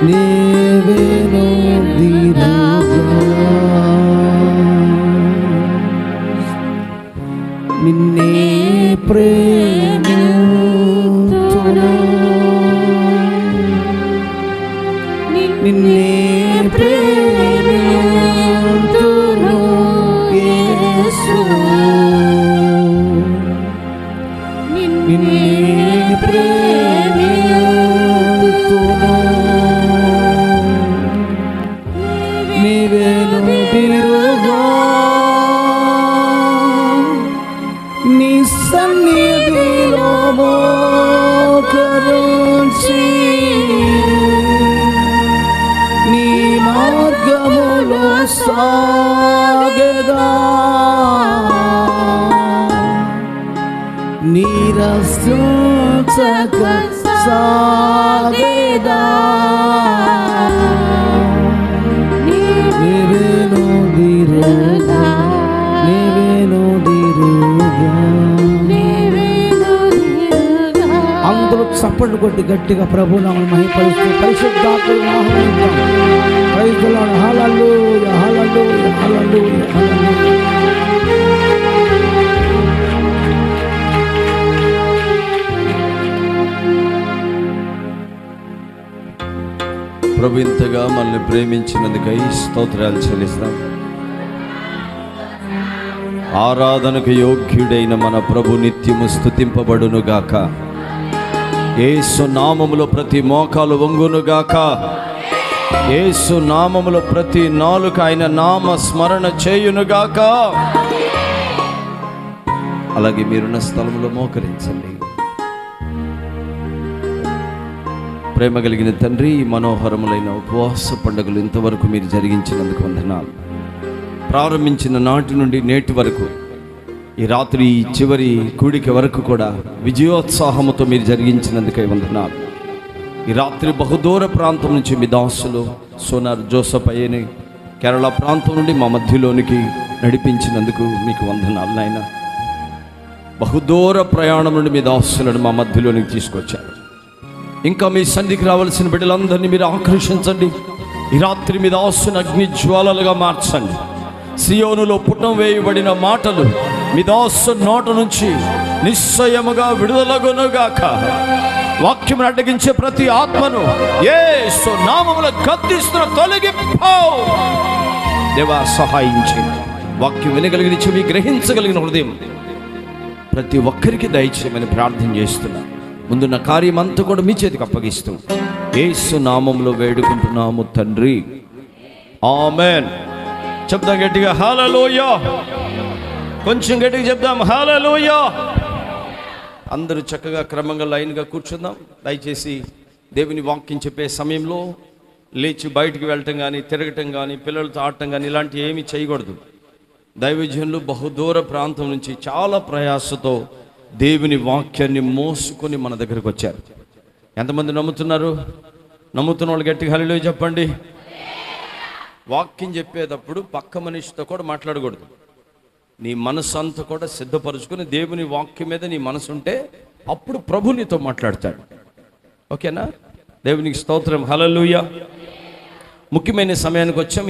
నీవేను ధీరుగా నిన్నే ప్రేమింతును నిన్నే ప్రేమింతును యేసు నిన్నే ప్రేమింతును నీవేను ధీరుగా నీ సన్నిధిలో మోకరించి నీ మార్గములో సాగెదా నీరసించక సాగెదా నీవేను ధీరుగా నీవేను ధీరుగా. అందరూ చప్పట్లు కొట్టి గట్టిగా ప్రభునామమును మహిమపరుస్తూ పరిశుద్ధాత్మను ఆహ్వానిద్దాం. Praise the lord. హల్లెలూయా హల్లెలూయా హల్లెలూయా హల్లెలూయా. ప్రభు ఇంతగా మనల్ని ప్రేమించినందుకై స్తోత్రాలు చెల్లిస్తాం. ఆరాధనకు యోగ్యుడైన మన ప్రభు నిత్యము స్తుతింపబడునుగాక. యేసు నామములో ప్రతి మోకాలు వంగునుగాక. యేసు నామములో ప్రతి నాలుక ఆయన నామ స్మరణ చేయునుగాక. అలాగే మీరున్న స్థలంలో మోకరించండి. ప్రేమ కలిగిన తండ్రి, ఈ మనోహరములైన ఉపవాస పండుగలు ఇంతవరకు మీరు జరిగించినందుకు వందనాలు. ప్రారంభించిన నాటి నుండి నేటి వరకు ఈ రాత్రి చివరి కూడిక వరకు కూడా విజయోత్సాహముతో మీరు జరిగించినందుకై వందనాలు. ఈ రాత్రి బహుదూర ప్రాంతం నుంచి మీ దాసులు సోనార్ జోసఫ్ అయ్యని కేరళ ప్రాంతం నుండి మా మధ్యలోనికి నడిపించినందుకు మీకు వందనాలు నాయన. బహుదూర ప్రయాణం నుండి మీ దాసులను మా మధ్యలోనికి తీసుకొచ్చారు. ఇంకా మీ సన్నిధికి రావాల్సిన బిడ్డలందరినీ మీరు ఆకర్షించండి. ఈ రాత్రి మీ దాసుని అగ్ని జ్వాలలుగా మార్చండి. సియోనులో పుటం వేయబడిన మాటలు మీ దాసు నోట నుంచి నిశ్చయముగా విడుదలగునుగాక. వాక్యమును అడ్డగించే ప్రతి ఆత్మను యేసు నామములో గద్దిస్తున్న తొలగిపో. దేవా సహాయం చేయండి. వాక్యం వినగలిగిన చెవి, గ్రహించగలిగిన హృదయం ప్రతి ఒక్కరికి దయచేయమని ప్రార్థన చేస్తున్నా. ముందున్న కార్యం అంతా కూడా మీ చేతికి అప్పగిస్తూ యేసు నామములో వేడుకుంటున్నాము తండ్రి, ఆమేన్. చెప్దాం గట్టిగా హల్లెలూయా. కొంచెం గట్టిగా చెప్దాం హల్లెలూయా. అందరూ చక్కగా క్రమంగా లైన్గా కూర్చుందాం. దయచేసి దేవుని వాక్యం చెప్పే సమయంలో లేచి బయటికి వెళ్ళటం కానీ, తిరగటం కానీ, పిల్లలతో ఆడటం కానీ ఇలాంటివి ఏమీ చేయకూడదు. దైవజనులు బహుదూర ప్రాంతం నుంచి చాలా ప్రయాసతో దేవుని వాక్యాన్ని మోసుకొని మన దగ్గరకు వచ్చారు. ఎంతమంది నమ్ముతున్నారు? నమ్ముతున్న వాళ్ళు గట్టిగా హల్లెలూయా చెప్పండి. వాక్యం చెప్పేటప్పుడు పక్క మనిషితో కూడా మాట్లాడకూడదు. నీ మనసు అంతా కూడా సిద్ధపరుచుకొని దేవుని వాక్యం మీద నీ మనసు ఉంటే అప్పుడు ప్రభు నీతో మాట్లాడతాడు. ఓకేనా? దేవునికి స్తోత్రం, హల్లెలూయా. ముఖ్యమైన సమయానికి వచ్చాం.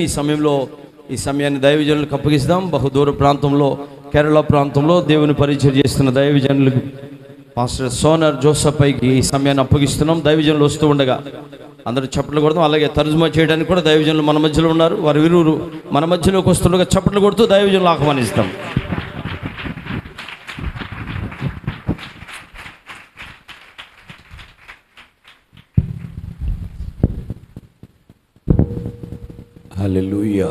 ఈ సమయాన్ని దైవజనులకు అప్పగిస్తాం. బహుదూర ప్రాంతంలో, కేరళ ప్రాంతంలో దేవుని పరిచయం చేస్తున్న దైవజనులకు పాస్టర్ సోనార్ జోసఫ్ పైకి ఈ సమయాన్ని అప్పగిస్తున్నాం. దైవజనులు వస్తూ ఉండగా అందరూ చప్పట్లు కొడతాం. అలాగే తర్జుమా చేయడానికి కూడా దైవజనులు మన మధ్యలో ఉన్నారు. వారి విరువురు మన మధ్యలోకి వస్తుండగా చప్పట్లు కొడుతూ దైవజనులు ఆహ్వానిస్తాం. ഹല്ലേലൂയ.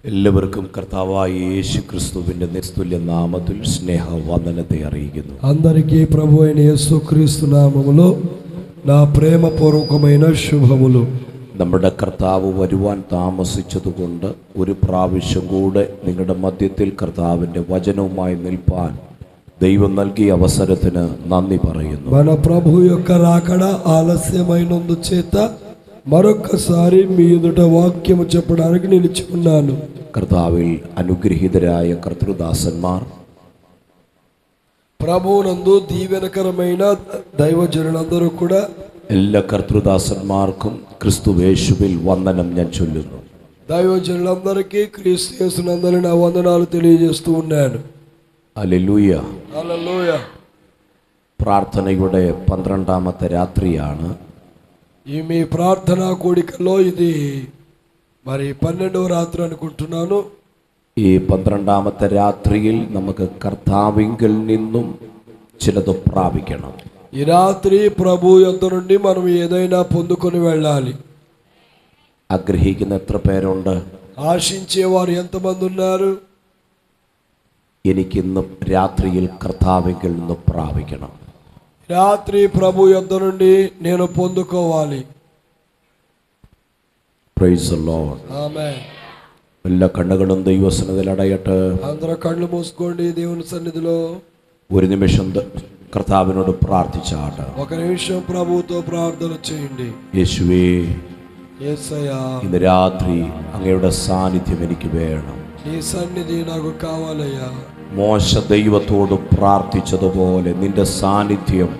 എല്ലാവർക്കും കർത്താവായ യേശു ക്രിസ്തുവിന്റെ നിസ്തുല്യ നാമത്തിൽ സ്നേഹവന്ദനത്തെ അറിയിക്കുന്നു. అందరికీ ప్రభు అయిన యేసుక్రీస్తు నామములో నా ప్రేమపూర్వకమైన శుభములు. നമ്മുടെ കർത്താവ് വരുവാൻ താമസിച്ചതുകൊണ്ട് ഒരു പ്രാവശ്യം കൂടെ നിങ്ങളുടെ മധ്യത്തിൽ കർത്താവിന്റെ വചനവുമായി നിൽപ്പാൻ ദൈവം നൽകിയ അവസരത്തിന് നന്ദി പറയുന്നു. మన ప్రభు యొక్క రాకడ ఆలస్యమైనందుచేత మరొకసారి మీ ఎదుట వాక్యము చెప్పడానికి నిలిచి ఉన్నాను. കർത്താവിൽ അനുഗ്രഹീതരായ കർത്തൃദാസന്മാർ, ప్రభువునందు దీవెనకరమైన దైవజనులందరూ కూడా എല്ലാ കർത്തൃദാസന്മാർക്കും ക്രിസ്തുവേശുവിൽ വന്ദനം ഞാൻ ചൊല്ലുന്നു. దైవజనులందరికీ క్రీస్తు యేసునందరి నా వందనాలు తెలియజేస్తూ ఉన్నాను. ഹല്ലേലൂയ. హల్లెలూయా. പ്രാർത്ഥനയുടെ 12ാമത്തെ രാത്രിയാണ്. ఈ మీ ప్రార్థనా కూడికలో ఇది మరి 12వ రాత్రి అనుకుంటున్నాను. ഈ 12ാമത്തെ രാത്രിയിൽ നമുക്ക് കർത്താവിങ്കിൽ നിന്നും ചിലത് പ്രാപിക്കണം. ఈ రాత్రి ప్రభు యొద్ద నుండి మనం ఏదైనా పొందుకొని వెళ్ళాలి. ആഗ്രഹിക്കുന്ന എത്ര പേരുണ്ട്? ఆశించేవారు ఎంతమంది ఉన్నారు? എനിക്കിന്ന് രാത്രിയിൽ കർത്താവിങ്കിൽ നിന്ന് പ്രാപിക്കണം. రాత్రి ప్రభు యొద్ద నుండి నేను పొందుకోవాలి. Praise the lord. ఆమేన్. എല്ലാ കണ്ണുകളും ദൈവസന്നിധിയിൽ അടയട്ടെ. అందరూ కళ్ళు మూసుకోండి. దేవుని సన్నిధిలో ഒരു നിമിഷം കർത്താവിനോട് പ്രാർത്ഥിച്ചാട്ടെ. ఒక నిమిషం ప్రభువుతో ప్రార్థన చేయండి. യേശുവേ, యేసయ్యా, ഇന്ന് രാത്രി അങ്ങയുടെ സാന്നിധ്യം എനിക്ക് വേണം. నీ సన్నిధి నాకు కావాలయ్యా. മോശ ദൈവത്തോട് പ്രാർത്ഥിച്ചതുപോലെ നിന്റെ സാന്നിധ്യം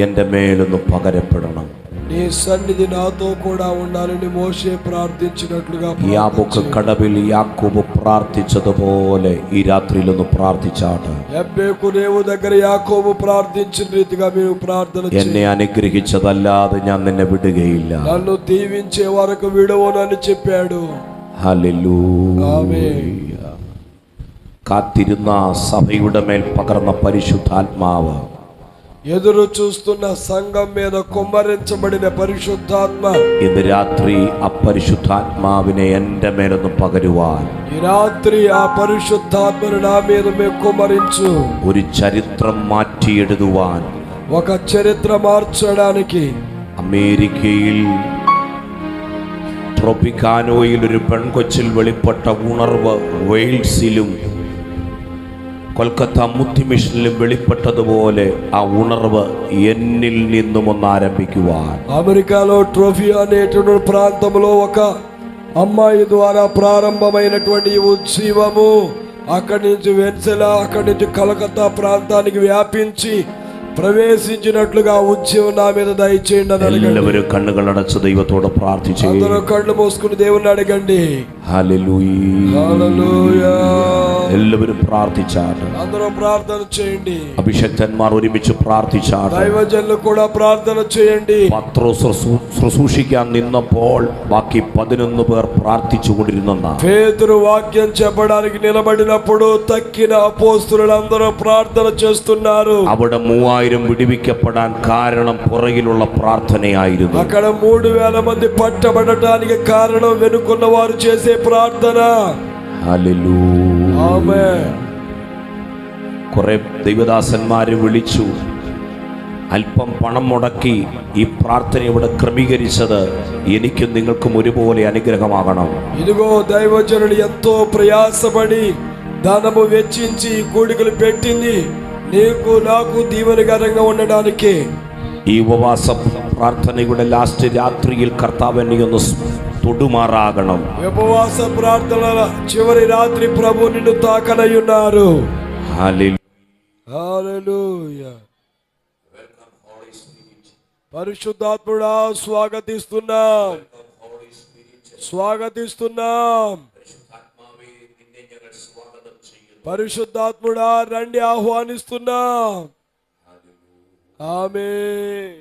എൻ്റെ മേലൊന്ന് പകരപ്പെടണം. నీ సన్నిధి నాతో కూడా ఉండాలని మోషే ప్రార్థించినట్లుగా യാബോക്ക് കടവിൽ യാക്കോബ് പ്രാർത്ഥിച്ചതുപോലെ ഈ രാത്രിയിലൊന്ന് പ്രാർത്ഥിച്ചാട്ടെ. ఎబ్బేకు రేవు దగ్గర యాకోబు ప్రార్థించిన రీతిగా మీరు ప్రార్థన എന്നെ അനുഗ്രഹിച്ചതല്ലാതെ ഞാൻ നിന്നെ വിടുകയില്ല. నన్ను దీవించే వరకు విడవనని చెప్పాడు. ഹല്ലേലൂയ. ആമേൻ. കാത്തിരുന്ന സഭയുടെ മേൽ പകർന്ന പരിശുദ്ധാത്മാവ്, ఎదురు చూస్తున్న సంఘం మీద కుమ్మరించబడిన పరిశుద్ధాత్మ ഇന്ന് രാത്രി ആ പരിശുദ്ധാത്മാവിനെ എൻ്റെ മേലൊന്ന് പകരുവാൻ, ఈ రాత్రి ఆ పరిశుద్ధాత్మను నా మీద కుమ్మరించు. ഒരു ചരിത്രം മാറ്റിയെഴുതുവാൻ, ఒక చరిత్ర మార్చడానికి അമേരിക്കയിൽ ട്രോപ്പിക്കാനോയിൽ ഒരു പെൺകൊച്ചിൽ വെളിപ്പെട്ട ഉണർവ് വെയിൽസിലും കൊൽക്കത്ത മുത്തി മിഷനിലും വെളിപ്പെട്ടതുപോലെ ആ ഉണർവ് എന്നിൽ നിന്നും ഒന്ന് ആരംഭിക്കുവാൻ, అమెరికాలో ట్రోఫీ అనేటువంటి ప్రాంతంలో ఒక అమ్మాయి ద్వారా ప్రారంభమైనటువంటి ఈ ఉత్సవము అక్కడి నుంచి వెన్సెలా, అక్కడి నుంచి కలకత్తా ప్రాంతానికి వ్యాపించి ప్రవేశించినట్లుగా ఉత్సవం నా మీద దయచేయండి అని అడగండి. എല്ലാവരും കണ്ണുകൾ അടച്ച് ദൈവത്തോട് പ്രാർത്ഥിച്ചു. అందరూ కళ్ళు మూసుకుని దేవుని అడగండి. ഹല്ലേലൂയ. హల్లెలూయా. എല്ലാവരും പ്രാർത്ഥിച്ചാട്ട്. అందరూ ప్రార్థన చేయండి. അഭിഷക്തന്മാർ ഒരുമിച്ച് പ്രാർത്ഥിച്ചാട്ട്. దైవజనులు కూడా ప్రార్థన చేయండి. പത്രോസ് ശുശ്രൂഷിക്കാൻ നിന്നപ്പോൾ ബാക്കി 11 പേർ പ്രാർത്ഥിച്ചു കൊണ്ടിരുന്ന, పేతురు వాక్యం చెప్పడానికి నిలబడినప్పుడు తక్కిన అపోస్తలులందరూ ప్రార్థన చేస్తున్నారు. അവിടെ 3000 വിടുവിക്കപ്പെടാൻ കാരണം പുറകിലുള്ള പ്രാർത്ഥനയായിരുന്നു. అక్కడ 3000 మంది పట్టబడటానికి కారణం వెనుకున్న వారు చేసే ప్రార్థన. ഹല്ലേലൂയ. ఆమేన్. കുറെ ദൈവദാസന്മാരെ വിളിച്ചു, അല്പം പണം മുടക്കി ഈ പ്രാർത്ഥന ഇവിടെ ക്രമീകരിച്ചത് എനിക്കും നിങ്ങൾക്കും ഒരുപോലെ അനുഗ്രഹമാകണം. ఇదిగో దైవజనులు ఎంతో ప్రయాసపడి ధనము వెచ్చించి కూడికలు పెట్టింది నీకు నాకు దీవెనకరంగా ఉండడానికి. ഈ ഉപവാസ പ്രാർത്ഥനയുടെ ലാസ്റ്റ് രാത്രിയിൽ കർത്താവിനെ ഒന്ന് തൊടുമാറാകണം. ఉపవాస ప్రార్థనల చివరి రాత్రి ప్రభు నిన్ను తాకనయ్యున్నారు. హల్లెలూయా. పరిశుద్ధాత్ముడా స్వాగతిస్తున్నాం, స్వాగతిస్తున్నాం. పరిశుద్ధాత్ముడా రండి, ఆహ్వానిస్తున్నాం. ఆమేన్.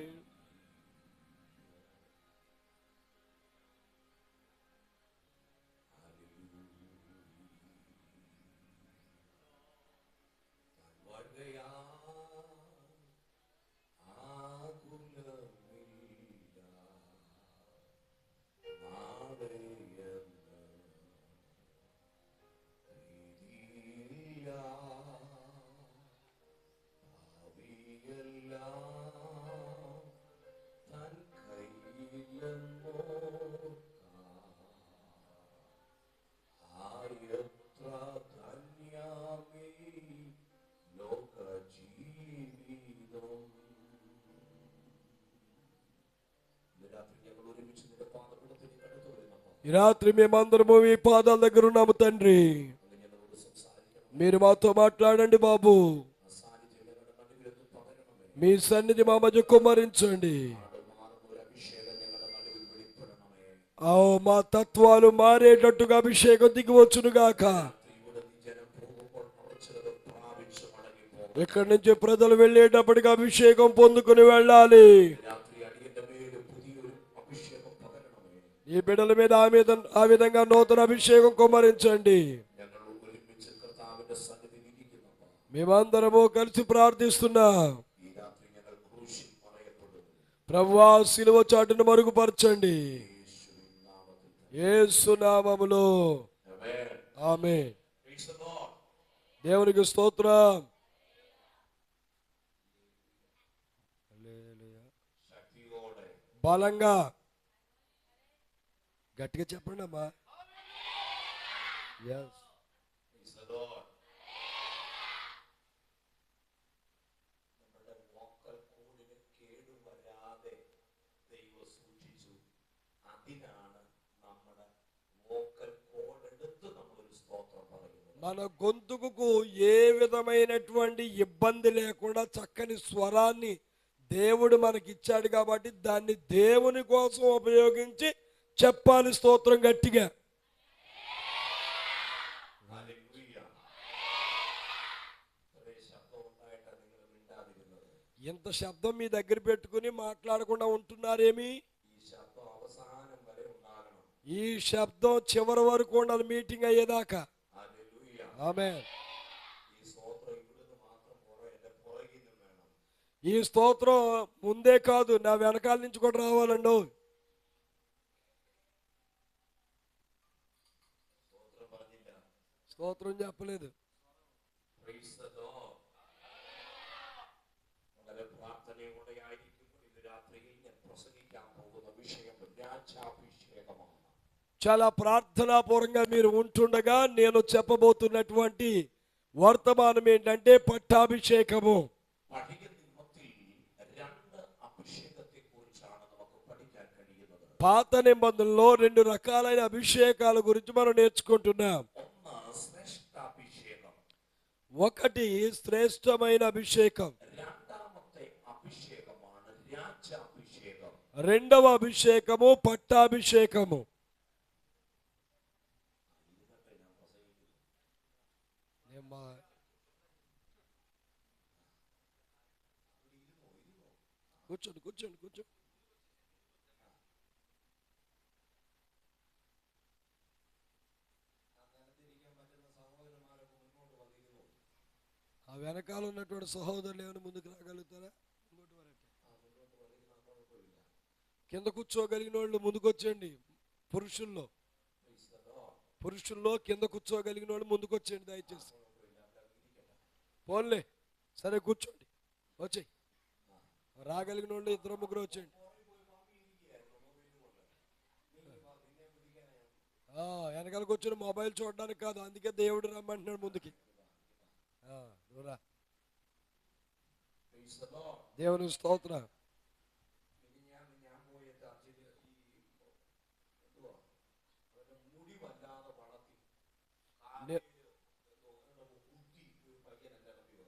ఈ రాత్రి మేమందరము మీ పాదాల దగ్గర ఉన్నాము తండ్రి. మీరు మాతో మాట్లాడండి బాబు. మీ సన్నిధి మా మధ్య కుమ్మరించండి. మా తత్వాలు మారేటట్టుగా అభిషేకం దిగివచ్చును గాక. ఇక్కడి నుంచి ప్రజలు వెళ్ళేటప్పటికి అభిషేకం పొందుకుని వెళ్ళాలి. ఈ బిడ్డల మీద ఆ విధంగా నూతన అభిషేకం కుమ్మరించండి. మేమందరము కలిసి ప్రార్థిస్తున్నాం. ప్రభువా శిలువ చాటును మరుగుపరచండి యేసు నామములో. ఆమేన్. దేవునికి స్తోత్రం. బలంగా గట్టిగా చెప్పండి అమ్మా. మన గొంతుకు ఏ విధమైనటువంటి ఇబ్బంది లేకుండా చక్కని స్వరాన్ని దేవుడు మనకిచ్చాడు కాబట్టి దాన్ని దేవుని కోసం ఉపయోగించి చెప్పాలి. స్తోత్రం గట్టిగా. ఇంత శబ్దం మీ దగ్గర పెట్టుకుని మాట్లాడకుండా ఉంటున్నారేమి? ఈ శబ్దం చివరి వరకు ఉండాలి మీటింగ్ అయ్యేదాకా. ఆమేన్. ఈ స్తోత్రం ముందే కాదు, నా వెనకాల నుంచి కూడా రావాలండి. స్తోత్రం చెప్పలేదు. చాలా ప్రార్థనాపూర్వకంగా మీరు ఉంటుండగా నేను చెప్పబోతున్నటువంటి వర్తమానం ఏంటంటే పట్టాభిషేకము. పాత నిబంధనలో 2 రకాలైన అభిషేకాల గురించి మనం నేర్చుకుంటున్నాం. ఒకటి శ్రేష్టమైన అభిషేకం, రెండవ అభిషేకము పట్టాభిషేకము. కూర్చోండి కూర్చోండి కూర్చోండి. ఆ వెనకాల ఉన్నటువంటి సహోదరులు ఏమైనా ముందుకు రాగలుగుతారా? కింద కూర్చోగలిగిన వాళ్ళు ముందుకు వచ్చేయండి. పురుషుల్లో కింద కూర్చోగలిగిన వాళ్ళు ముందుకు వచ్చేయండి దయచేసి. పోన్లే సరే కూర్చోండి. వచ్చేయి. రాగలిగిన వాళ్ళు 2-3 వచ్చేయండి. వెనకాల కూర్చొని మొబైల్ చూడడానికి కాదు, అందుకే దేవుడు రమ్మంటున్నాడు ముందుకి. దేవుని స్తోత్రం.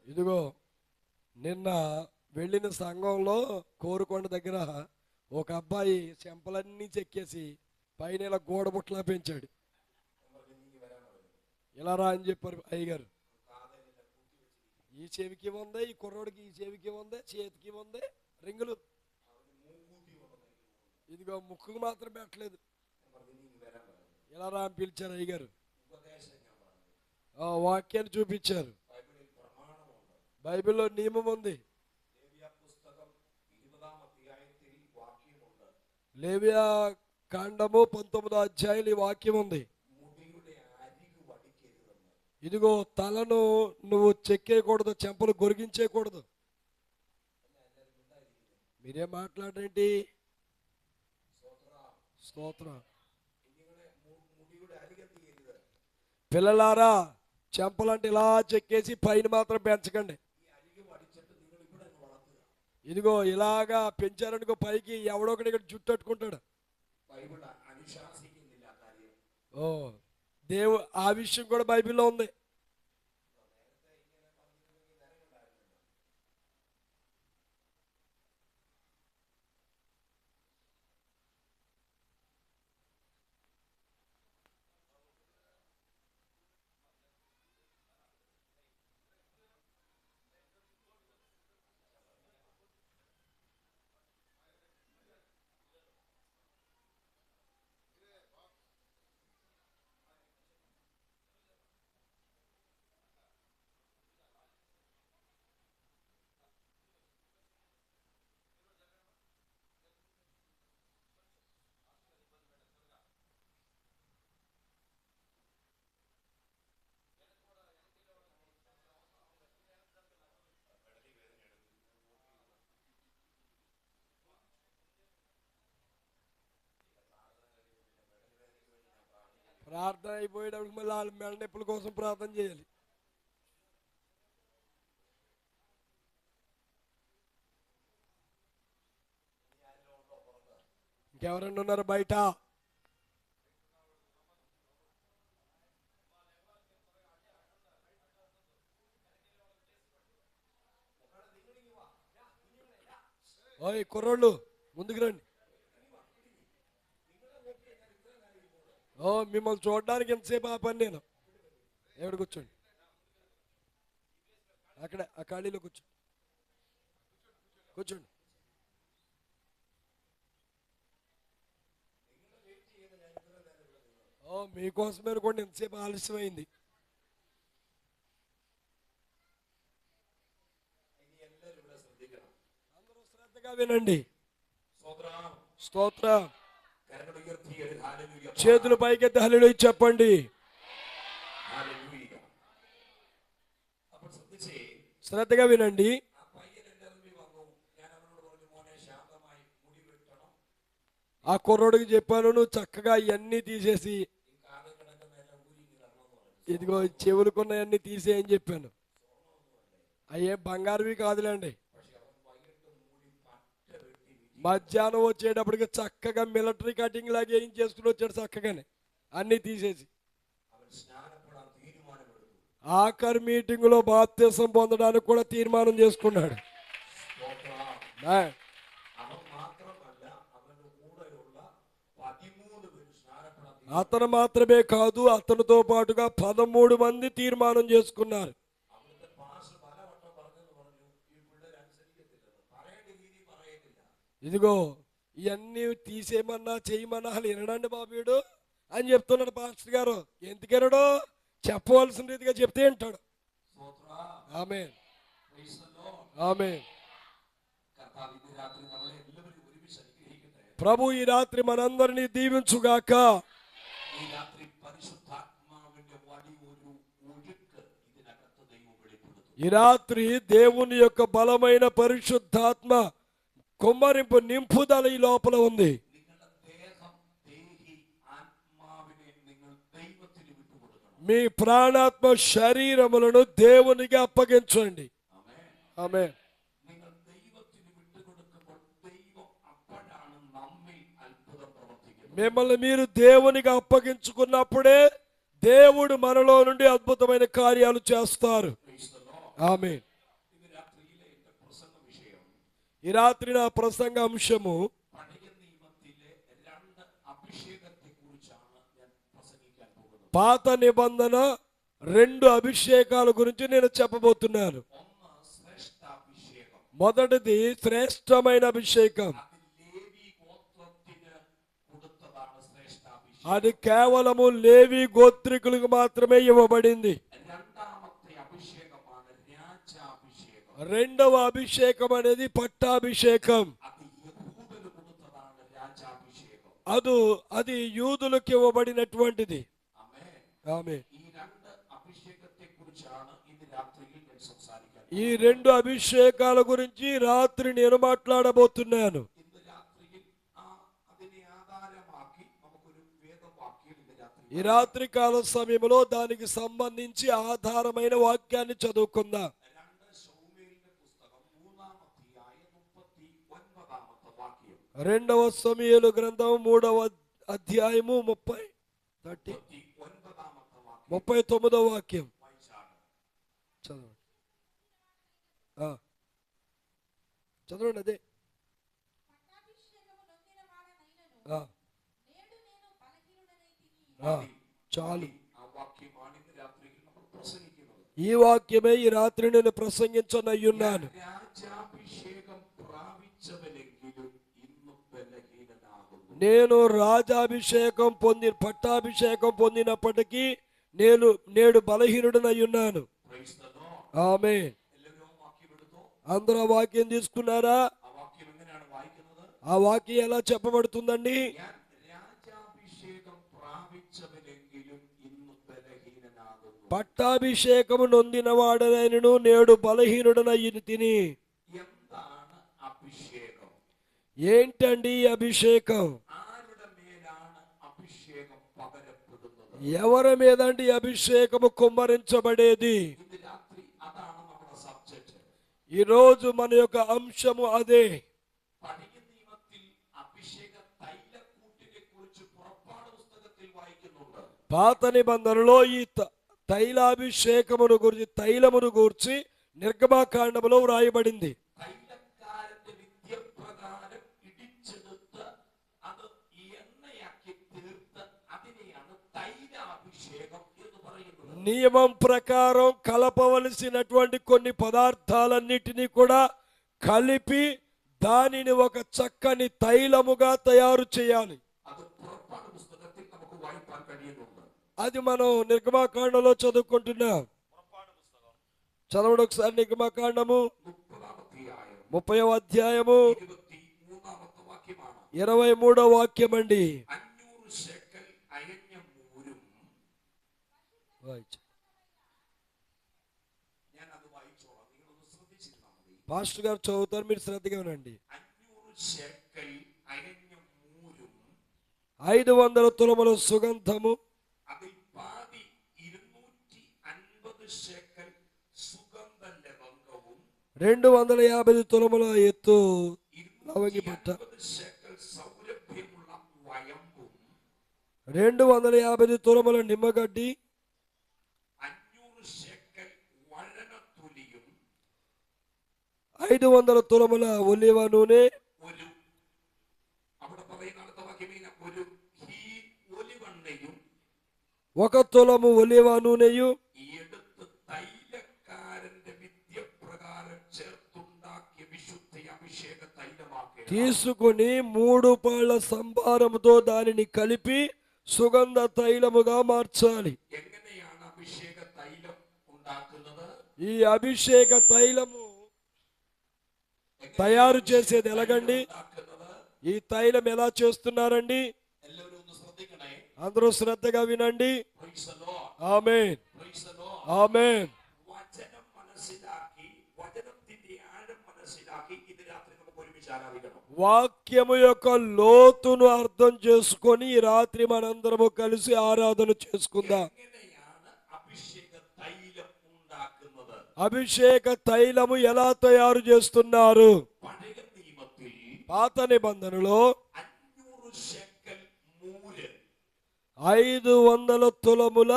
ఇదిగో నిన్న వెళ్ళిన సంఘంలో కోరుకొండ దగ్గర ఒక అబ్బాయి చెంపలన్నీ చెక్కేసి పైన ఇలా గోడబుట్లా పెంచాడు. ఇలా రా అని చెప్పారు అయ్యగారు. ఈ చెవికి ఉంది, ఈ కుర్రోడికి ఈ చెవికి ఉంది, చేతికి ఉంది రింగులు. ఇదిగో ముక్కుకు మాత్రం పెట్టలేదు. ఇలా రా అని పిలిచారు అయ్యగారు. వాక్యాన్ని చూపించారు. బైబిల్లో నియమం ఉంది. లేవియా కాండము 19వ అధ్యాయం ఈ వాక్యం ఉంది. ఇదిగో తలను నువ్వు చెక్కేయకూడదు, చెంపలు గొరిగించేయకూడదు. మీరేం మాట్లాడండి? స్తోత్రం. పిల్లలారా, చెంపలంటే ఇలా చెక్కేసి పైన మాత్రం పెంచకండి. ఇదిగో ఇలాగా పెంచారనుకో పైకి ఎవడో ఒకటి ఇక్కడ జుట్టు అట్టుకుంటాడు. ఆ విషయం కూడా బైబిల్లో ఉంది. ప్రార్థన అయిపోయేటప్పుడు మళ్ళీ వాళ్ళ మెడ నొప్పుల కోసం ప్రార్థన చేయాలి. ఇంకెవరన్నా ఉన్నారు బయట? ఓయ్ కుర్రోళ్ళు ముందుకు రండి. ఓ మిమ్మల్ని చూడడానికి ఎంతసేపు ఆ పని నేను. ఎవడు కూర్చోండి అక్కడ ఆ ఖాళీలో కూర్చోండి. ఓ మీకోసమే అనుకోండి ఎంతసేపు ఆలస్యమైంది. అందరూ శ్రద్ధగా వినండి. స్తోత్రం. చేతులు పైకెత్తి హల్లెలూయా చెప్పండి. శ్రద్ధగా వినండి. ఆ కుర్రోడికి చెప్పాను, నువ్వు చక్కగా ఇవన్నీ తీసేసి ఇదిగో చెవులుకున్నవన్నీ తీసేయని చెప్పాను. అయ్యే బంగారువి కాదులేండి. మధ్యాహ్నం వచ్చేటప్పటికి చక్కగా మిలిటరీ కటింగ్ లాగా ఏం చేసుకుని వచ్చాడు చక్కగానే అన్ని తీసేసి. ఆఖరి మీటింగ్ లో బాప్తిసం పొందడానికి కూడా తీర్మానం చేసుకున్నాడు. అతను మాత్రమే కాదు, అతనితో పాటుగా 13 మంది తీర్మానం చేసుకున్నారు. ఇదిగో ఇవన్నీ తీసేయమన్నా చేయమన్నా అసలు వినడండి బాబుడు అని చెప్తున్నాడు పాస్టర్ గారు. ఎందుకెనడు చెప్పవలసిన రీతిగా చెప్తే అంటాడు. ఆమేన్ ఆమేన్. ప్రభు ఈ రాత్రి మనందరినీ దీవించుగాక. ఈ రాత్రి దేవుని యొక్క బలమైన పరిశుద్ధాత్మ కుమ్మరింపు నింపుదల ఈ లోపల ఉంది. మీ ప్రాణాత్మ శరీరములను దేవునికి అప్పగించండి. ఆమేన్. మిమ్మల్ని మీరు దేవునికి అప్పగించుకున్నప్పుడే దేవుడు మనలో నుండి అద్భుతమైన కార్యాలు చేస్తారు. ఆమేన్. ఈ రాత్రి నా ప్రసంగ అంశము పాత నిబంధన 2 అభిషేకాల గురించి నేను చెప్పబోతున్నాను. మొదటిది శ్రేష్టమైన అభిషేకం. అది కేవలము లేవి గోత్రికులకు మాత్రమే ఇవ్వబడింది. రెండవ అభిషేకం అనేది పట్టాభిషేకం. అది యూదులకు ఇవ్వబడినటువంటిది. ఆమేన్. ఈ 2 అభిషేకాల గురించి రాత్రి నేను మాట్లాడబోతున్నాను. ఈ రాత్రి కాల సమయంలో దానికి సంబంధించి ఆధారమైన వాక్యాన్ని చదువుకుందాం. 2వ సమూయేలు గ్రంథం 3వ అధ్యాయము 39వ వాక్యం చదవండి. అదే చాలు. ఈ వాక్యమే ఈ రాత్రి నేను ప్రసంగించనయ్యున్నాను. నేను రాజాభిషేకం పట్టాభిషేకం పొందినప్పటికీ నేడు బలహీనుడనయ్యున్నాను. ఆమేన్. అందరూ ఆ వాక్యం తీసుకున్నారా? ఆ వాక్యం ఎలా చెప్పబడుతుందండి? పట్టాభిషేకము నొందిన వాడనైనను నేడు బలహీనుడనయ్యి తిని. ఏంటండి అభిషేకం? ఎవరి మీద ఈ అభిషేకము కుమ్మరించబడేది? ഇന്ന് രാത്രി അതാണ് നമ്മുടെ സബ്ജക്റ്റ്. ఈ రోజు మన యొక్క అంశము అదే. പഴയ നിയമത്തിൽ അഭിഷേക തൈലക്കൂട്ടിനെ കുറിച്ച് പുറപ്പാട് പുസ്തകത്തിൽ വായിക്കുന്നുണ്ട്. పాత నిబంధనలో ఈ తైలాభిషేకమును గురించి, తైలమును గూర్చి నిర్గమాకాండములో వ్రాయబడింది. തൈലക്കാരന്റെ വിദ്യപ്രകാരം ഇടിച്ചെടുത്ത് അത് എണ്ണയാക്കി തീർത്ത് അതിനെയാണ് തൈലാഭിഷേകം എന്ന് പറയുന്നത്. నియమం ప్రకారం కలపవలసినటువంటి కొన్ని పదార్థాలన్నిటినీ కూడా కలిపి దానిని ఒక చక్కని తైలముగా తయారు చేయాలి. അത് പുറപ്പാട് പുസ്തകത്തിൽ നമുക്ക് വായിക്കാൻ കഴിയുന്നുണ്ട്. అది మనం నిర్గమాకాండలో చదువుకుంటున్నాం. చదవడం ఒకసారి. నిర్గమాకాండము 30వ అధ్యాయము 23ാമത്തെ വാക്യമാണ്. 23వ వాక్యం అండి. 500 ശേക്കൽ അയഞ്ഞ മൂരും. ഞാൻ അത് വായിച്ചോളാം, നിങ്ങളൊന്ന് ശ്രദ്ധിച്ചിരുന്നാൽ മതി. పాస్టర్ గారు చదువుతారు, మీరు శ్రద్ధగా వినండి. 500 ശേക്കൽ അയഞ്ഞ മൂരും 500 తులముల సుగంధము, അതിൽ പാതി 250 ശേക്കൽ സുഗന്ധ ലവംഗവും 250 తులముల ఎత్తు లవంగి పట్ట, 250 ശേക്കൽ സൗരഭ്യമുള്ള വയമ്പും 250 తులముల నిమ్మగడ్డి, 500 ശേക്കൽ വഴനത്തുലിയും 500 తులముల ఒలివ నూనె, ഒരു അവിടെ പറയുന്ന അടുത്ത വാക്യമീന ഒരു ഹീ ഒലിവെണ്ണയും 1 తులము ఒలివ నూనెయు എടുത്ത് തൈലക്കാരന്റെ വിദ്യപ്രകാരം ചേർത്തുണ്ടാക്കിയ വിശുദ്ധ അഭിഷേക തൈലമാക്കുക. తీసుకుని 3 పాళ్ల సంభారముతో దానిని కలిపి సుగంధ తైలముగా మార్చాలి. എങ്ങനെയാണ് അഭിഷേക തൈലം ഉണ്ടാക്കുന്നത്? ఈ అభిషేక తైలము తయారు చేసేది ఎలాగండి? ഉണ്ടാക്കുന്നത് ఈ తైలం ఎలా చేస్తున్నారండి? എല്ലാവരും ഒന്ന് ശ്രദ്ധിക്കണേ. అందరూ శ్రద్ధగా వినండి. Praise the Lord. Amen, Praise the Lord. ఆమేన్. വചനം മനസ്സിലാക്കി, വചനത്തിന്റെ ആഴം മനസ്സിലാക്കി ഇത് രാത്രി നമുക്ക് ഒരുമിച്ച് ആരാധിക്കണം. వాక్యము యొక్క లోతును అర్థం చేసుకొని ఈ రాత్రి మనందరము కలిసి ఆరాధన చేసుకుందాం. എങ്ങനെയാണ് അഭിഷേക തൈലം ഉണ്ടാക്കുന്നത്? అభిషేక తైలము ఎలా తయారు చేస్తున్నారు? പഴയ നിയമത്തിൽ పాత నిబంధనలో 500 ശേക്കൽ മൂര് 500 తులముల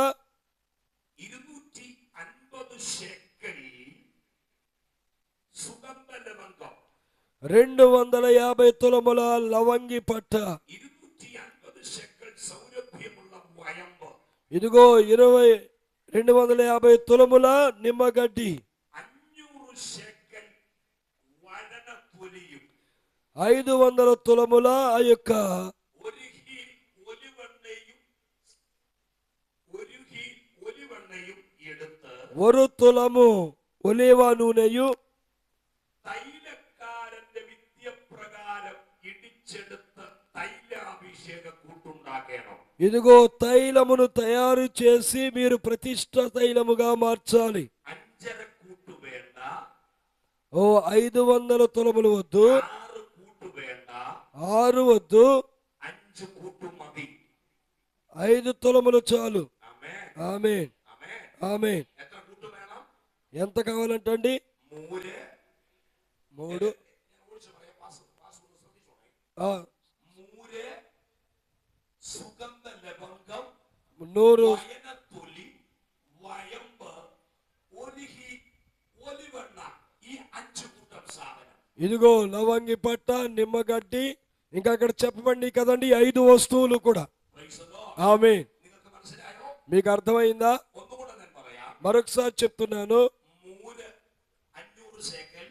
250 ശേക്കൽ സുഗന്ധ ലവംഗം 250 తులముల లవంగి పట్ట, 250 ശേക്കൽ സൗരഭ്യമുള്ള വയമ്പ്, ఇదిగో 250 తులముల నిమ్మగడ్డి, 500 ശേക്കൽ വഴനത്തൊലിയും 500 తులముల ఆ యొక్క ഒരു ഹീൽ ഒലിവെണ്ണയും എടുത്ത് 1 తులము ఒలీవ నూనెయు തൈലക്കാരന്റെ വിദ്യപ്രകാരം ഇടിച്ചെടുത്ത് തൈലാഭിഷേക കൂട്ടുണ്ടാക്കണം. ఇదిగో తైలమును తయారు చేసి మీరు ప్రతిష్ఠ తైలముగా మార్చాలి. 5.5 കൂട്ട് വേണ്ട, ఓ 500 తులములు వద్దు, 6 കൂട്ട് വേണ്ട, 6 వద్దు, 5 കൂട്ട് മതി. 5 తులములు చాలు. ആമേൻ, ఆమేన్, ആമേൻ. ఆమేన్. എത്ര കൂട്ട് വേണം? ఎంత కావాలంటండి? മൂര്. 3. ഞാൻ ഓടിച്ച് പറയാം, പാസ് ഒന്ന് ശ്രദ്ധിച്ചോണേ. ఆ, മൂര്, സുഗന്ധ ലവംഗം, 100, വയനത്തൊലി, വയമ്പ്, ഒലിഹി, ഒലിവെണ്ണ, ഈ 5 കൂട്ടം സാധനം. ఇదిగో లవంగి పట్ట, నిమ్మగడ్డి, ఇంకా అక్కడ చెప్పండి కదండి 5 వస్తువులు కూడా. Praise the Lord. ఆమేన్. നിങ്ങൾക്ക് മനസ്സിലായോ? మీకు అర్థమైందా? ഒന്നുകൂടെ ഞാൻ പറയാം. మరొకసారి చెప్తున్నాను. മൂര് 500 ശേക്കൽ,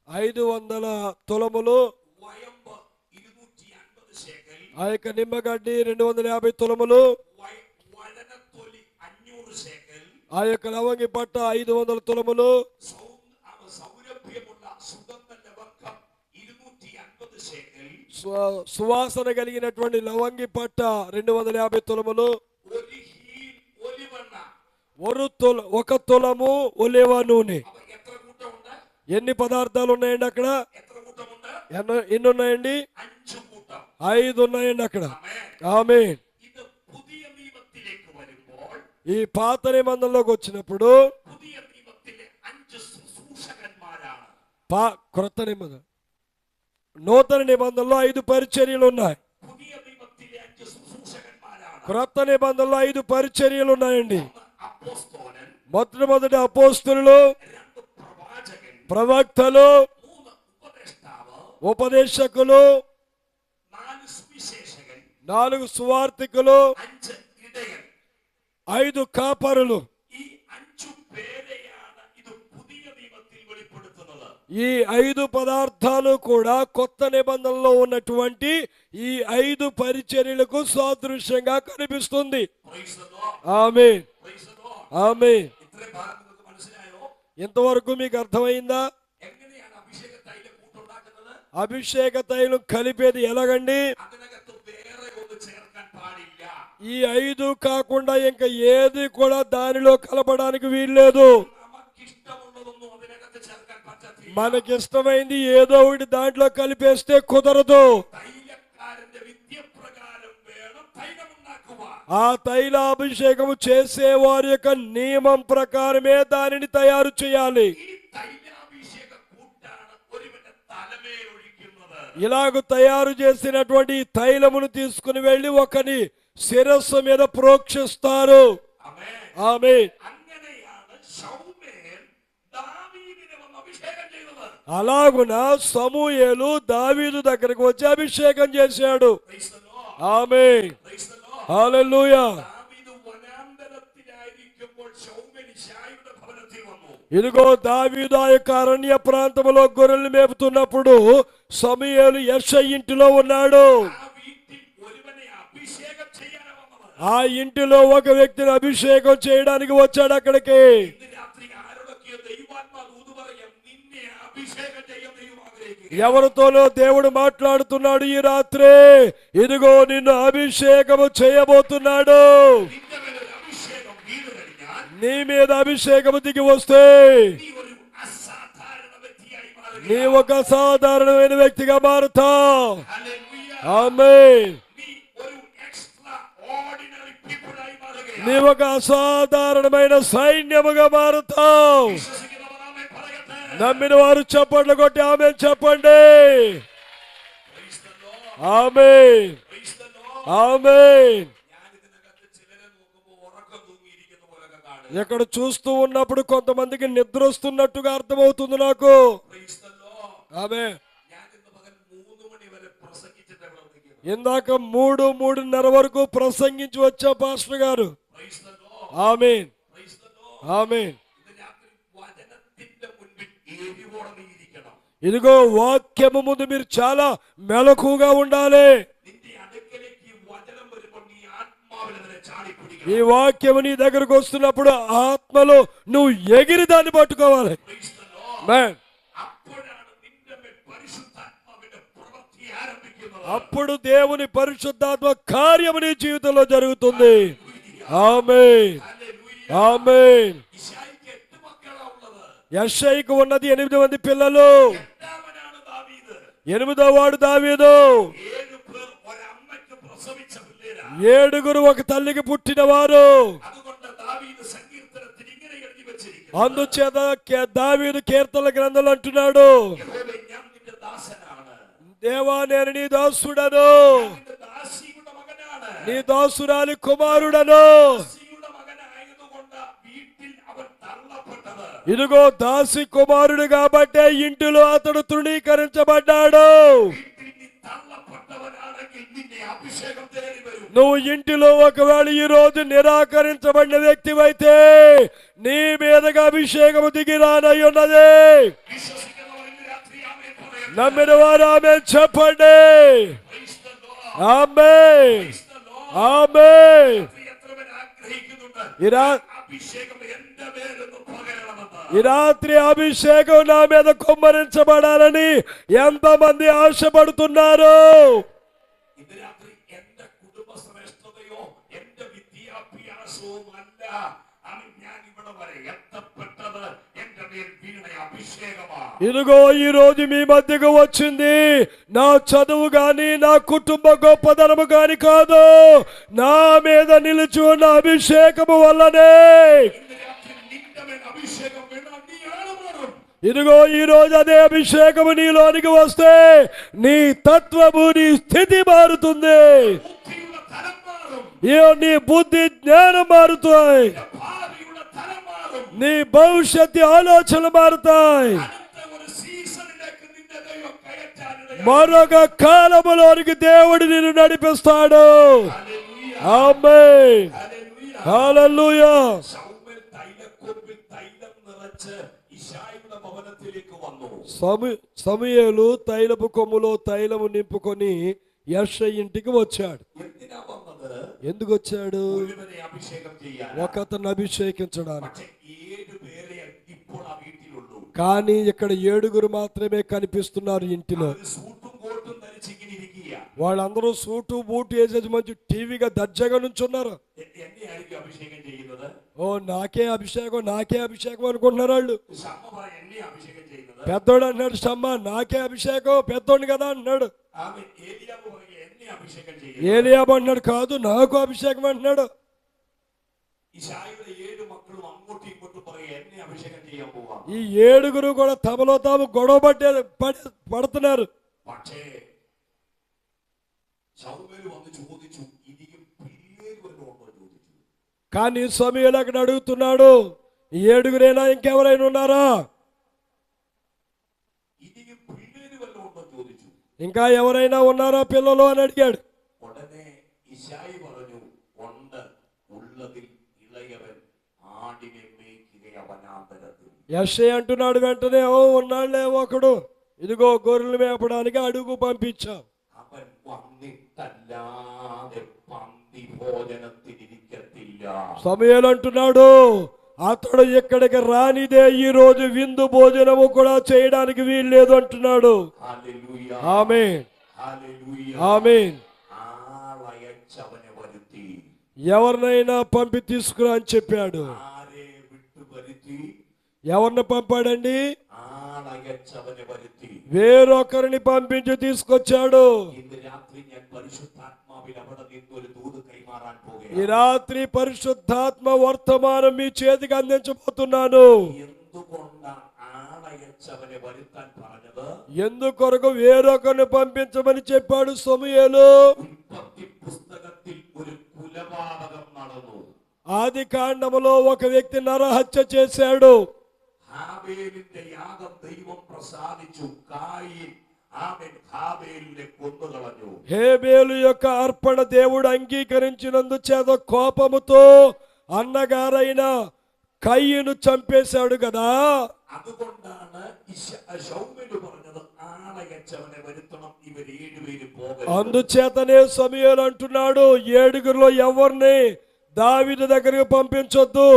500 తులములు, വയമ്പ് 250 ശേക്കൽ, ఆ యొక్క నిమ్మగడ్డి 250 తులములు, വഴനത്തൊലി 500 ശേക്കൽ, ఆ యొక్క లవంగి పట్ట 500 తులములు, സൗരഭ്യമുള്ള സുഗന്ധ ലവംഗം 250 ശേക്കൽ, సువాసన కలిగినటువంటి లవంగి పట్ట 250 తులములు, ഒരു ഹീൽ ഒലിവെണ്ണ. 1 తులము ఒలీవ నూనె. അപ്പൊ എത്ര കൂട്ടമുണ്ട്? ఎన్ని పదార్థాలు ఉన్నాయండి అక్కడ? എത്ര കൂട്ടമുണ്ട്? ఎన్ని ఉన్నాయండి? 5 കൂട്ടം. 5 ఉన్నాయండి అక్కడ. ആമേൻ. ఆమేన్. ഇത് പുതിയ നിയമത്തിലേക്ക് ఈ పాత నిబంధనలోకి వచ్చినప్పుడు പുതിയ നിയമത്തിലെ 5 ശുശ്രൂഷകന്മാരാണ്. క్రొత్త నిబంధన నూతన నిబంధనలో 5 పరిచర్యలు ఉన్నాయి. പുതിയ നിയമത്തിലെ 5 ശുശ്രൂഷകന്മാരാണ്. క్రొత్త నిబంధనలో 5 పరిచర్యలు ఉన్నాయండి. അപ്പോസ്തലൻ, మొదటి అపోస్తలులు, 2 പ്രവാചകൻ, ప్రవక్తలు, 3 ഉപദേഷ്ടാവ്, ఉపదేశకులు, 4 സുവിശേഷകൻ, 4 సువార్తికులు, 5 ഇടയൻ. 5 కాపరులు. ഈ 5 പേരെയാണ് ഇത് പുതിയ നിയമത്തിൽ വെളിപ്പെടുത്തുന്നത്. ఈ 5 పదార్థాలు కూడా కొత్త నిబంధనలో ఉన్నటువంటి ఈ 5 పరిచర్యలకు సాదృశ్యంగా కనిపిస్తుంది. Praise the Lord. Amen, Praise the Lord. ఆమేన్. ഇത്രയും ഭാഗം നിങ്ങൾക്ക് മനസ്സിലായോ? ఇంతవరకు మీకు అర్థమైందా? എങ്ങനെയാണ് അഭിഷേക തൈല കൂട്ടുണ്ടാക്കുന്നത്? అభిషేక తైలం కలిపేది ఎలాగండి? അതിനകത്ത് വേറെ ഒന്ന് ചേർക്കാൻ പാടില്ല. ఈ 5 కాకుండా ఇంకా ఏది కూడా దానిలో కలపడానికి వీల్లేదు. നമുക്കിഷ്ടമുള്ളതൊന്നും അതിനകത്ത് ചേർക്കാൻ പറ്റത്തില്ല. మనకిష్టమైంది ఏదో ఒకటి దాంట్లో కలిపేస్తే కుదరదు. തൈലക്കാരന്റെ വിദ്യപ്രകാരം വേണം തൈലമുണ്ടാക്കുവാൻ. ఆ తైలాభిషేకము చేసే వారి యొక్క నియమం ప్రకారమే దానిని తయారు చేయాలి. ഈ തൈലാഭിഷേക കൂട്ടാണ് ഒരുവന്റെ തലമേൽ ഒഴിക്കുന്നത്. ఇలాగ తయారు చేసినటువంటి ఈ తైలమును తీసుకుని వెళ్ళి ఒకని శిరస్సు మీద ప్రోక్షిస్తారు. ആമേൻ. ఆమేన్. അങ്ങനെയാണ് ശൗമേൽ ദാവീദിനെ വന്ന് അഭിഷേകം ചെയ്തത്. అలాగున సమూయేలు దావీదు దగ్గరకు వచ్చి అభిషేకం చేశాడు. Praise the Lord. Amen, Praise the Lord. హల్లెలూయా. ദാവീദ് വനാന്തരത്തിലായിരിക്കുമ്പോൾ ശൗമേൽ ഇശ്ശായിയുടെ ഭവനത്തിൽ വന്നു. ఇదిగో దావీదు ఆ యొక్క అరణ్య ప్రాంతంలో గొర్రెలు మేపుతున్నప్పుడు సమూయేలు యెషై ఇంటిలో ఉన్నాడు. ആ വീട്ടിൽ ഒരുവനെ അഭിഷേകം ചെയ്യാനാണ് വന്നത്. ఆ ఇంటిలో ఒక వ్యక్తిని అభిషేకం చేయడానికి వచ్చాడు అక్కడికి. ഇന്ന് രാത്രി ആരോടൊക്കെയോ ദൈവാത്മാ ദൂത് പറയാം, നിന്നെ അഭിഷേകം ചെയ്യാൻ ദൈവം ആഗ്രഹിക്കുന്നു. ఎవరితోనో దేవుడు మాట్లాడుతున్నాడు ఈ రాత్రి. ఇదిగో నిన్ను అభిషేకము చేయబోతున్నాడు. നിന്റെ മേൽ ഒരു അഭിഷേകം വീണ് കഴിഞ്ഞാൽ నీ మీద అభిషేకము దిగి వస్తే നീ ഒരു അസാധാരണ വ്യക്തിയായി മാറുക. నీ ఒక సాధారణమైన వ్యక్తిగా మారుతావు. ഹല്ലേലൂയ. ఆమేన్. നീ ഒരു എക്സ്ട്രാ ഓർഡിനറി പീപ്പിൾ ആയി മാറുക. నీ ఒక అసాధారణమైన సైన్యముగా మారుతావు. വിശ്വസിക്കുന്നവർ ആമേൻ പറയട്ടെ. నమ్మిన వారు చప్పట్లు కొట్టి ఆమేన్ చెప్పండి. Praise the Lord. Amen, Praise the Lord. ఆమేన్. ഞാൻ ഇതിനകത്ത് ചിലരെ നോക്കുമ്പോൾ ഉറക്കം തൂങ്ങിയിരിക്കുന്ന പോലൊക്കെ കാണും. ఇక్కడ చూస్తూ ఉన్నప్పుడు కొంతమందికి నిద్ర వస్తున్నట్టుగా అర్థమవుతుంది నాకు. Praise the Lord. ఆమేన్. ഞാൻ ഇന്ന് പകൽ 3 മണി വരെ പ്രസംഗിച്ചിട്ട് ഇവിടെ വന്നിരിക്കുന്നു. ఇందాక 3:30 వరకు ప్రసంగించి వచ్చా పాస్టర్ గారు. Praise the Lord. Amen, Praise the Lord. ఆమేన్. ഇത് രാത്രി വചനത്തിന്റെ മുൻപിൽ എരിവോടെ നീ ഇരിക്കണം. ఇదిగో వాక్యము ముందు మీరు చాలా మెలకుగా ఉండాలి. നിന്റെ അടുക്കലേക്ക് ഈ വചനം വരുമ്പോൾ നീ ആത്മാവിൽ അതിനെ ചാടിപ്പിടിക്കണം. ఈ వాక్యము నీ దగ్గరకు వస్తున్నప్పుడు ఆత్మలో నువ్వు ఎగిరి దాన్ని పట్టుకోవాలి. Praise the Lord. ఆమేన్. അപ്പോഴാണ് നിന്റെ മേൽ പരിശുദ്ധാത്മാവിന്റെ പ്രവൃത്തി ആരംഭിക്കുന്നത്. అప్పుడు దేవుని పరిశుద్ధాత్మ కార్యము నీ జీవితంలో జరుగుతుంది. ఆమేన్, ഹല്ലേലൂയ. ఆమేన్. ഇശായിക്ക് 8 മക്കളാ ഉള്ളത്. యెషయికి ఉన్నది 8 మంది పిల్లలు. എട്ടാമനാണ് ദാവീദ്. 8వ వాడు దావీదు. 7 പേർ ഒരമ്മയ്ക്ക് പ്രസവിച്ച പിള്ളേരാ. 7 ఒక తల్లికి పుట్టినవారు. അതുകൊണ്ട് ദാവീദ് സങ്കീർത്തനത്തിൽ ഇങ്ങനെ എഴുതി വെച്ചിരിക്കുന്നു. అందుచేత దావీదు కీర్తన గ్రంథంలో అంటున్నాడు, യഹോവേ, ഞാൻ നിന്റെ ദാസനാണ്. దేవా నేను నీ దాసుడను, ഞാൻ നിന്റെ ദാസിയുടെ മകനാണ്. నీ దాసురాలి కుమారుడను. ദാസിയുടെ മകനായതുകൊണ്ട് വീട്ടിൽ അവൻ തള്ളപ്പെട്ടത്. ఇదిగో దాసి కుమారుడు కాబట్టే ఇంటిలో అతడు తృణీకరించబడ్డాడు. വീട്ടിൽ നീ തള്ളപ്പെട്ടവനാണെങ്കിൽ നിന്നെ അഭിഷേകം തേടി വരും. నువ్వు ఇంటిలో ఒకవేళ ఈ రోజు నిరాకరించబడిన వ్యక్తివైతే నీ మీదగా అభిషేకము దిగి రానై ఉన్నది. വിശ്വസിക്കുന്നവർ ഇന്ന് രാത്രി ആമേൻ പറയട്ടെ. నమ్మిన వారు ఆమేన్ చెప్పండి. Praise the Lord. Amen, Praise the Lord. ఆమేన్. രാത്രി എത്ര പേർ ആഗ്രഹിക്കുന്നുണ്ട് ఈ రా- അഭിഷേകം എന്റെ മേലൊന്ന് പകരണമെന്ന്? ఈ రాత్రి అభిషేకం నా మీద కుమ్మరించబడాలని ఎంతమంది ఆశపడుతున్నారు? ഇന്ന് രാത്രി എന്റെ കുടുംബ ശ്രേഷ്ഠതയോ എന്റെ വിദ്യാഭ്യാസവും അല്ല ഞാൻ ഇവിടെ വരെ എത്തപ്പെട്ടത്. എന്റെ ఇదిగో ఈ రోజు మీ మధ్యకు వచ్చింది నా చదువు గాని నా కుటుంబ గొప్పదనము గాని కాదు, నా మీద నిలిచి ఉన్న అభిషేకము వల్లనే. ఇదిగో ఈ రోజు అదే అభిషేకము నీలోనికి వస్తే నీ తత్వము నీ స్థితి మారుతుంది, నీ బుద్ధి జ్ఞానం మారుతాయి, నీ భవిష్యత్తు ఆలోచనలు మారుతాయి, మరొక కాలములోనికి దేవుడు నిన్ను నడిపిస్తాడు. ఆమేన్, హల్లెలూయా. సమూయేలు తైలపు కొమ్ములో తైలము నింపుకొని యెషయా ఇంటికి వచ్చాడు. ఎందుకు వచ్చాడు? ఒకతను అభిషేకించడానికి. కానీ ఇక్కడ 7 మాత్రమే కనిపిస్తున్నారు ఇంటిలో. వాళ్ళందరూ సూటు బూటు వేసేసి మంచి టీవీగా దర్జాగా నుంచున్నారు. ఓ నాకే అభిషేకం అనుకుంటున్నారు వాళ్ళు. పెద్దోడు అన్నాడు, షమ్మ నాకే అభిషేకం, పెద్దోడు కదా అన్నాడు. ఏలియాబు అన్నాడు, కాదు నాకు అభిషేకం అంటున్నాడు. ఈ 7 కూడా తమలో తాము గొడవ పడుతున్నారు. కానీ సమూయేలు అక్కడ అడుగుతున్నాడు, ఈ 7 ఇంకెవరైనా ఉన్నారా, ఇంకా ఎవరైనా ఉన్నారా పిల్లలు అని అడిగాడు. యెషయా అంటున్నాడు వెంటనే, ఓ ఉన్నాళ్లే ఒకడు, ఇదిగో గొర్రెలు మేపడానికి అడుగు పంపించాం. సమూయేలు అంటున్నాడు, అతడు ఇక్కడికి రానిదే ఈ రోజు విందు భోజనము కూడా చేయడానికి వీల్లేదు అంటున్నాడు. ఆమేన్, ఆమేన్. ఎవరినైనా పంపి తీసుకురా అని చెప్పాడు. ఎవరిని పంపాడండి? వేరొకరిని పంపించి తీసుకొచ్చాడు. ఈ రాత్రి పరిశుద్ధాత్మ వర్తమానం మీ చేతికి అందించబోతున్నాను. ఎందుకొరకు వేరొకరిని పంపించమని చెప్పాడు సమూయేలు? ఆది కాండములో ఒక వ్యక్తి నరహత్య చేశాడు. హేబేలు యొక్క అర్పణ దేవుడు అంగీకరించినందు చేత కోపముతో అన్నగారైన కయ్యను చంపేశాడు కదా. అందుచేతనే సమూయేలు అంటున్నాడు, 7 ఎవరిని దావీదు దగ్గరికి పంపించొద్దు,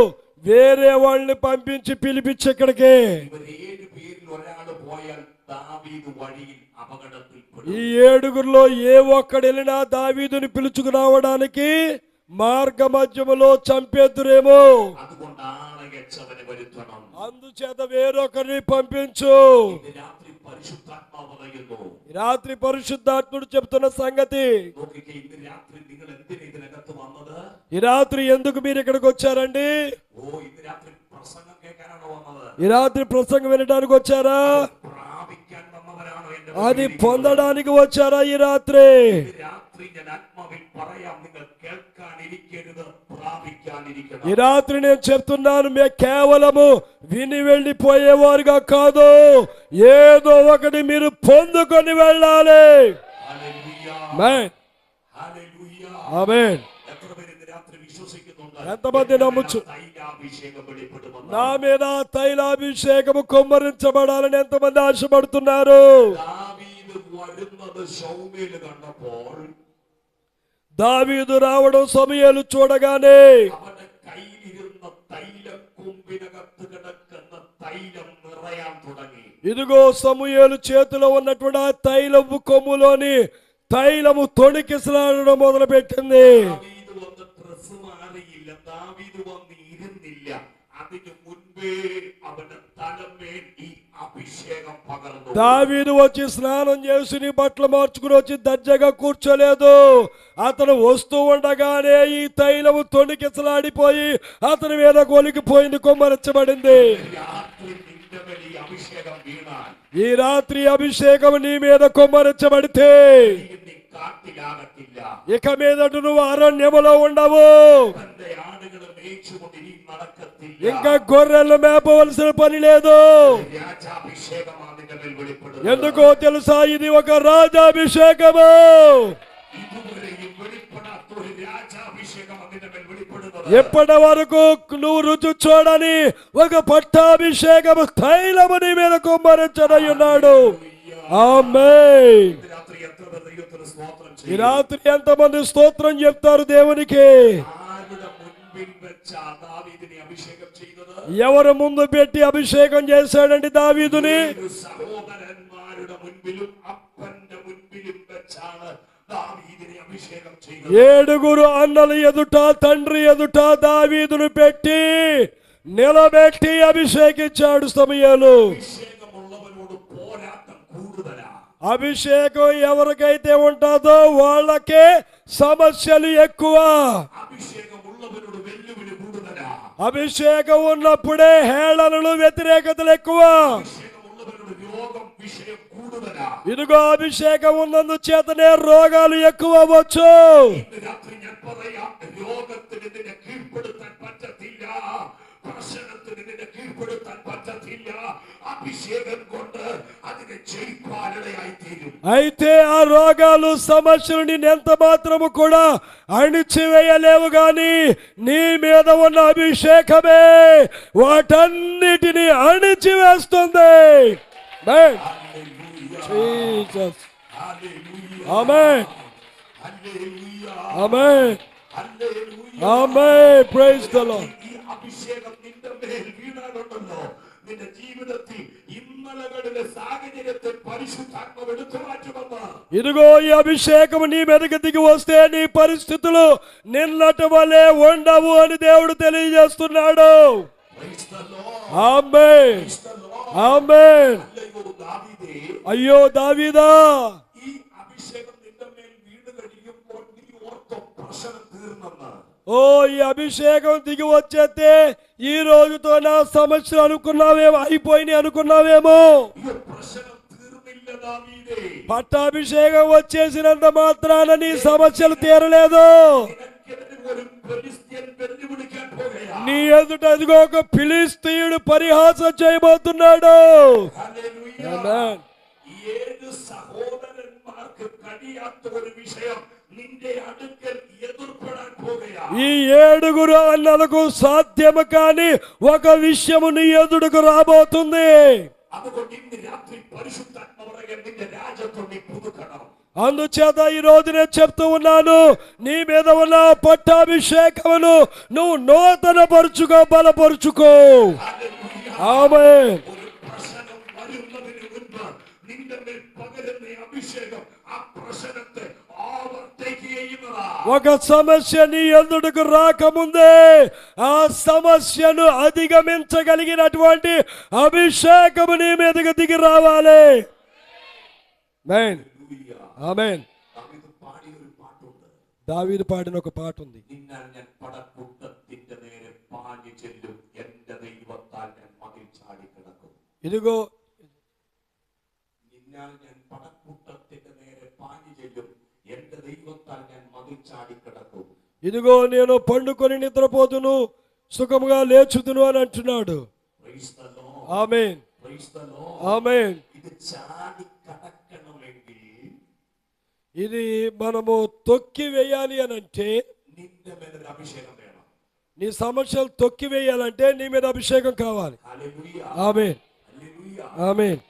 వేరే వాళ్ళని పంపించి పిలిపించి ఇక్కడికి. ఈ 7 ఏ ఒక్కడు వెళ్ళినా దావీదుని పిలుచుకురావడానికి మార్గ మధ్యములో చంపేద్దురేమో, అందుచేత వేరొకరిని పంపించు. రాత్రి పరిశుద్ధాత్ముడు చెప్తున్న సంగతి, ఈ రాత్రి ఎందుకు మీరు ఇక్కడికి వచ్చారండి? ఈ రాత్రి ప్రసంగం వినడానికి వచ్చారా? అది పొందడానికి వచ్చారా? ఈ రాత్రి నేను చెప్తున్నాను, మే కేవలము విని వెళ్ళిపోయేవారుగా కాదు, ఏదో ఒకటి మీరు పొందుకొని వెళ్ళాలి. ఆమేన్. ఎంతమంది నమ్మొచ్చు? నా మీద తైలాభిషేకము కుమ్మరించబడాలని ఎంతమంది ఆశపడుతున్నారు? దావీదు రావడం సమూయేలు చూడగానే ఇదిగో సమూయేలు చేతిలో ఉన్నటువంటి ఆ తైలము కొమ్ములోని తైలము తొణికిసలాడడం మొదలు పెట్టింది. മുൻപേ അവന്റെ തലമേൽ ഈ അഭിഷേകം പകർന്നു. దావీదు వచ్చి స్నానం చేసి నీ బట్టలు మార్చుకుని వచ్చి దర్జాగా కూర్చోలేదు. అతను వస్తూ ఉండగానే ఈ తైలము తొణికిసలాడిపోయి అతని మీద కొలికిపోయింది, కొమ్మరించబడింది. ఈ రాత్రి అభిషేకం నీ మీద కొమ్మరించబడితే ఇక మీదట నువ్వు అరణ్యములో ఉండవు. ఇంకా గొర్రెలను మేపవలసిన పని లేదు. ఎందుకో తెలుసా, ఇది ఒక రాజాభిషేకము. ఎప్పటి వరకు నువ్వు రుచి చూడని ఒక పట్టాభిషేకము తైలము నీ మీద కుమ్మరించనై ఉన్నాడు. ఆమేన్. ఈ రాత్రి ఎంతమంది స్తోత్రం చెప్తారు దేవునికి? ఎవరు ముందు పెట్టి అభిషేకం చేశాడండి దావీదుని? ఏడుగురు అన్నలు ఎదుట, తండ్రి ఎదుట దావీదును పెట్టి నిలబెట్టి అభిషేకించాడు సమూయేలు. అభిషేకం ఎవరికైతే ఉంటుందో వాళ్ళకే సమస్యలు ఎక్కువ. అభిషేకం ఉన్నప్పుడే హేళనలు, వ్యతిరేకతలు ఎక్కువ. ఇదిగో అభిషేకం ఉన్నందు చేతనే రోగాలు ఎక్కువ అవ్వచ్చు. అయితే ఆ రోగాలు, సమస్యలు నేను ఎంత మాత్రము కూడా అణిచివేయలేవు, గాని నీ మీద ఉన్న అభిషేకమే వాటన్నిటిని అణిచివేస్తుంది. ఆమేన్, ఆమేన్, ఆమేన్. Praise the lord. అభిషేకం నింద మేల్ వీణాడుండో నిన్న జీవితത്തിൽ ఇన్నలగడిన సాగజీవిత పరిశుద్ధాత్మ వెడుతూ మాచుమమ్మా. ఇదిగో ఈ అభిషేకం నీ మీదకి దిగి వస్తే నీ పరిస్థితులు నిన్నటి వలె ఉండవు అని దేవుడు తెలియజేస్తున్నాడు. ఆమేన్, ఆమేన్. అయ్యో దావీదా, ఈ అభిషేకం నింద మేల్ వీణ గడియപ്പോൾ നീ ഓർത്തോ പ്രശ്നം തീർന്നെന്ന്. ఓ ఈ అభిషేకం దిగి వచ్చేస్తే ఈ రోజుతో నా సమస్యలు అనుకున్నావేమో, అయిపోయినాయి అనుకున్నావేమో. పట్టాభిషేకం వచ్చేసినంత మాత్రాన నీ సమస్యలు తీరలేదు. నీ ఎదుట అదిగో ఒక ఫిలిస్తీయుడు పరిహాసం చేయబోతున్నాడు. ఆమేన్. ఏడు సహోదరన్మార్కు కడియాత ഒരു విషయం నిండే അടുക്കൽ ఎదుర్పడాൻ పోగయా. ఈ ఏడుగురు అన్నలకు సాధ్యము కాని ఒక విషయము నీ ఎదుటకు రాబోతుంది. അതുകൊണ്ട് ഇന്ന് രാത്രി പരിശുദ്ധാത്മ വരകൻ നിന്റെ രാജ്യത്തെ പുതുക്കണം. అందుచేత ఈ రోజు నేను చెప్తూ ఉన్నాను, నీ మీద ఉన్న పట్టాభిషేకమును నువ్వు నూతన పరుచుకో, బలపరుచుకో. ఆమేన్. പ്രശ്നം വരുന്നതിന് മുൻപ് നിന്റെ മേൽ പകരുന്ന അഭിഷേകം ആ പ്രശ്നത്തെ ఒక సమస్య నీ ఎదుటకు రాకముందే ఆ సమస్యను అధిగమించగలిగినటువంటి అభిషేకము నీ మీదకి దిగి రావాలి. ఆమేన్, ఆమేన్. దావీదు పాడిన ఒక పాట ఉంది. ఇదిగో ఇదిగో నేను పండుకొని నిద్రపోతును, సుఖముగా లేచుదును అని అంటున్నాడు. ఆమేన్, ఆమేన్. ఇది మనము తొక్కి వేయాలి అని అంటే, నీ సమస్యలు తొక్కి వేయాలంటే నీ మీద అభిషేకం కావాలి. ఆమేన్, ఆమేన్.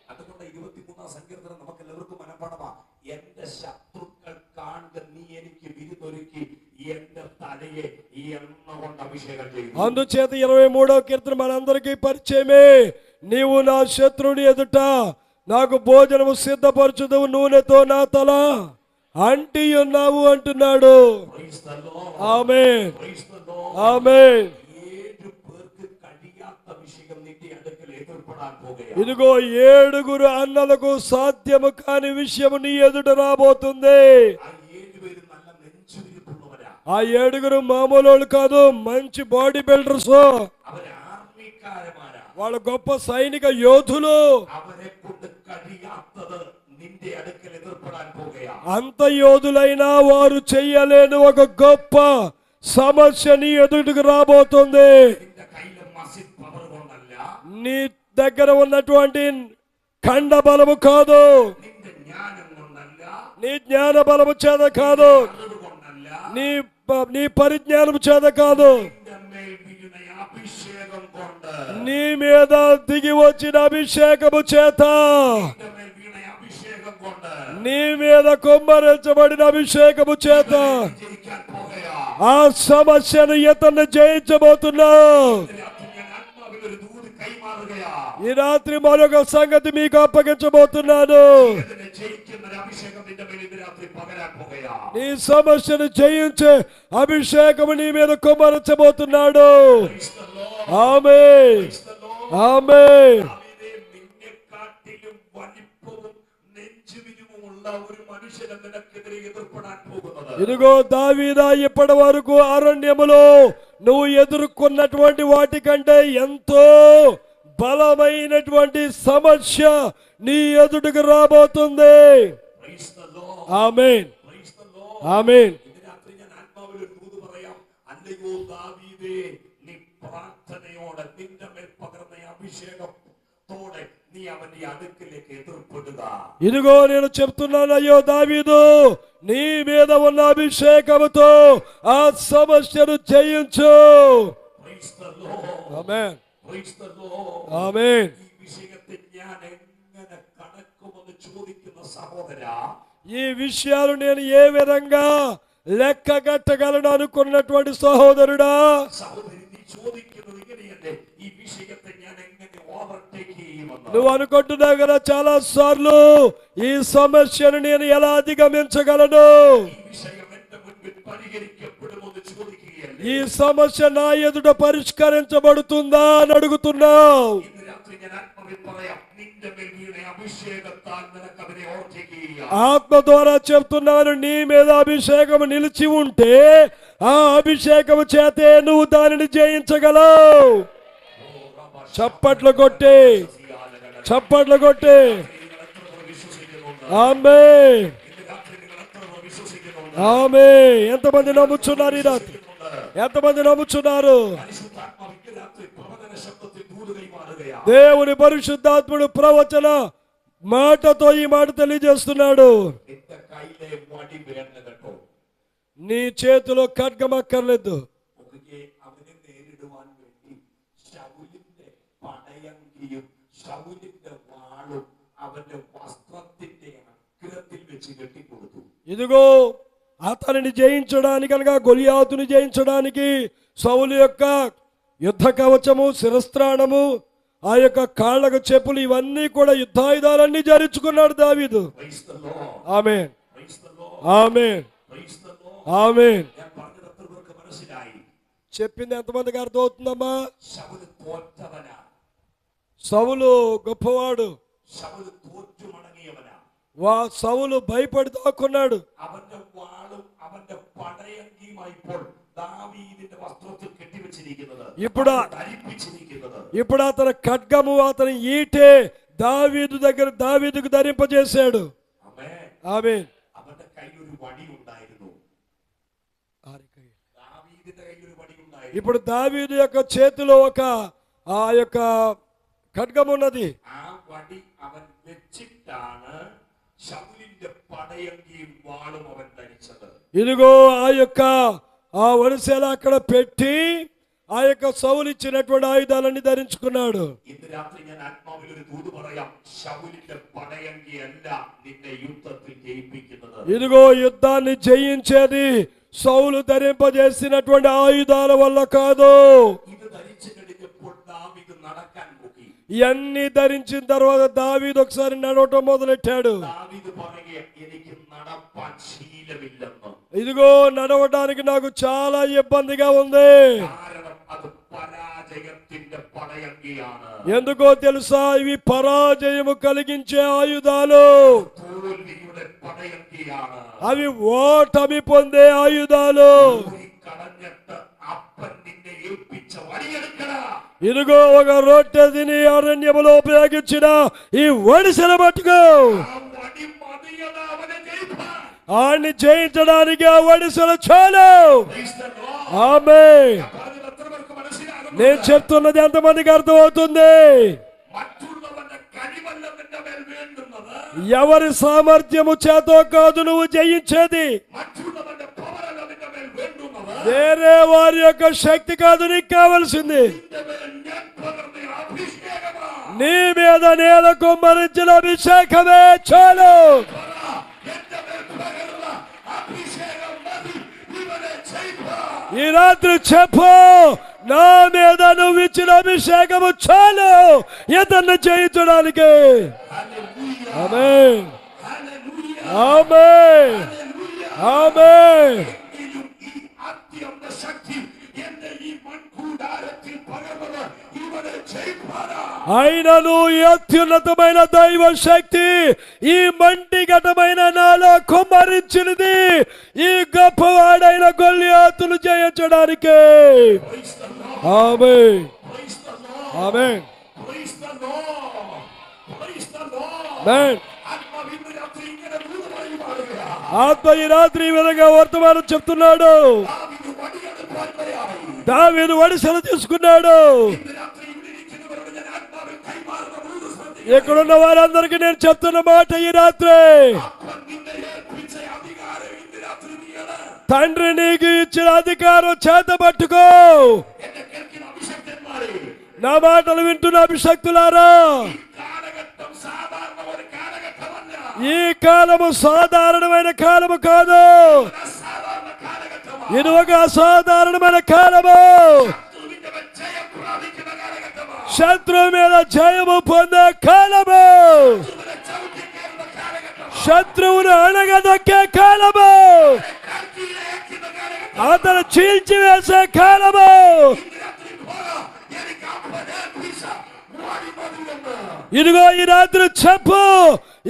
అందుచేత 23వ కీర్తన మనందరికీ పరిచయమే. నీవు నా శత్రువుని ఎదుట నాకు భోజనము సిద్ధపరచుదువు, నూనెతో నా తల అంటి ఉన్నావు అంటున్నాడు. ఆమేన్, ఆమేన్. അഭിഷേകം നിന്റെ അടുക്കൽ എതിർപ്പെടാൻ പോകുകയാണ്. ఇదిగో 7 అన్నలకు సాధ్యము కాని విషయము నీ ఎదుట రాబోతుంది. ആ 7 പേരും നല്ല നെഞ്ചുവിരിപ്പുള്ളവരാ. ఆ 7 మామూలు కాదు, మంచి బాడీ బిల్డర్స్. അവര് ആർമിക്കാരന്മാരാ. వాళ్ళ గొప్ప సైనిక యోధులు. അവരെ കൊണ്ട് കഴിയാത്തത് നിന്റെ അടുക്കൽ എതിർപ്പെടാൻ പോകുകയാണ്. అంత యోధులైనా వారు చెయ్యలేని ఒక గొప్ప సమస్య నీ ఎదుటికి రాబోతుంది. നിന്റെ കയ്യിലെ മസിൽ പവർ കൊണ്ടല്ല, నీ దగ్గర ఉన్నటువంటి ఖండ బలము కాదు, നിന്റെ ജ്ഞാനം കൊണ്ടല്ല, నీ జ్ఞాన బలము చేత కాదు, അറിവ് കൊണ്ടല്ല, నీ పరిజ్ఞానం చేత కాదు, നിന്റെ മേൽ വീണ അഭിഷേകം കൊണ്ട്, నీ మీద దిగి వచ్చిన అభిషేకము చేత, നിന്റെ മേൽ വീണ അഭിഷേകം കൊണ്ട് నీ మీద కుమ్మరించబడిన అభిషేకము చేత ജയിക്കാൻ പോകുകയാ. ఆ సమస్యను ఇతన్ని జయించబోతున్నావు. രാത്രി ഞാൻ ആത്മാവിൽ ഒരു ദൂത് കൈമാറുകയാ. ఈ రాత్రి మరొక సంగతి మీకు అప్పగించబోతున్నాను. ഇതിനെ ജയിക്കുന്ന ഒരു അഭിഷേകം നിന്റെ മേൽ ഇന്ന് രാത്രി പകരാൻ പോകുകയാ. నీ సమస్యను జయించే అభిషేకము నీ మీద కుమ్మరించబోతున్నాడు. Praise the Lord. Amen, Praise the Lord. ఆమేన్. ദാവീദേ, നിന്നെക്കാട്ടിലും വലിപ്പവും നെഞ്ചുവിരിവുമുള്ള ഒരു മനുഷ്യനെ നിനക്കെതിരെ എതിർപ്പെടാൻ പോകുന്നത്. ఇదిగో దావీదా, ఇప్పటి వరకు అరణ్యములో నువ్వు ఎదుర్కొన్నటువంటి వాటికంటే ఎంతో బలమైనటువంటి సమస్య నీ ఎదుటికి రాబోతుంది. Praise the Lord. Amen, Praise the Lord. ఆమేన్. ഇന്ന് രാത്രി ഞാൻ ആത്മാവിൽ ഒരു ദൂത് പറയാം. അല്ലയോ ദാവീദേ, നീ പ്രാർത്ഥനയോടെ നിന്റെ മേൽ പകർന്ന അഭിഷേകത്തോടെ നീ അവന്റെ അടുക്കിലേക്ക് എതിർപ്പെടുക. ఇదిగో నేను చెప్తున్నాను, అయ్యో దావీదు, నీ మీద ఉన్న అభిషేకముతో ఆ సమస్యను జయించు. Praise the Lord. Amen, Praise the Lord. ఆమేన్. ഈ വിഷയത്തെ ഞാൻ എങ്ങനെ കണക്കുമെന്ന് ചോദിക്കുന്ന സഹോദരാ, ఈ విషయాలు నేను ఏ విధంగా లెక్క కట్టగలను అనుకున్నటువంటి సహోదరుడా, സഹോദരി, നീ ചോദിക്കുന്നത് ഇങ്ങനെയല്ലേ, ഈ വിഷയത്തെ ഞാൻ എങ്ങനെ ഓവർടേക്ക് ചെയ്യുമെന്ന്. నువ్వు అనుకుంటున్నావు కదా చాలా సార్లు, ఈ సమస్యను నేను ఎలా అధిగమించగలను, ഈ വിഷയം എന്റെ മുൻപിൽ പരിഹരിക്കപ്പെടുമെന്ന് ചോദിക്കുകയല്ലേ. ఈ సమస్య నా ఎదుట పరిష్కరించబడుతుందా అని అడుగుతున్నావు. ഇന്ന് രാത്രി ഞാൻ ആത്മാവിൽ പറയാം, നിന്റെ മേൽ വീണ അഭിഷേകത്താൽ നിനക്ക് അതിനെ ഓവർടേക്ക് ചെയ്യാം. ఆత్మ ద్వారా చెప్తున్నాను, నీ మీద అభిషేకం నిలిచి ఉంటే ఆ అభిషేకం చేతే నువ్వు దానిని జయించగలవు. చప్పట్లు కొట్టి, చప్పట్లు కొట్టి. ఆమేన్, ഇന്ന് രാത്രി നിങ്ങൾ എത്ര വിശ്വസിക്കുന്നുണ്ട്? ఆమేన్. ఎంతమంది నమ్ముచున్నారు ఈ రాత్రి? ఎంతమంది నమ్ముచున్నారు? പരിശുദ്ധാത്മാവ് ഇന്ന് രാത്രി പ്രവചന ശബ്ദത്തിൽ ദൂത് കൈമാറുകയാണ്. దేవుని పరిశుద్ధాత్ముడు ప్రవచన మాటతో ఈ మాట తెలియజేస్తున్నాడు. നിന്റെ കയ്യിലെ വടി വേണ്ട കേട്ടോ. నీ చేతిలో ఖడ్గం అక్కర్లేదు. ഒന്നുകിൽ അവനെ നേരിടുവാൻ വേണ്ടി ശൗലിന്റെ പടയങ്കിയും ശൗലിന്റെ വാളും അവന്റെ വസ്ത്രത്തിന്റെ അഗ്രത്തിൽ വെച്ച് കെട്ടിക്കൊടുത്തു. ఇదిగో అతనిని జయించడానికి అనగా గొలియాతుని జయించడానికి సౌలు యొక్క యుద్ధ కవచము, శిరస్త్రాణము, ఆ యొక్క కాళ్ళకు చెప్పులు, ఇవన్నీ కూడా యుద్ధాయుధాలన్నీ ధరించుకున్నాడు దావీదు. Praise the Lord. Amen, Praise the Lord. Amen, Praise the Lord. ఆమేన్. ഞാൻ പറഞ്ഞത് എത്ര പേർക്ക് മനസ്സിലായി? చెప్పింది ఎంతమందికి అర్థమవుతుందమ్మా? ശൗല് തോറ്റവനാ. సౌలు గొప్పవాడు. ശൗല് തോറ്റു മടങ്ങിയവനാ. సౌలు భయపడి దాక్కున్నాడు. അവന്റെ വാളും അവന്റെ പടയങ്കിയുമായി ഇപ്പോൾ ദാവീദിന്റെ വസ്ത്രത്തിൽ കെട്ടിവെച്ചിരിക്കുന്നത്, ఇప్పుడు ധരിപ്പിച്ചിരിക്കുന്നത്. ఇప్పుడు అతని ఖడ్గము, అతని ఈటే దావీదుకు ధరింపజేశాడు. ആമേൻ. ఆమేన్. അവന്റെ കയ്യിൽ ഒരു വടി ഉണ്ടായിരുന്നു. ദാവീദിന്റെ കയ്യിൽ ഒരു വടി ഉണ്ടായിരുന്നു. ఇప్పుడు దావీదు యొక్క చేతిలో ఆ యొక్క ఖడ్గం ఉన్నది. ആ വടി അവൻ വെച്ചിട്ടാണ് ശൗലിന്റെ പടയങ്കിയും വാളും അവൻ ധരിച്ചത്. ఇదిగో ఆ వరుసల అక్కడ పెట్టి ఆ యొక్క సౌలు ఇచ్చినటువంటి ఆయుధాలన్నీ ధరించుకున్నాడు. ഇന്ന് രാത്രി ഞാൻ ആത്മാവിൽ ഒരു ദൂത് പറയാം, ശൗലിന്റെ പടയങ്കി അല്ല നിന്നെ യുദ്ധത്തിൽ ജയിപ്പിക്കുന്നത്. ఇదిగో యుద్ధాన్ని జయించేది సౌలు ధరింపజేసినటువంటి ఆయుధాల వల్ల కాదు. ഇത് ധരിച്ചു കഴിഞ്ഞപ്പോൾ ദാവീദ് നടക്കാൻ പോയി. ఇవన్నీ ధరించిన తర్వాత దావీదు ఒకసారి నడవటం మొదలెట్టాడు. ദാവീദ് പറയുക, എനിക്ക് നടപ്പാൻ ശീലമില്ലെന്ന്. ఇదిగో నడవడానికి నాకు చాలా ఇబ్బందిగా ఉంది. കാരണം അത് പരാജയത്തിന്റെ പടയങ്കിയാണ്. ఎందుకో తెలుసా? ఇవి పరాజయము కలిగించే ఆయుధాలు. തോൽവിയുടെ പടയങ്കിയാണ്. అవి ఓటమి పొందే ఆయుధాలు. കളഞ്ഞിട്ട് അപ്പൻ നിന്നെ ഏൽപ്പിച്ച വടിയെടുക്കട. ఇదిగో ఒక రొట్టె తిని అరణ్యములో ఉపయోగించిన ఈ వడిసెల పట్టుకో. ആ വടി മതിയട അവനെ ജയിപ്പാൻ. ఆడిని జయించడానికి ఆ వడిసెలు చాలు. Praise the Lord. ఆమేన్. പറഞ്ഞത് എത്ര പേർക്ക് മനസ്സിലാകുന്നു? నేను చెప్తున్నది ఎంతమందికి అర్థమవుతుంది? മറ്റുള്ളവന്റെ കഴിവല്ല നിന്റെ മേൽ വേണ്ടുന്നത്. ఎవరి సామర్థ్యము చేతో కాదు నువ్వు జయించేది. മറ്റുള്ളവന്റെ പവറല്ല നിന്റെ മേൽ വേണ്ടുന്നത്. వేరే వారి యొక్క శక్తి కాదు నీకు కావలసింది. നിന്റെ മേൽ ഞാൻ പകർന്ന അഭിഷേകമാണ്. నీ మీద నేల కుమ్మరించిన అభిషేకమే చాలు. എന്റെ മേൽ പകർന്ന അഭിഷേകം മതി ഇവനെ ജയിപ്പാൻ. ఈ రాత్రి చెప్పు, నా మీద నువ్వు ఇచ్చిన అభిషేకము చాలు ఇతన్ని జయించడానికి. ഹല്ലേലൂയ. ఆమేన్. ഹല്ലേലൂയ. ఆమేన్. ഹല്ലേലൂയ. ఆమేన్. എങ്കിലും ഈ അത്യന്ത ശക്തി എന്റെ ഈ മൺകൂടാരത്തിൽ പകർന്നത് ഇവനെ ജയിപ്പാനാ. అయినను ఈ అత్యున్నతమైన దైవ శక్తి ఈ మంటిఘటమైన నాలో కుమ్మరించినది ఈ గొప్పవాడైన గొల్లియాతును జయించడానికి. Praise the Lord. Amen. Praise the Lord. Amen. Praise the Lord. Praise the Lord. ఆమేన్. ആത്മാവിന്റെ രാത്രി ഇങ്ങനെ ദൂതമായി മാറുകയാ. ఆత్మ ఈ రాత్రి ఈ విధంగా వర్తమానం చెప్తున్నాడు. ദാവീദ് വടിയെടുക്കാൻ തയ്യാറായി. దావీదు వడిసెలు తీసుకున్నాడు. ഇന്ന് രാത്രി ഇവിടെ ഇരിക്കുന്നവരോട് ഞാൻ ആത്മാവിൽ കൈമാറുന്ന മൂന്ന് ശ്രദ്ധ. ఇక్కడున్న వారందరికీ నేను చెప్తున్న మాట ఈ రాత్రి, അപ്പൻ നിന്നെ ഏൽപ്പിച്ച അധികാരം ഇന്ന് രാത്രി നീയാണ്. తండ్రి నీకు ఇచ్చిన అధికారం చేత పట్టుకో. എന്നെ കേൾക്കുന്ന അഭിഷക്തന്മാരെ, నా మాటలు వింటున్న అభిషక్తులారా, ഈ കാലഘട്ടം സാധാരണ ഒരു കാലഘട്ടമല്ല. ఈ కాలము సాధారణమైన కాలము కాదు. സാധാരണ കാലഘട്ടമാണ്. ఇది ఒక అసాధారణమైన కాలము. ശത്രുവിന്റെ മേൽ ജയം പ്രാപിക്കുന്ന കാലഘട്ടമാണ്. శత్రువు మీద జయము పొందే కాలము. ശത്രുവിനെ ചവിട്ടിക്കേറുന്ന കാലഘട്ടമാണ്. శత్రువును అణగదొక్కే కాలము. കാൽക്കീഴാക്കുന്ന കാലഘട്ടം. అతను చీల్చివేసే కాలము. ഇന്ന് രാത്രി പോകാം. എനിക്ക് അപ്പൻ ഏൽപ്പിച്ച വടി മതിയെന്ന്. ఇదిగో ఈ రాత్రి చెప్పు,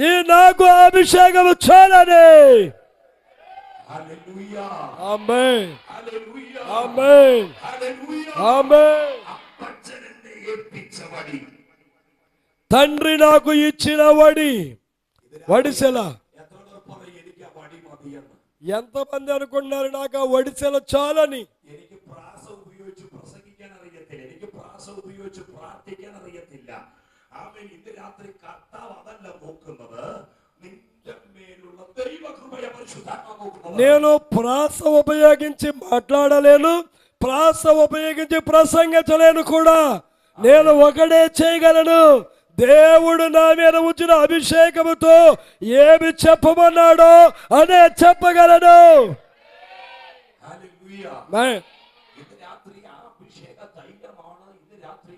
ఈ నాకు అభిషేకము చాలని. ഹല്ലേലൂയ. ఆమేన్. ഹല്ലേലൂയ. ఆమేన్. ഹല്ലേലൂയ. ఆమేన్. അപ്പച്ചൻ എന്നെ ഏൽപ്പിച്ച വടി. తండ్రి నాకు ఇచ్చిన వడి, వడిసెల. എത്ര പേർ പറയും എനിക്ക് ആ വടി മതിയെന്ന്? ఎంతమంది అనుకున్నారు నాకు ఆ వడిసెల చాలని? എനിക്ക് പ്രാസ ഉപയോഗിച്ച് പ്രസംഗിക്കാൻ അറിയത്തില്ല. എനിക്ക് പ്രാസ ഉപയോഗിച്ച് പ്രാർത്ഥിക്കാൻ അറിയത്തില്ല. ആമേൻ. ഇന്ന് രാത്രി കർത്താവ് അതല്ല നോക്കുന്നത്. നിന്റെ മേലുള്ള ദൈവകൃപയെ പരിശുദ്ധാത്മാവ് നോക്കുന്നത്. నేను ప్రాస ఉపయోగించి మాట్లాడలేను, ప్రాస ఉపయోగించి ప్రసంగించలేను కూడా. నేను ఒకడే చేయగలను. దేవుడు నా మీద ఉంచిన అభిషేకముతో ఏమి చెప్పమన్నాడో అదే చెప్పగలను. ഹല്ലേലൂയ. ఆమేన్. ഇന്ന് രാത്രി ആ അഭിഷേക തൈലമാണ് ഇന്ന് രാത്രി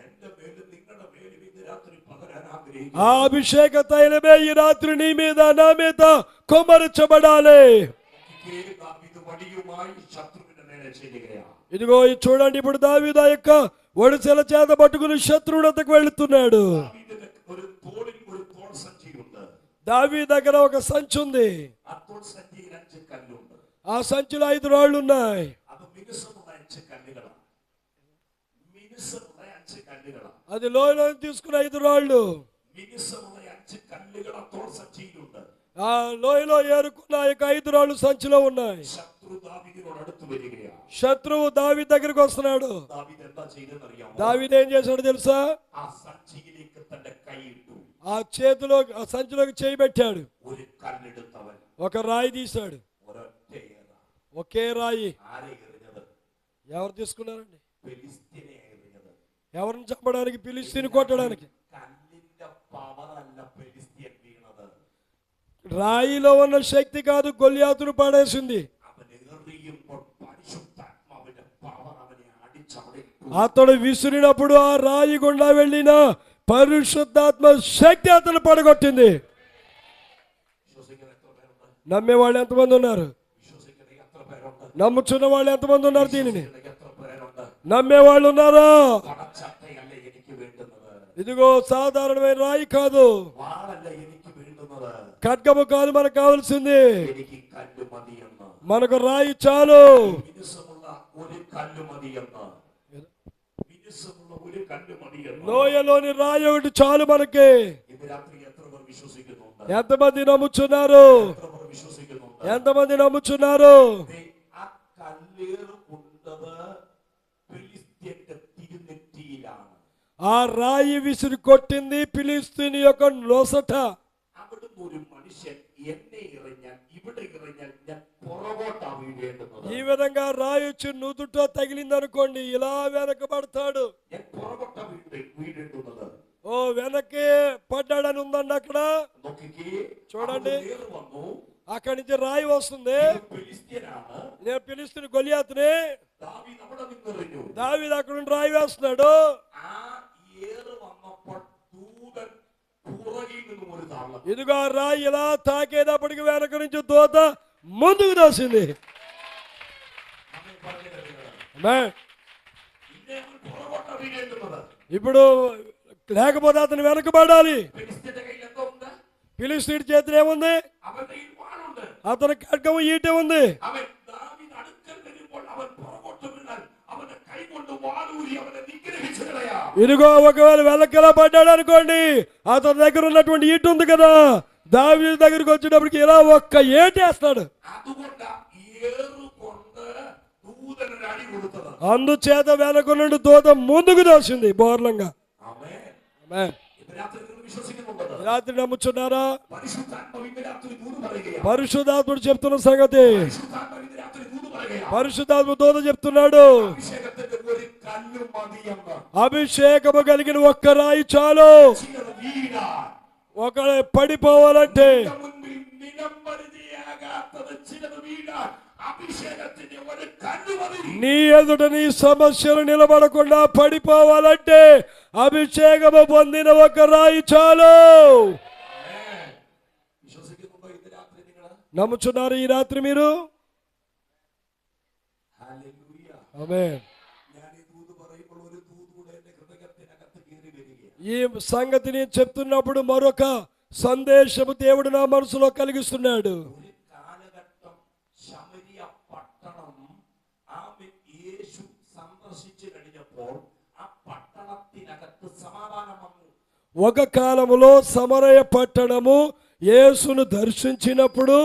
എന്റെ മേലും നിങ്ങളുടെ മേലും ഇന്ന് രാത്രി പകരാൻ ആഗ്രഹിക്കുന്നു. ఆ అభిషేక తైలమే ఈ రాత్రి నీ మీద నా మీద కుమ్మరించబడాలి. ദാവീദ് വടിയുമായി ശത്രുവിന്റെ നേരെ ചെല്ലുകയാണ്. ఇదిగో ఇది చూడండి, ఇప్పుడు దావీదు యొక్క ఒడిసెల చేత పట్టుకుని శత్రువునతకు వెళుతున్నాడు. ദാവീദിന് ഒരു തോളിൽ ഒരു തോൾ സഞ്ചിയുണ്ട്. దావీదు దగ్గర ఒక సంచి ఉంది. ആ തോൾ സഞ്ചിയിൽ 5 കല്ലുണ്ട്. ఆ సంచిలో 5 రాళ్ళు ఉన్నాయి. അത് മിനുസമുള്ള 5 കല്ലുകളാണ്. മിനുസമുള്ള 5 കല്ലുകളാണ്. అది లోయలో తీసుకున్న 5 రాళ్ళు മിനുസമുള്ള 5 കല്ലുകൾ ആ തോൾ സഞ്ചിയിലുണ്ട്. ఆ లోయలో ఏరుకున్న ఆ యొక్క 5 రాళ్ళు సంచిలో ఉన్నాయి. ശത്രു ദാവീദിനോട് അടുത്ത് വരികയാണ്. శత్రువు దావీదు దగ్గరికి వస్తున్నాడు. ദാവീദ് എന്താ ചെയ്തെന്ന് അറിയാമോ? దావీదు ఏం చేశాడు తెలుసా? ആ സഞ്ചിയിലേക്ക് തന്റെ കൈയിട്ടു. ఆ ఆ సంచిలోకి చేయి పెట్టాడు. ഒരു കല്ലെടുത്തവൻ ఒక రాయి తీశాడు. ഒരൊറ്റ ഏറ. ఒకే రాయి. ആരെ എറിഞ്ഞത്? ఎవరు తీసుకున్నారండి? ഫിലിസ്തീനെ എറിഞ്ഞത്. ఎవరిని చంపడానికి? ఫిలిస్తీని కొట్టడానికి. കല്ലിന്റെ പവറല്ല ഫിലിസ്തീൻ വീണത്. రాయిలో ఉన్న శక్తి కాదు గొల్లియాతును పడేసింది. അവൻ എറിയുമ്പോൾ പരിശുദ്ധാത്മാവിന്റെ പവർ അവനെ അടിച്ചവിടിട്ടു. అతడు విసిరినప్పుడు ఆ రాయి గుండా వెళ్ళిన పరిశుద్ధాత్మ శక్తి అతను పడగొట్టింది. വിശ്വസിക്കുന്ന എത്ര പേരുണ്ട്? నమ్మే వాళ్ళు ఎంతమంది ఉన్నారు? വിശ്വസിക്കുന്ന എത്ര പേരുണ്ട്? నమ్ముచున్న వాళ్ళు ఎంతమంది ఉన్నారు? దీనిని എത്ര പേരുണ്ട്? నమ్మే వాళ్ళు ఉన్నారా? പടച്ചട്ടയല്ല ఇదిగో సాధారణమైన రాయి కాదు, വാളല്ല എനിക്ക് വേണ്ടുന്നത്, ఖడ్గము కాదు మనకు కావాల్సింది. എനിക്ക് കല്ല് മതിയെന്ന്, మనకు రాయి చాలు. മിനുസമുള്ള ഒരു കല്ല് മതിയെന്ന്, മിനുസമുള്ള ഒരു കല്ല് മതിയെന്ന്. లోయలోని రాయి ఒకటి చాలు మనకి. ഇന്ന് രാത്രി എത്ര പേർ വിശ്വസിക്കുന്നുണ്ട്? ఎంతమంది నమ్ముచున్నారు? എത്ര പേർ വിശ്വസിക്കുന്നുണ്ട്? ఎంతమంది నమ్ముచున్నారు? ആ കല്ലേറ് കൊണ്ടത് ഫിലിസ്ത്യന്റെ തിരുനെറ്റിയിലാണ്. ఆ రాయి విసిరి కొట్టింది ఫిలిస్తీని యొక్క నొసట. അവിടുന്ന് ഒരു മനുഷ്യൻ എന്നെ എറിഞ്ഞാൽ ഇവിടെ എറിഞ്ഞാൽ ഞാൻ പുറകോട്ടാ വീഴേണ്ടുന്നത്. ఈ విధంగా రాయి వచ్చి నుదుట తగిలిందనుకోండి, ఇలా వెనకబడతాడు. ഞാൻ പുറകോട്ടാ വീഴേണ്ടുന്നത്. ఓ వెనక్కి పడ్డాడని ఉందండి అక్కడ. നോക്കിക്കേ, చూడండి. അവിടെ ഏറ് വന്നു. అక్కడి నుంచి రాయి వస్తుంది. ഇത് ഫിലിസ്ത്യനാണ്. నేను ఫిలిస్తీని గొలియాతుని. ദാവീദ് അവിടെ നിന്നെറിഞ്ഞു. దావీదు అక్కడ నుండి రాయి వేస్తున్నాడు. ആ ഏറ് വന്നപ്പോൾ ദൂതൻ പുറകിൽ നിന്നും ഒരു താളം. ఇదిగో ఆ రాయి ఇలా తాకేటప్పటికి వెనక నుంచి దూత ముందుకు దోసింది. അവൻ പറഞ്ഞത് ఆమేన్. ഇന്നേ അവൻ പുറകോട്ടാ വീഴേണ്ടുന്നത്. ఇప్పుడు లేకపోతే అతను వెనకబడాలి. ഫിലിസ്ത്യന്റെ കയ്യിൽ എന്തോ ഉണ്ട്? ఫిలిస్తీన్ చేతిలో ఏముంది? അവന്റെ കയ്യിൽ വാളുണ്ട്. అతని ఖడ్గము ఈటె ఉంది. അവൻ ദാവീദ് അടുക്കൽ വരുമ്പോൾ അവൻ പുറകോട്ട് വീണാൽ അവന്റെ കൈ കൊണ്ട് വാളൂരി അവനെ നിഗ്രഹിച്ചു കളയാം. ఇదిగో ఒకవేళ వెనకలా పడ్డాడు అనుకోండి, అతని దగ్గర ఉన్నటువంటి ఈటు ఉంది కదా, దావీదు దగ్గరికి వచ్చేటప్పటికి ఇలా ఒక్క ఏటేస్తాడు. അതുകൊണ്ട് ഏറ് കൊണ്ട് ദൂതനൊരു അടി കൊടുത്തത്. అందుచేత వెనక నుండి దూత ముందుకు దోసింది బోర్లంగా. ആമേൻ. ఆమేన్. ഇന്ന് രാത്രി നിങ്ങൾ വിശ്വസിക്കുന്നുണ്ടോ? రాత్రి నమ్ముచున్నారా? പരിശുദ്ധാത്മാവ് ഇന്ന് രാത്രി ദൂത് പറയുകയാണ്. పరిశుద్ధాత్ముడు చెప్తున్న సంగతి. പരിശുദ്ധാത്മാവ് ഇന്ന് രാത്രി ദൂത് പറയുകയാണ്. పరిశుద్ధాత్మ దూత చెప్తున్నాడు, അഭിഷേകത്തിന്റെ ഒരു കല്ല് മതിയെന്ന്. అభిషేకము కలిగిన ఒక్క రాయి చాలు. ചിലത് വീഴാൻ, ఒక పడిపోవాలంటే, നിന്റെ മുൻപിൽ നിലംപരിചയാകാത്തത് ചിലത് വീഴാൻ അഭിഷേകത്തിന്റെ ഒരു കല്ല് മതി. నీ ఎదుట నీ సమస్యలు నిలబడకుండా పడిపోవాలంటే అభిషేకము పొందిన ఒక రాయి చాలు. വിശ്വസിക്കുന്നുണ്ടോ? ഇന്ന് രാത്രി നിങ്ങൾ నమ్ముచున్నారు ఈ రాత్రి మీరు? ഹല്ലേലൂയ. ఆమేన్. ഞാൻ ഈ ദൂത് പറയുമ്പോൾ ഒരു ദൂത് കൂടെ എന്റെ ഹൃദയത്തിനകത്ത് കയറി വരികയാണ്. ఈ సంగతిని చెప్తున్నప్పుడు మరొక సందేశము దేవుడు నా మనసులో కలిగిస్తున్నాడు. ഒരു കാലഘട്ടം ശമരിയ പട്ടണം യേശു സന്ദർശിച്ചു കഴിഞ്ഞപ്പോൾ ആ പട്ടണത്തിനകത്ത് സമാധാനം വന്നു. ఒక కాలములో సమరయ పట్టణము యేసును దర్శించినప్పుడు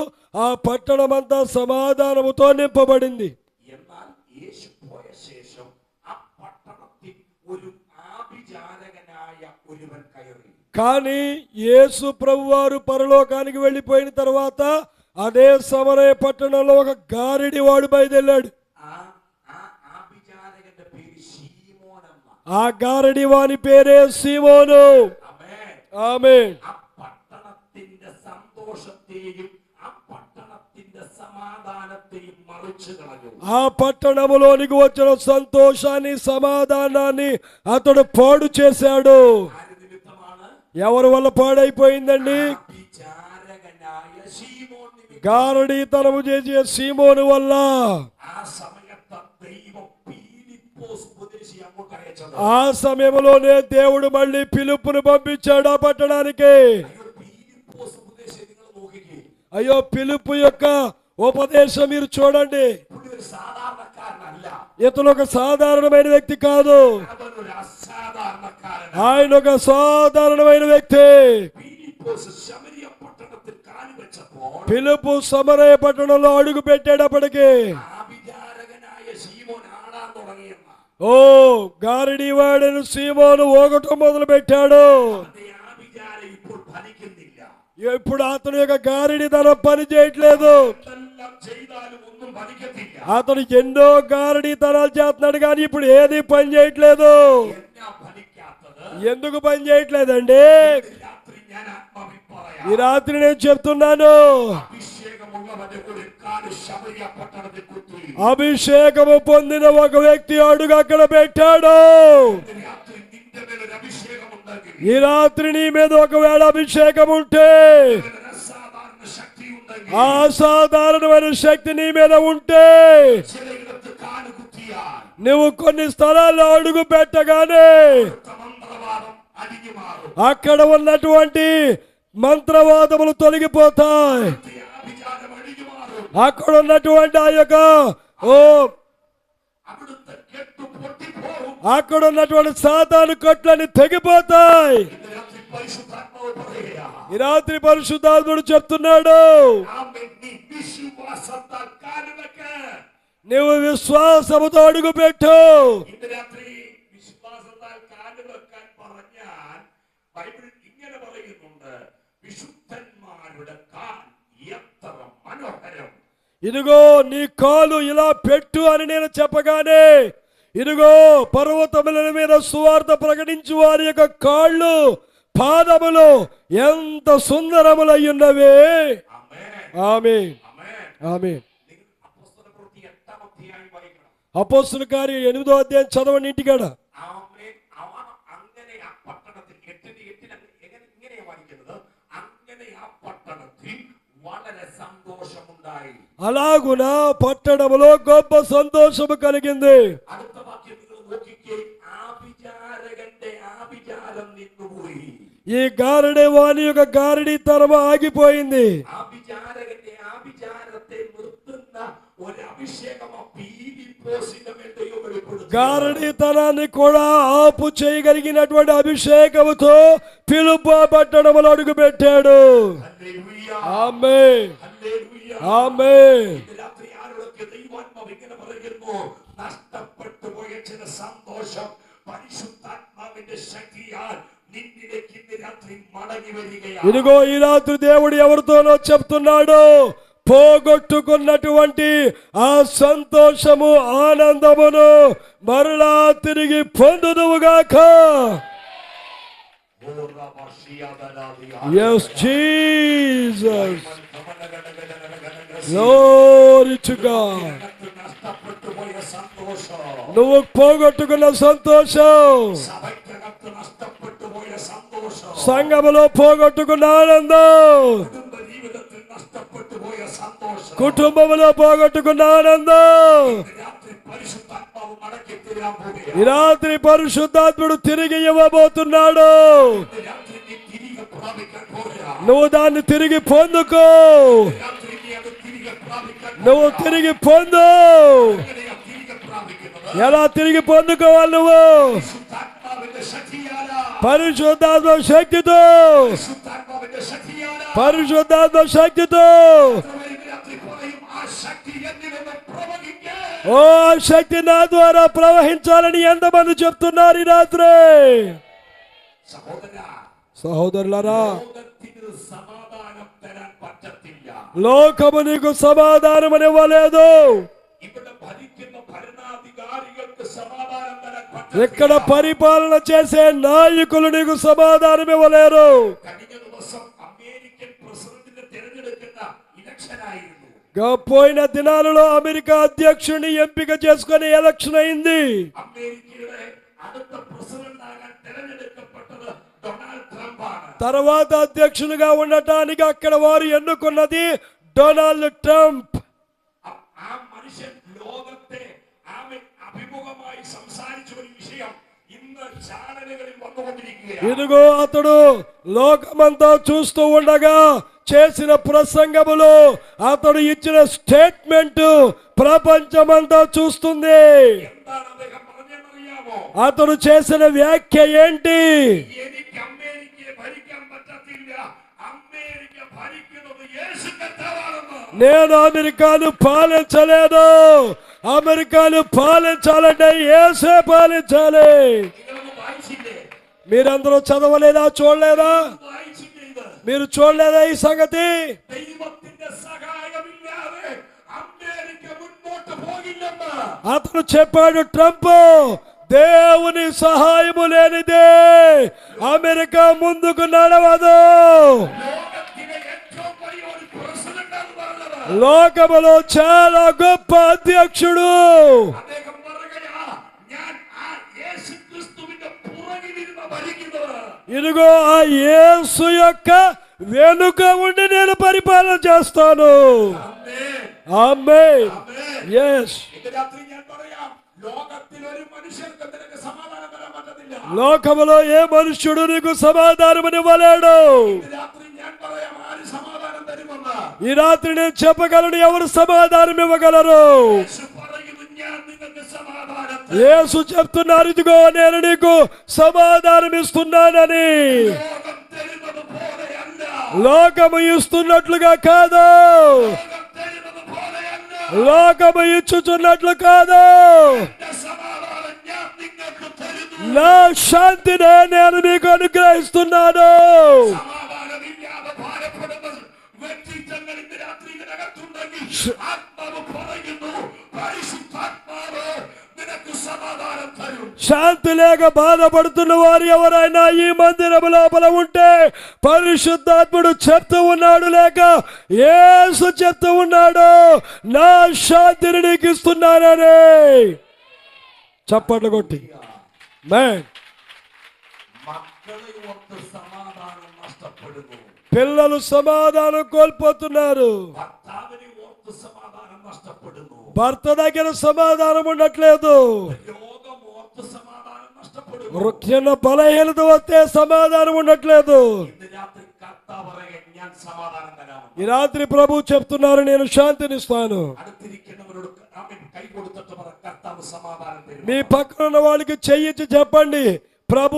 ఆ పట్టణమంతా సమాధానముతో నింపబడింది. എന്നാൽ യേശു പോയ ശേഷം ആ പട്ടണത്തിൽ ഒരു ആഭിചാരകനായ ഒരുവൻ കയറി. కానీ యేసు ప్రభువారు పరలోకానికి వెళ్ళిపోయిన తర్వాత అదే సమరయ పట్టణంలో ఒక గారిడి వాడు బయలుదేరాడు. ആ ആഭിചാരകന്റെ പേര് ശീമോൻ എന്ന. ఆ గారడి వాని పేరే సీమోను. ആമേൻ. ఆమేన్. ആ പട്ടണത്തിന്റെ സന്തോഷത്തെയും ആ പട്ടണത്തിന്റെ സമാധാനത്തെയും മറിച്ചു കളഞ്ഞു. ఆ పట్టణములోనికి వచ్చిన సంతోషాన్ని సమాధానాన్ని అతడు పాడు చేశాడు. ആര് നിമിത്തമാണ്? ఎవరి వల్ల పాడైపోయిందండి? ആഭിചാരകനായ ശീമോൻ നിമിത്തം. గారడీతనము చేసే సీమోను వల్ల. ആ സമയത്ത് ദൈവം പീലിപ്പോസ് ഉപദേശി അങ്ങോട്ട് അയച്ചത്. ఆ సమయంలోనే దేవుడు మళ్ళీ పిలుపును పంపించాడు ఆ పట్టణానికి. അയ്യോ, പീലിപ്പോസ് ഉപദേശി നിങ്ങൾ നോക്കിക്കേ. అయ్యో, పిలుపు యొక్క ఉపదేశం మీరు చూడండి. പുള്ളി ഒരു സാധാരണക്കാരനല്ല, ఇతను ఒక సాధారణమైన వ్యక్తి కాదు, അവനൊരു അസാധാരണക്കാരൻ. ఆయన ఒక సాధారణమైన వ్యక్తి. പീലിപ്പോസ് ശമരിയ പട്ടണത്തിൽ കാല് വെച്ചപ്പോൾ పిలుపు సమరయ పట్టణంలో అడుగు పెట్టేటప్పటికి ആഭിചാരകനായ ശീമോൻ ആടാൻ തുടങ്ങിയെന്ന. ఓ గారడి వాడని సీమోను ఓగటం మొదలు పెట్టాడు. അവന്റെ ആഭിചാരം ഇപ്പോൾ ഫലിക്കുന്നില്ല. ఇప్పుడు అతని యొక్క గారడి తన పని చేయట్లేదు. എന്തെല്ലാം ചെയ്താലും ഒന്നും ഫലിക്കത്തില്ല. అతను ఎన్నో గారడి తనాలు చేస్తున్నాడు కానీ ఇప్పుడు ఏది పని చేయట్లేదు. എന്നാ ഫലിക്കാത്തത്? ఎందుకు పని చేయట్లేదండి? രാത്രി ഞാൻ ആത്മാവിൽ പറയാം. ఈ రాత్రి నేను చెప్తున్నాను, അഭിഷേകമുള്ളവന്റെ ഒരു കാല് ശമരിയ പട്ടണത്തിൽ കുത്തി. అభిషేకము పొందిన ఒక వ్యక్తి అడుగు అక్కడ పెట్టాడు. ഇന്ന് രാത്രി നിന്റെ മേലൊരു അഭിഷേകം ഉണ്ടെങ്കിൽ, ఈ రాత్రి నీ మీద ఒకవేళ అభిషేకం ఉంటే, ഒരു അസാധാരണ ശക്തി ഉണ്ടെങ്കിൽ, ఆ అసాధారణమైన శక్తి నీ మీద ఉంటే, ചിലയിടത്ത് കാല് കുത്തിയാൽ నువ్వు కొన్ని స్థలాల్లో అడుగు పెట్టగానే മന്ത്രവാദം అడిగి మారు. అక్కడ ఉన్నటువంటి మంత్రవాదములు తొలగిపోతాయి. ఆభిచారం అడిగి మారు. అక్కడ ఉన్నటువంటి ఆ యొక్క అవిడుత కెట్టు పొట్టిపోవు. అక్కడ ఉన్నటువంటి సాతాను కట్లని తెగిపోతాయి. இந்த ராத்திரி పరిశుద్ధాత్మవు పరగయా. ఈ రాత్రి పరిశుద్ధాత్ముడు చెప్తున్నాడు, ఆమె నీ విశ్వాసத்தால் కాలువక. నువ్వు విశ్వాసముతో అడుగు పెట్టు. இந்த രാത്രി വിശ്വാസത്താൽ കാലുവെക്കാൻ പറഞ്ഞാൽ ബൈബിൾ ഇങ്ങനെ പറയുന്നുണ്ട്, വിശുദ്ധന്മാരുടെ കാൽ എത്ര മനോഹരം. ఇదిగో నీ కాలు ఇలా పెట్టు అని నేను చెప్పగానే, ఇదిగో పర్వతముల మీద సువార్త ప్రకటించు వారి యొక్క కాళ్ళు పాదములు ఎంత సుందరములయ్యున్నవే. ఆమేన్. ఆమేన్. ఆమేన్. ఆమేన్. అపోస్తల ప్రవృత్తి 8వ అధ్యాయం వాയിക്കണം. అపోస్తల కార్యం 8వ అధ్యాయం చదవండి ఇంటికాడ. ആമേൻ. അവൻ അങ്ങനെ ആ പട്ടണത്തിൽ എങ്ങനെ വായിക്കുന്നത്, അങ്ങനെ ആ പട്ടണത്തിൽ വളരെ സന്തോഷമുണ്ടായി. అలాగున పట్టణములో గొప్ప సంతోషము కలిగింది. അടുത്ത വാക്യം നിങ്ങൾ നോക്കിക്കേ, ആഭിചാരകന്റെ ആഭിചാരം നിന്നുപോയി. ఈ గారడి వాని యొక్క గారడితనం ఆగిపోయింది. ആഭിചാരകന്റെ ആഭിചാരത്തെ നിർത്തുന്ന ഒരു അഭിഷേകം ആ പീലിപ്പോസിന്റെ മേൽ ദൈവം വെളിപ്പെടുത്തി. గారడితనాన్ని కూడా ఆపు చేయగలిగినటువంటి అభిషేకముతో ఫిలిప్ప పట్టణములో అడుగు పెట్టాడు. ഹല്ലേലൂയ. ఆమేన్. ഹല്ലേലൂയ. ఆమేన్. ഇന്ന് രാത്രി ആരോടൊക്കെ ദൈവാത്മാവ് ഇങ്ങനെ പറയുന്നു, നഷ്ടപ്പെട്ടു പോയ ചില സന്തോഷം പരിശുദ്ധാത്മാവിന്റെ ശക്തിയാൽ നിന്നിലേക്ക് ഇന്ന് രാത്രി മടങ്ങി വരികയാണ്. ఇదిగో ఈ రాత్రి దేవుడు ఎవరితోనో చెప్తున్నాడు, పోగొట్టుకున్నటువంటి ఆ సంతోషము ఆనందమును మరలా తిరిగి పొందుదువుగాక. Yes, Jesus. Glory to God. നഷ്ടപ്പെട്ടു പോയ സന്തോഷം, నువ్వు పోగొట్టుకున్న సంతోషం, സഭയ്ക്കകത്ത് നഷ്ടപ്പെട്ടു പോയ സന്തോഷം, సంఘములో పోగొట్టుకున్న ఆనందం, കുടുംബ ജീവിതത്തിൽ നഷ്ടപ്പെട്ടു പോയ സന്തോഷം, కుటుంబములో పోగొట్టుకున్న ఆనందం രാത്രി പരിശുദ്ധാത്മാവ് മടക്കി തരാൻ പോവുകയാണ്. ఈ రాత్రి పరిశుద్ధాత్ముడు తిరిగి ఇవ్వబోతున్నాడు. രാത്രി നീ തിരികെ പ്രാപിക്കാൻ പോവുകയാണ്. నువ్వు దాన్ని తిరిగి పొందుకో. രാത്രി നീ അത് തിരികെ പ്രാപിക്കാൻ నువ్వు తిరిగి పొందు. എങ്ങനെയാ തിരികെ പ്രാപിക്കുന്നത്? ఎలా తిరిగి పొందుకోవాలి నువ్వు? പരിശുദ്ധാത്മാവിന്റെ ശക്തിയാലാ. పరిశుద్ధాత్మ శక్తితో, പരിശുദ്ധാത്മാവിന്റെ ശക്തിയാലാ. పరిశుద్ధాత్మ శక్తితో. ഇന്ന് രാത്രി പറയും, ആ ശക്തി എന്നിൽ നിന്ന് പ്രവഹിക്കേ. ఓ శక్తి నా ద్వారా ప్రవహించాలని ఎంతమంది చెప్తున్నారు ఈ రాత్రి? സഹോദരാ, సహోదరులారా, ലോകത്തിന് സമാധാനം തരാൻ പറ്റത്തില്ല. లోకము నీకు సమాధానం ఇవ్వలేదు. ഇവിടെ ഭരിക്കുന്ന ഭരണാധികാരികൾക്ക് സമാധാനം തരാൻ ఇక్కడ പറ്റത്തില്ല. పరిపాలన చేసే నాయకులు నీకు సమాధానం ఇవ్వలేరు. കഴിഞ്ഞ ദിവസം അമേരിക്കൻ പ്രസിഡന്റിനെ തിരഞ്ഞെടുക്കുന്ന ഇലക്ഷൻ ആയിരുന്നു. పోయిన దినాలలో అమెరికా అధ్యక్షుడిని ఎంపిక చేసుకుని ఎలక్షన్ అయింది. അമേരിക്കയുടെ അടുത്ത പ്രസിഡന്റ് ആകാൻ തിരഞ്ഞെടുക്കപ്പെട്ടത് ഡൊണാൾഡ് ട്രംപ് ആണ്. తర్వాత అధ్యక్షులుగా ఉండటానికి అక్కడ వారు ఎన్నుకున్నది డొనాల్డ్ ట్రంప్. ആ മനുഷ്യൻ ലോകത്തെ അഭിമുഖമായി സംസാരിച്ച ഒരു വിഷയം ഇന്ന് ചാനലുകളിൽ വന്നുകൊണ്ടിരിക്കുകയാണ്. ఇదిగో అతడు లోకమంతా చూస్తూ ఉండగా చేసిన ప్రసంగములో అతడు ఇచ్చిన స్టేట్మెంట్ ప్రపంచమంతా చూస్తుంది. എന്താണ് അദ്ദേഹം പറഞ്ഞതെന്നറിയാമോ? అతడు చేసిన వ్యాఖ్య ఏంటి? എനിക്ക് അമേരിക്കയെ ഭരിക്കാൻ പറ്റത്തില്ല, അമേരിക്ക ഭരിക്കുന്നത് യേശു കർത്താവാണെന്ന്. నేను అమెరికాను పాలించలేదు, అమెరికాను పాలించాలంటే యేసే పాలించాలి. നിങ്ങളൊന്ന് വായിച്ചില്ലേ? మీరందరూ చదవలేదా, చూడలేదా? വായിച്ചില്ലേ ഇത്? మీరు చూడలేదా ఈ సంగతి? ദൈവത്തിന്റെ സഹായമില്ലാതെ അമേരിക്ക മുന്നോട്ട് പോകില്ലെന്ന്. అతను చెప్పాడు, ట్రంప్ దేవుని సహాయము లేనిదే అమెరికా ముందుకు నడవదు. ലോകത്തിലെ ഏറ്റവും വലിയ ഒരു പ്രസിഡന്റ് എന്ന് പറഞ്ഞത് లోకములో చాలా గొప్ప అధ్యక్షుడు. അദ്ദേഹം പറയുകയാ, ഞാൻ ആ യേശു ക്രിസ്തുവിന്റെ പുറകിലിരുന്ന് ഭരിക്കുന്നത്. ఇదిగో ఆ యేసు యొక్క వెనుక ఉండి నేను పరిపాలన చేస్తాను. ആമേൻ. ఆమేన్. ആമേൻ. yes. ഇന്ന് രാത്രി ഞാൻ പറയാം, ലോകത്തിൽ ഒരു മനുഷ്യർക്ക് നിനക്ക് സമാധാനം തരാൻ പറ്റത്തില്ല. లోకములో ఏ మనుష్యుడు నీకు సమాధానమివ్వలేడు. ഇന്ന് രാത്രി ഞാൻ പറയാം ആര് സമാധാനം തരുമെന്ന്. ఈ రాత్రి నేను చెప్పగలను ఎవరు సమాధానం ఇవ్వగలరు. യേശു പറയുന്നു ഞാൻ നിങ്ങൾക്ക് സമാധാനം തരും. యేసు చెప్తున్నారు ఇదిగో నేను నీకు సమాధానం ఇస్తున్నానని. ലോകം തരുന്നത് പോലെയല്ല. లోకము ఇస్తున్నట్లుగా కాదు, ലോകം തരുന്നത് പോലെയല്ല. లోకము ఇచ్చుచున్నట్లు కాదు. എന്റെ സമാധാനം ഞാൻ നിങ്ങൾക്ക് തരുന്നു. నా శాంతినే నేను మీకు అనుగ్రహిస్తున్నాను. സമാധാനമില്ലാതെ ഭാരപ്പെടുന്ന വ്യക്തിത്വങ്ങൾ ഇന്ന് രാത്രി ഇതിനകത്തുണ്ടെങ്കിൽ ആത്മാവ് പറയുന്നു പരിശുദ്ധാത്മാവ് നിനക്ക് സമാധാനം തരും. శాంతి లేక బాధపడుతున్న వారు ఎవరైనా ఈ మందిరం లోపల ఉంటే పరిశుద్ధాత్ముడు చెప్తూ ఉన్నాడు, లేక యేసు చెప్తూ ఉన్నాడు, నా శాంతిని నీకు ఇస్తున్నానని. చప్పట్లు కొట్టి ఆమేన్. മക്കളെ ഓർത്ത് സമാധാനം നഷ്ടപ്പെടുന്നു. పిల్లలు సమాధానం కోల్పోతున్నారు. ഭർത്താവിനെ ഓർത്ത് സമാധാനം നഷ്ടപ്പെടുന്നു. భర్త దగ్గర సమాధానం ఉండట్లేదు. രോഗം ഓർത്ത് സമാധാനം നഷ്ടപ്പെടുന്നു. చిన్న బలహీనత వస్తే సమాధానం ఉండట్లేదు. ഇന്ന് രാത്രി കർത്താവ് പറയുക ഞാൻ സമാധാനം തരാമെന്ന്. ఈ రాత్రి ప్రభు చెప్తున్నారు నేను శాంతినిస్తాను. അടുത്തിരിക്കുന്നവരോട് ആമേൻ കൈ കൊടുത്തിട്ട് പറ കർത്താവ് സമാധാനം തരും. మీ పక్కన ఉన్న వాళ్ళకి చెయ్యిచ్చి చెప్పండి ప్రభు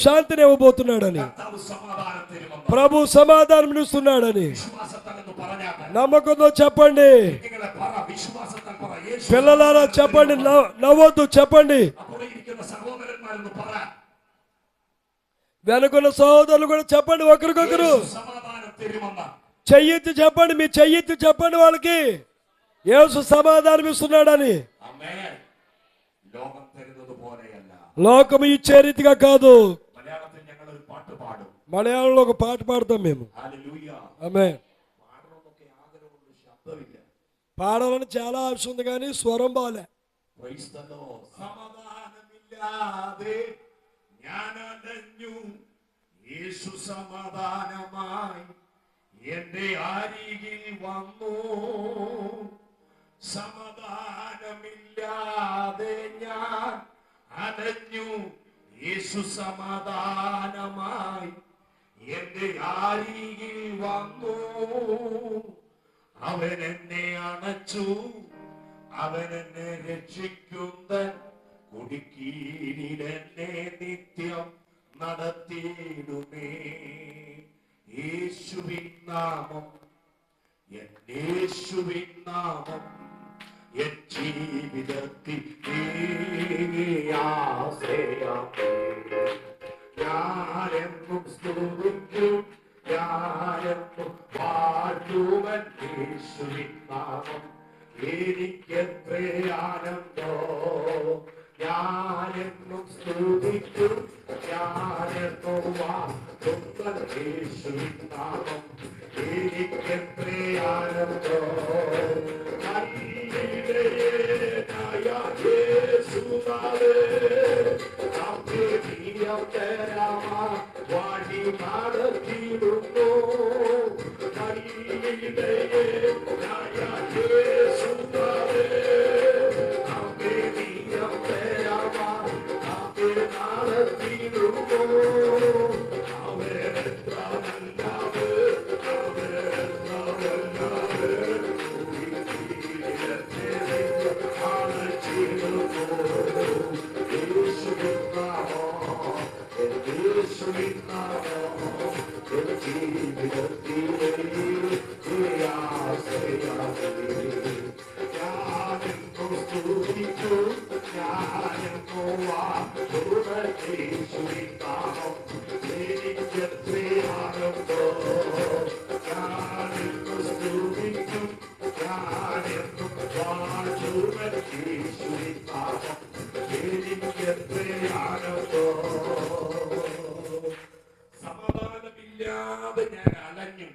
శాంతిని ఇవ్వబోతున్నాడని, കർത്താവ് സമാധാനം തരുമെന്ന്. ప్రభు సమాధానం ఇస్తున్నాడని. വിശ്വാസത്താൽ എന്ന് പറഞ്ഞാൽ నమ్మకంతో చెప్పండి. നിങ്ങളെ പറ വിശ്വാസത്താൽ പറ യേശു పిల్లలారా చెప్పండి, నవ్వొద్దు చెప్పండి. അപ്പോൾ ഇരിക്കുന്ന സഹോദരന്മാരെന്ന് പറ వెనుకున్న సహోదరులు కూడా చెప్పండి ఒకరికొకరు. യേശു സമാധാനം തരുമെന്ന്. చెయ్యెత్తి చెప్పండి, మీ చెయ్యెత్తి చెప్పండి వాళ్ళకి యేసు సమాధానం ఇస్తున్నాడని. ആമേൻ. ലോകം തരുന്നത് പോലെയല്ല. లోకము ఇచ్చే రీతిగా కాదు. മലയാളത്തിൽ ഞങ്ങൾ ഒരു പാട്ട് പാടും. మలయాళంలో ఒక పాట పాడతాం మేము. ഹല്ലേലൂയ. ఆమేన్. പാടണമെന്നൊക്കെ ആഗ്രഹമുള്ള ശബ്ദമില്ല. పాడాలని చాలా ఆశ ఉంది కానీ స్వరం బాలే. Praise the Lord. സമാധാനമില്ലാതെ ഞാൻ അലഞ്ഞു, യേശു സമാധാനമായി എന്റെ അരികിൽ വന്നു. സമാധാനമില്ലാതെ ഞാൻ അലഞ്ഞു, യേശു സമാധാനമായി എന്റെ അരികിൽ വന്നു. അവൻ എന്നെ അണച്ചു, അവൻ എന്നെ രക്ഷിക്കുന്ന കുടിക്കീരിലെന്നെ നിത്യം നടത്തിയിടുമേ. യേശുവിൻ നാമം, യേശുവിൻ നാമം എൻ ജീവിതത്തിൽ ആശ്രയമേ. ഞാനെന്നും സ്തുതിക്കും, ഞാനെന്നും പാടുവൻ യേശുവിൻ നാമം എനിക്കെത്രേ ആനന്ദോ. ഞാനെന്നും സ്തുതിക്കും, ഞാനെന്നും പാടുവൻ യേശുവിൻ നാമം എനിക്കെത്രേ ആനന്ദോ. നല്ലിടയനായ യേശുനാഥേ, നമ്മെ നിരന്തരമായി വഴി നടത്തിയിടുന്നു. നല്ലിടയനായ യേശുനാഥേ, നമ്മെ നിരന്തരമായി നടത്തിയിടുന്നു. അവരെത്ര നല്ലവർ, അവരെത്ര നല്ലവർ. സമാധാനമില്ലാതെ ഞാൻ അലഞ്ഞു,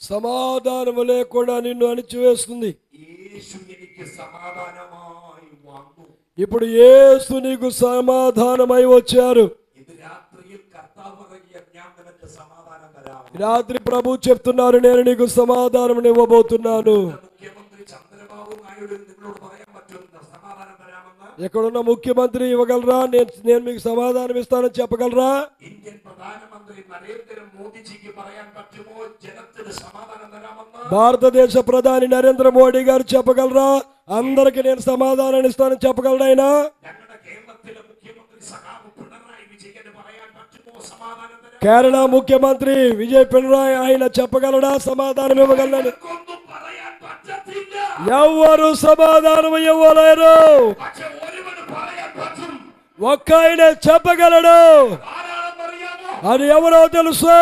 సమాధానం లేకుండా నిన్ను అణిచివేస్తుంది. യേശു എനിക്ക് സമാധാനമായി വന്നു. ఇప్పుడు యేసు నీకు సమాధానమై వచ్చారు. ഇത് രാത്രിയിൽ കർത്താവ് പറയുക ഞാൻ നിനക്ക് സമാധാനം തരാം. రాత్రి ప్రభు చెప్తున్నారు నేను నీకు సమాధానం ఇవ్వబోతున్నాను. മുഖ്യമന്ത്രി ചന്ദ്രബാബു പിണറായിയോട് നിങ്ങളോട് പറയാൻ പറ്റുന്ന സമാധാനം തരാമെന്ന്? ఎక్కడున్న ముఖ్యమంత్రి ఇవ్వగలరా? నేను మీకు సమాధానం ఇస్తానని చెప్పగలరా? ഇന്ത്യൻ പ്രധാനമന്ത്രി നരേന്ദ്ര മോദിജിക്ക് പറയാൻ പറ്റുമോ ജനത്തിന് സമാധാനം തരാമെന്ന്? భారతదేశ ప్రధాని నరేంద్ర మోడీ గారు చెప్పగలరా? అందరికి నేను సమాధానాన్ని ఇస్తానని చెప్పగలరా ఆయన? ഞങ്ങളുടെ കേരളത്തിലെ മുഖ്യമന്ത്രി സഖാവ് പിണറായി വിജയന് പറയാൻ പറ്റുമോ സമാധാനം തരാൻ? కేరళ ముఖ్యమంత్రి విజయ్ పినరాయి ఆయన చెప్పగలడా సమాధానం ఇవ్వగలరని? ഒന്നും പറയാൻ പറ്റത്തില്ല. ఎవరు సమాధానం ఇవ్వలేరు. പക്ഷെ ഒരുവന് പറയാൻ പറ്റും. ఒక్క ఆయన చెప్పగలడు. ആരാണെന്നറിയാമോ? అది ఎవరో తెలుసు.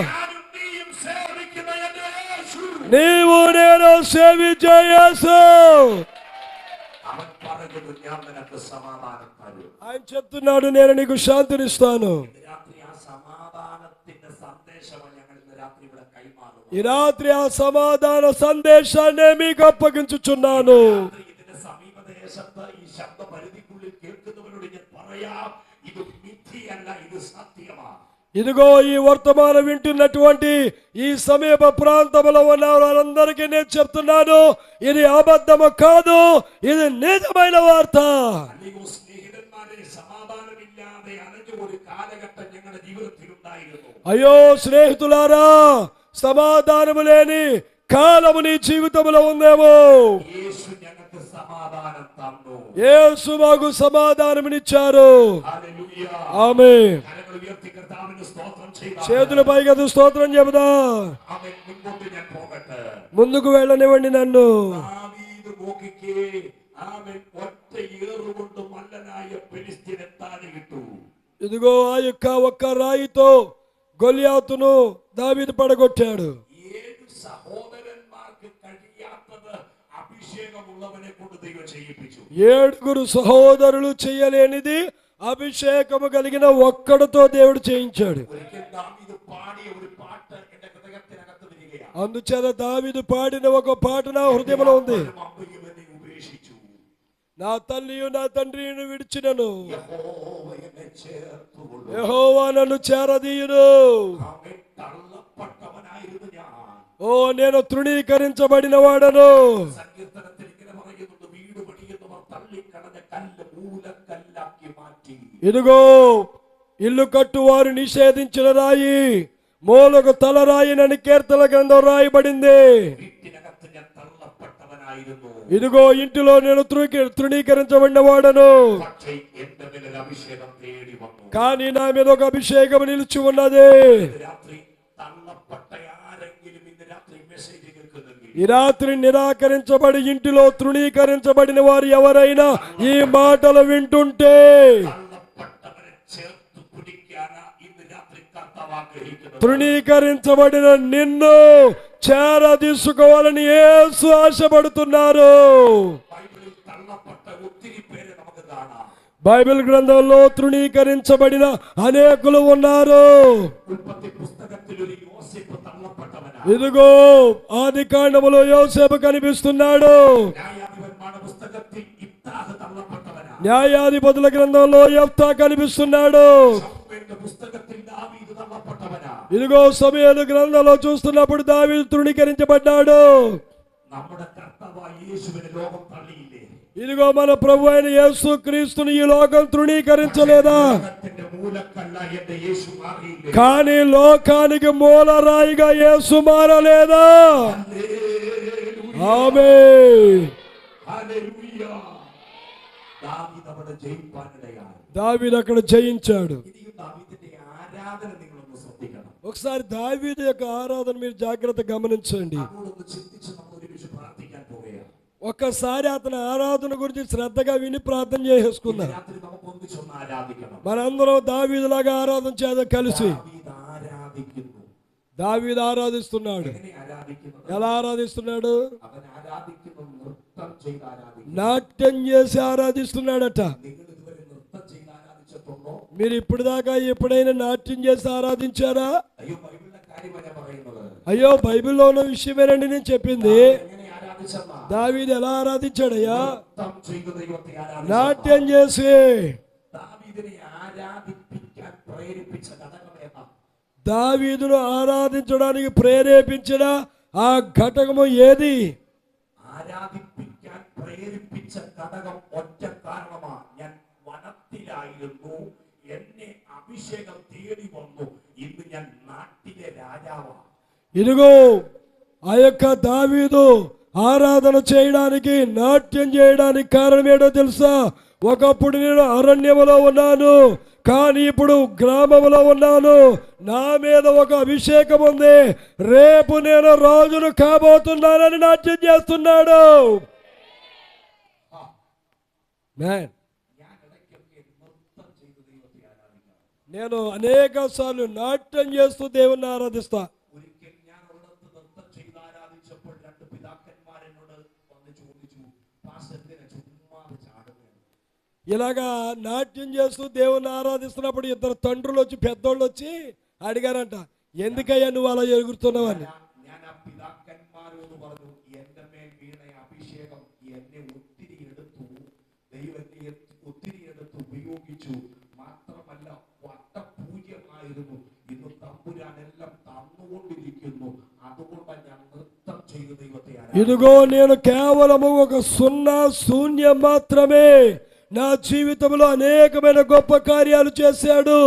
ഞാനും നീയും സേവിക്കുന്ന എന്റെ യേശു. నీవు నేను సేవించే యేసు. അവൻ പറയുന്നു ഞാൻ നിനക്ക് സമാധാനം തരും. ఆయన చెప్తున్నాడు నేను నీకు శాంతినిస్తాను. ഇന്ന് രാത്രി ആ സമാധാനത്തിന്റെ സന്ദേശമാണ് ഞങ്ങൾ ഇന്ന് രാത്രി ഇവിടെ കൈമാറുന്നത്. ఈ రాత్రి ఆ సమాధాన సందేశాన్ని మీకు అప్పగించుచున్నాను. രാത്രി ഇതിന്റെ സമീപദേശത്ത് ഈ ശബ്ദ പരിധിക്കുള്ളിൽ കേൾക്കുന്നവരോട് ഞാൻ പറയാം, ഇത് മിഥ്യയല്ല, ഇത് സത്യമാണ്. ఇదిగో ఈ వర్తమానం వింటున్నటువంటి ఈ సమీప ప్రాంతంలో ఉన్న వారందరికీ నేను చెప్తున్నాను, ఇది అబద్ధము కాదు, ఇది నిజమైన వార్త. അല്ലയോ സ്നേഹിതന്മാരെ, സമാധാനമില്ലാതെ അലഞ്ഞ ഒരു കാലഘട്ടം ഞങ്ങളുടെ ജീവിതത്തിൽ ഉണ്ടായിരുന്നു. అయ్యో స్నేహితులారా, సమాధానము లేని కాలము నీ జీవితంలో ఉందేమో. യേശു ഞങ്ങൾക്ക് സമാധാനം തന്നു. యేసు మాకు సమాధానమునిచ్చారు. ഹല്ലേലൂയ. ఆమేన్. കരങ്ങൾ ഉയർത്തി കർത്താവിന് സ്തോത്രം ചെയ്യുക. చేతుల పైకి స్తోత్రం చెబుదా. ആമേൻ. മുൻപോട്ട് ഞാൻ പോകട്ടെ. ముందుకు వెళ్ళనివ్వండి నన్ను. ദാവീദ് നോക്കിക്കേ, ആമേൻ, ഒറ്റ ഏറുകൊണ്ട് മല്ലനായ ഫെലിസ്ത്യനെ താഴെയിട്ടു. ఇదిగో ఆ యొక్క ఒక్క రాయితో గొలియాతును దావీదు పడగొట్టాడు. 7 സഹോദരന്മാർക്ക് കഴിയാത്തത് അഭിഷേകമുള്ളവനെ കൊണ്ട് ദൈവം ചെയ്യിപ്പിച്ചു. 7 సహోదరులు చేయలేనిది అభిషేకము కలిగిన ఒక్కడితో దేవుడు చేయించాడు. ഒരിക്കൽ ദാവീദ് പാടിയ ഒരു പാട്ട് എന്റെ ഹൃദയത്തിനകത്ത് വരികയാണ്. అందుచేత దావీదు పాడిన ఒక పాట నా హృదయంలో ఉంది. അമ്മയും എന്നെ ഉപേക്ഷിച്ചു, నా తల్లియు నా తండ్రిని విడిచినను, യഹോവ എന്നെ ചേർത്തുകൊള്ളു. యెహోవా నన్ను చేరదీయును. ആമേൻ. തള്ളപ്പെട്ടവനായിരുന്നു ഞാൻ. ఓ నేను తృణీకరించబడిన వాడను. സങ്കീർത്തനത്തിൽ ഇങ്ങനെ പറയുന്നുണ്ട്, വീട് പണിയുന്നവർ തള്ളിക്കളഞ്ഞ കല്ല് മൂലക്കല്ലാക്കി മാറ്റി. ఇదిగో ఇల్లు కట్టువారు నిషేధించిన రాయి మూలకు తలరాయినని కీర్తన గ్రంథం రాయబడింది. വീട്ടിനകത്ത് ഞാൻ തള്ളപ്പെട്ടവനായിരുന്നു. ఇదిగో ఇంటిలో నేను తృణీకరించబడిన వాడను, പക്ഷേ എന്റെ മേൽ അഭിഷേകം തേടി വന്നു. కానీ నా మీద ఒక అభిషేకం నిలిచి ఉన్నది. ഇന്ന് രാത്രി തള്ളപ്പെട്ട ആരെങ്കിലും ഇന്ന് രാത്രി മെസ്സേജ് കേൾക്കുന്നെങ്കിൽ, ఈ రాత్రి నిరాకరించబడి ఇంటిలో తృణీకరించబడిన వారు ఎవరైనా ఈ మాటలు వింటుంటే, തള്ളപ്പെട്ടവരെ ചേർത്ത് പിടിക്കാനാ ഇന്ന് രാത്രി കർത്താവ് ആഗ്രഹിക്കുന്നത്. తృణీకరించబడిన నిన్ను చేరదీసుకోవాలని యేసు ఆశపడుతున్నారు. ബൈബിളിൽ തള്ളപ്പെട്ട ഒത്തിരി പേരെ നമുക്ക് കാണാം. బైబిల్ గ్రంథంలో తృణీకరించబడిన అనేకులు ఉన్నారు. ഉൽപ്പത്തി പുസ്തകത്തിൽ ഒരു യോസേഫ് തള്ളപ്പെട്ടവനാണ്. ఇదిగో ఆది కాండములో యోసేపు కనిపిస్తున్నాడు. ന്യായാധിപന്മാരുടെ പുസ്തകത്തിൽ ഇബ്താഹ് തള്ളപ്പെട്ടവനാണ്. న్యాయాధిపతుల గ్రంథంలో యెఫ్తా కనిపిస్తున్నాడు. ശമൂവേലിന്റെ പുസ്തകത്തിൽ ദാവീദ് തള്ളപ്പെട്ടവനാണ്. ఇదిగో సమూయేలు గ్రంథంలో చూస్తున్నప్పుడు దావీదు తృణీకరించబడ్డాడు. നമ്മുടെ കർത്താവായ യേശുവിനെ లోകം തള്ളിയില്ലേ? ఇదిగో మన ప్రభు అయిన యేసు క్రీస్తుని ఈ లోకం తృణీకరించలేదా? ലോകത്തിന്റെ മൂലക്കല്ല എന്റെ യേശു മാറിയില്ലേ? కానీ లోకానికి మూలరాయిగా యేసు మారలేదా? ఆమేన్. ഹല്ലേലൂയ. ദാവീദ് അവിടെ ജയിപ്പാനിടയായി. దావీదు అక్కడ జయించాడు. ഇനിയും ദാവീദിന്റെ ആരാധന നിങ്ങളൊന്ന് ശ്രദ്ധിക്കണം. ఒకసారి దావీదు యొక్క ఆరాధన మీరు జాగ్రత్తగా గమనించండి. നമ്മളൊന്ന് ചിന്തിച്ച് നമ്മൾ ഒരുമിച്ച് പ്രാർത്ഥിക്കാൻ പോവുകയാണ്. ఒక్కసారి అతని ఆరాధన గురించి శ్రద్ధగా విని ప్రార్థన చేసుకుందాం. രാത്രി നമുക്ക് ഒന്നിച്ചൊന്ന് ആരാധിക്കണം. మనందరం దావీదులాగా ఆరాధన చేద్దాం కలిసి. ദാവീദ് ആരാധിക്കുന്നു. దావీదు ఆరాధిస్తున్నాడు. എങ്ങനെ ആരാധിക്കുന്നത്? ఎలా ఆరాధిస్తున్నాడు? അവൻ ആരാധിക്കുന്നു നൃത്തം ചെയ്ത് ആരാധിക്കുന്നു. నాట్యం చేసి ఆరాధిస్తున్నాడట. നിങ്ങൾ ഇതുവരെ നൃത്തം ചെയ്ത് ആരാധിച്ചിട്ടുണ്ടോ? మీరు ఇప్పుడు దాకా ఎప్పుడైనా నాట్యం చేసి ఆరాధించారా? അയ്യോ, ബൈബിളിലെ കാര്യമാണ് ഞാൻ പറയുന്നത്. అయ్యో బైబిల్లో ఉన్న విషయమేనండి నేను చెప్పింది. എങ്ങനെ ആരാധിച്ചെന്നാ? దావీదు ఎలా ఆరాధించాడయ్యా? നൃത്തം ചെയ്ത് ദൈവത്തെ ആരാധിച്ചു. నాట్యం చేసి. ദാവീദിനെ ആരാധിപ്പിക്കാൻ പ്രേരിപ്പിച്ച ഘടകമേതാ? దావీదును ఆరాధించడానికి ప్రేరేపించిన ఆ ఘటకము ఏది? ആരാധിപ്പിക്കാൻ പ്രേരിപ്പിച്ച ഘടകം ഒറ്റ കാരണമാ. ഞാൻ വനത്തിലായിരുന്നു, എന്നെ അഭിഷേകം തേടി വന്നു, ഇന്ന് ഞാൻ నాటిలే రాజావా. ఇదిగో ఆ యొక్క దావీదు ఆరాధన చేయడానికి, నాట్యం చేయడానికి కారణం ఏంటో తెలుసా? ఒకప్పుడు నేను అరణ్యములో ఉన్నాను, కానీ ఇప్పుడు గ్రామంలో ఉన్నాను. నా మీద ఒక అభిషేకం ఉంది, రేపు నేను రాజును కాబోతున్నానని నాట్యం చేస్తున్నాడు. నేను అనేక సార్లు నాట్యం చేస్తూ దేవుణ్ణి ఆరాధిస్తా. ഒരിക്കൽ ഞാൻ ഒരിടത്ത് നൃത്തം ചെയ്ത് ആരാധിച്ചപ്പോൾ രണ്ട് പിതാക്കന്മാരെന്നോട് വന്ന് ചോദിച്ചു, പാസ്റ്ററിനെ ചുമ്മാ ചാടുന്നു. ఇలాగా నాట్యం చేస్తూ దేవుణ్ణి ఆరాధిస్తున్నప్పుడు ఇద్దరు తండ్రులు వచ్చి, పెద్దోళ్ళు వచ్చి అడిగారంట, ఎందుకయ్యా నువ్వు అలా ఎగురుతున్నావని. ഞാൻ ആ പിതാക്കന്മാരോട് പറഞ്ഞു, എന്റെ മേൽ വീണ അഭിഷേകം എന്നെ ഒത്തിരി എടുത്തു, ദൈവം എന്നെ ഒത്തിരി എടുത്ത് ഉപയോഗിച്ചു. മാത്രമല്ല വട്ടപൂജ്യമായിരുന്നു, ഇന്ന് തമ്പുരാൻ എല്ലാം തന്നുകൊണ്ടിരിക്കുന്നു. അതുകൊണ്ട് ഞാൻ നൃത്തം ചെയ്ത് ദൈവത്തെ ఇదిగో నేను కేవలము ఒక సున్నా శూన్యం మాత్రమే. నా జీవితంలో అనేకమైన గొప్ప కార్యాలు చేశాడు.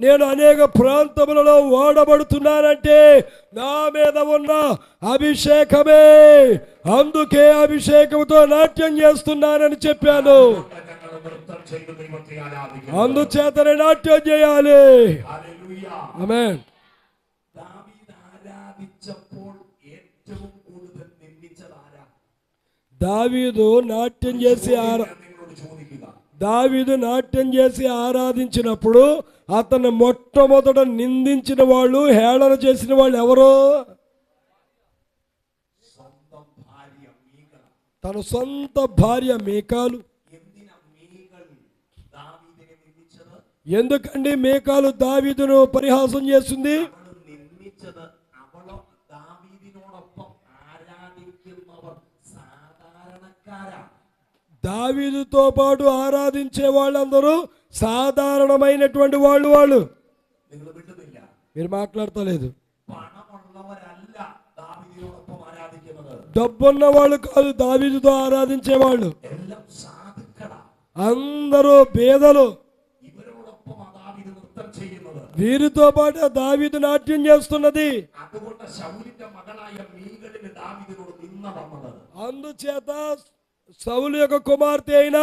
నేను అనేక ప్రాంతములలో వాడబడుతున్నానంటే నా మీద ఉన్న అభిషేకమే. అందుకే అభిషేకంతో నాట్యం చేస్తున్నానని చెప్పాను. అందుచేతనే నాట్యం చేయాలి. ఆమేన్. దావీదు ఆరాధించപ്പോൾ ഏറ്റവും കൂടുതൽ നിന്ദിച്ചത് ആരാ? దావీదు నాట్యం చేసి ఆరాధించినప్పుడు అతన్ని మొట్టమొదట నిందించిన వాళ్ళు, హేళన చేసిన వాళ్ళు ఎవరు? తన సొంత భార్య మీకాలు. ఎందుకండి మీకాలు దావీదును పరిహాసం చేసింది? దావీదుతో పాటు ఆరాధించే వాళ్ళందరూ సాధారణమైనటువంటి వాళ్ళు. మీరు మాట్లాడతలేదు. డబ్బున్న వాళ్ళు కాదు దావీదుతో ఆరాధించే వాళ్ళు, అందరూ పేదలు. వీరితో పాటు దావీదు నాట్యం చేస్తున్నది. అందుచేత సౌలు యొక్క కుమార్తె అయిన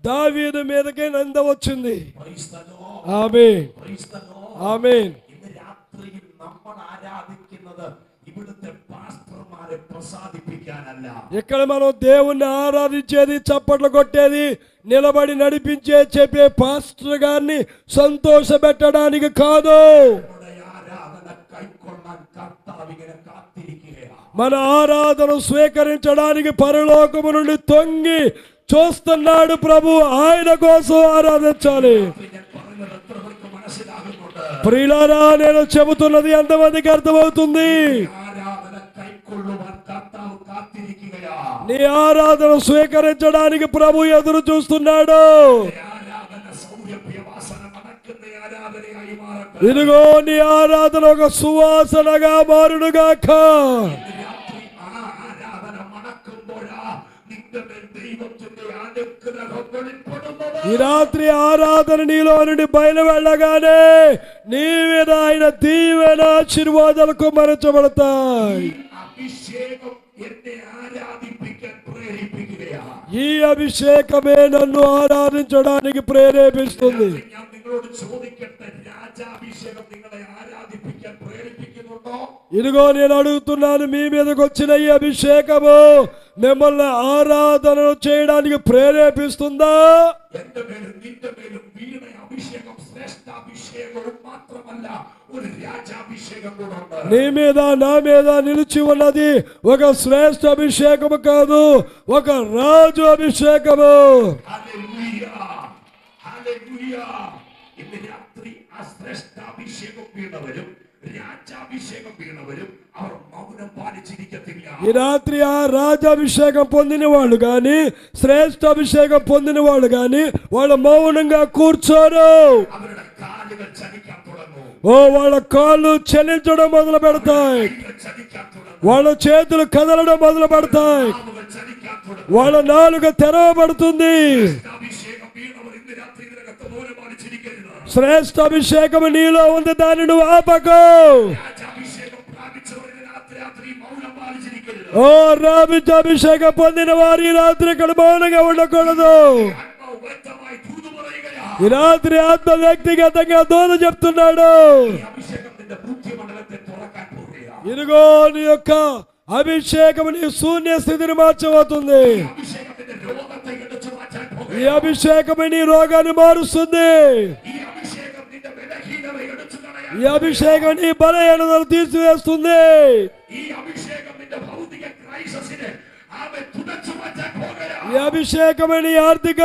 దావీదు మీదకే నింద వచ్చింది. ఆమేన్, ఆమేన్. ఇక్కడ మనం దేవుణ్ణి ఆరాధించేది, చప్పట్లు కొట్టేది, నిలబడి నడిపించే చెప్పే పాస్టర్ గారిని సంతోష పెట్టడానికి కాదు. మన ఆరాధన స్వీకరించడానికి పరలోకము నుండి తొంగి చూస్తున్నాడు ప్రభు. ఆయన కోసం ఆరాధించాలి. ప్రియులారా, నేను చెబుతున్నది ఎంతమందికి అర్థమవుతుంది? నీ ఆరాధన స్వీకరించడానికి ప్రభు ఎదురు చూస్తున్నాడు. ఇదిగో నీ ఆరాధన ఒక సువాసనగా మారునుగాక. ఈ రాత్రి ఆరాధన నీలో నుండి బయలు వెళ్ళగానే నీ మీద ఆయన దీవెన ఆశీర్వాదాలు కుమ్మరించబడతాయి. ఈ అభిషేకమే నన్ను ఆరాధించడానికి ప్రేరేపిస్తుంది. ఇదిగో నేను అడుగుతున్నాను, మీ మీదకి వచ్చిన ఈ అభిషేకము మిమ్మల్ని ఆరాధన చేయడానికి ప్రేరేపిస్తుందా? నీ మీద నా మీద నిలిచి ఉన్నది ఒక శ్రేష్ఠ అభిషేకము కాదు, ఒక రాజు అభిషేకము. ఈ రాత్రి ఆ రాజాభిషేకం పొందిన వాళ్ళు గాని, శ్రేష్ఠ అభిషేకం పొందిన వాళ్ళు గాని వాళ్ళు మౌనంగా కూర్చోరు. వాళ్ళ కాళ్ళు చలించడం మొదలు పెడతాయి, వాళ్ళ చేతులు కదలడం మొదలు పెడతాయి, പ്രാപിക്കാൻ തുടങ്ങും. వాళ్ళ నాలుక తెరవబడుతుంది. അഭിഷേകം വീണവർ ഇന്ന് രാത്രി ഇതിനകത്ത് മൗനമാണിച്ചിരിക്കരുത്. శ్రేష్ఠ అభిషేకం నీలో ఉంది, దాన్ని నువ్వు ఆపకు. രാജാഭിഷേകം പ്രാപിച്ചവർ ഇന്ന് രാത്രി മൗനമാണിച്ചിരിക്കരുത്. ఓ రాజాభిషేకం పొందిన వారు ఈ రాత్రి ఇక్కడ మౌనంగా ఉండకూడదు. ആത്മാവ് വ്യക്തമായി ദൂത് പറയുകയാ. ఈ రాత్రి ఆత్మ వ్యక్తిగతంగా దూత చెప్తున్నాడు. ഈ അഭിഷേകം നിന്റെ ബുദ്ധിമണ്ഡലത്തെ തുറക്കാൻ പോകുകയാ. ఇదిగో నీ యొక్క అభిషేకం నీ శూన్య స్థితిని మార్చబోతుంది. അഭിഷേകം നിന്റെ രോഗത്തെ എടുത്തു മാറ്റാൻ ఈ പോകുകയാ. అభిషేకం నీ రోగాన్ని మారుస్తుంది. ഈ അഭിഷേകം നിന്റെ ബലഹീനത എടുത്തു കളയാൻ. ఈ అభిషేకం నీ బలహీనతను తీసివేస్తుంది. ഈ അഭിഷേകം നിന്റെ ഭൗതിക ക്രൈസിസിനെ അവൻ തുടച്ചു മാറ്റാൻ പോകുകയാ. ఈ అభిషేకం నీ ఆర్థిక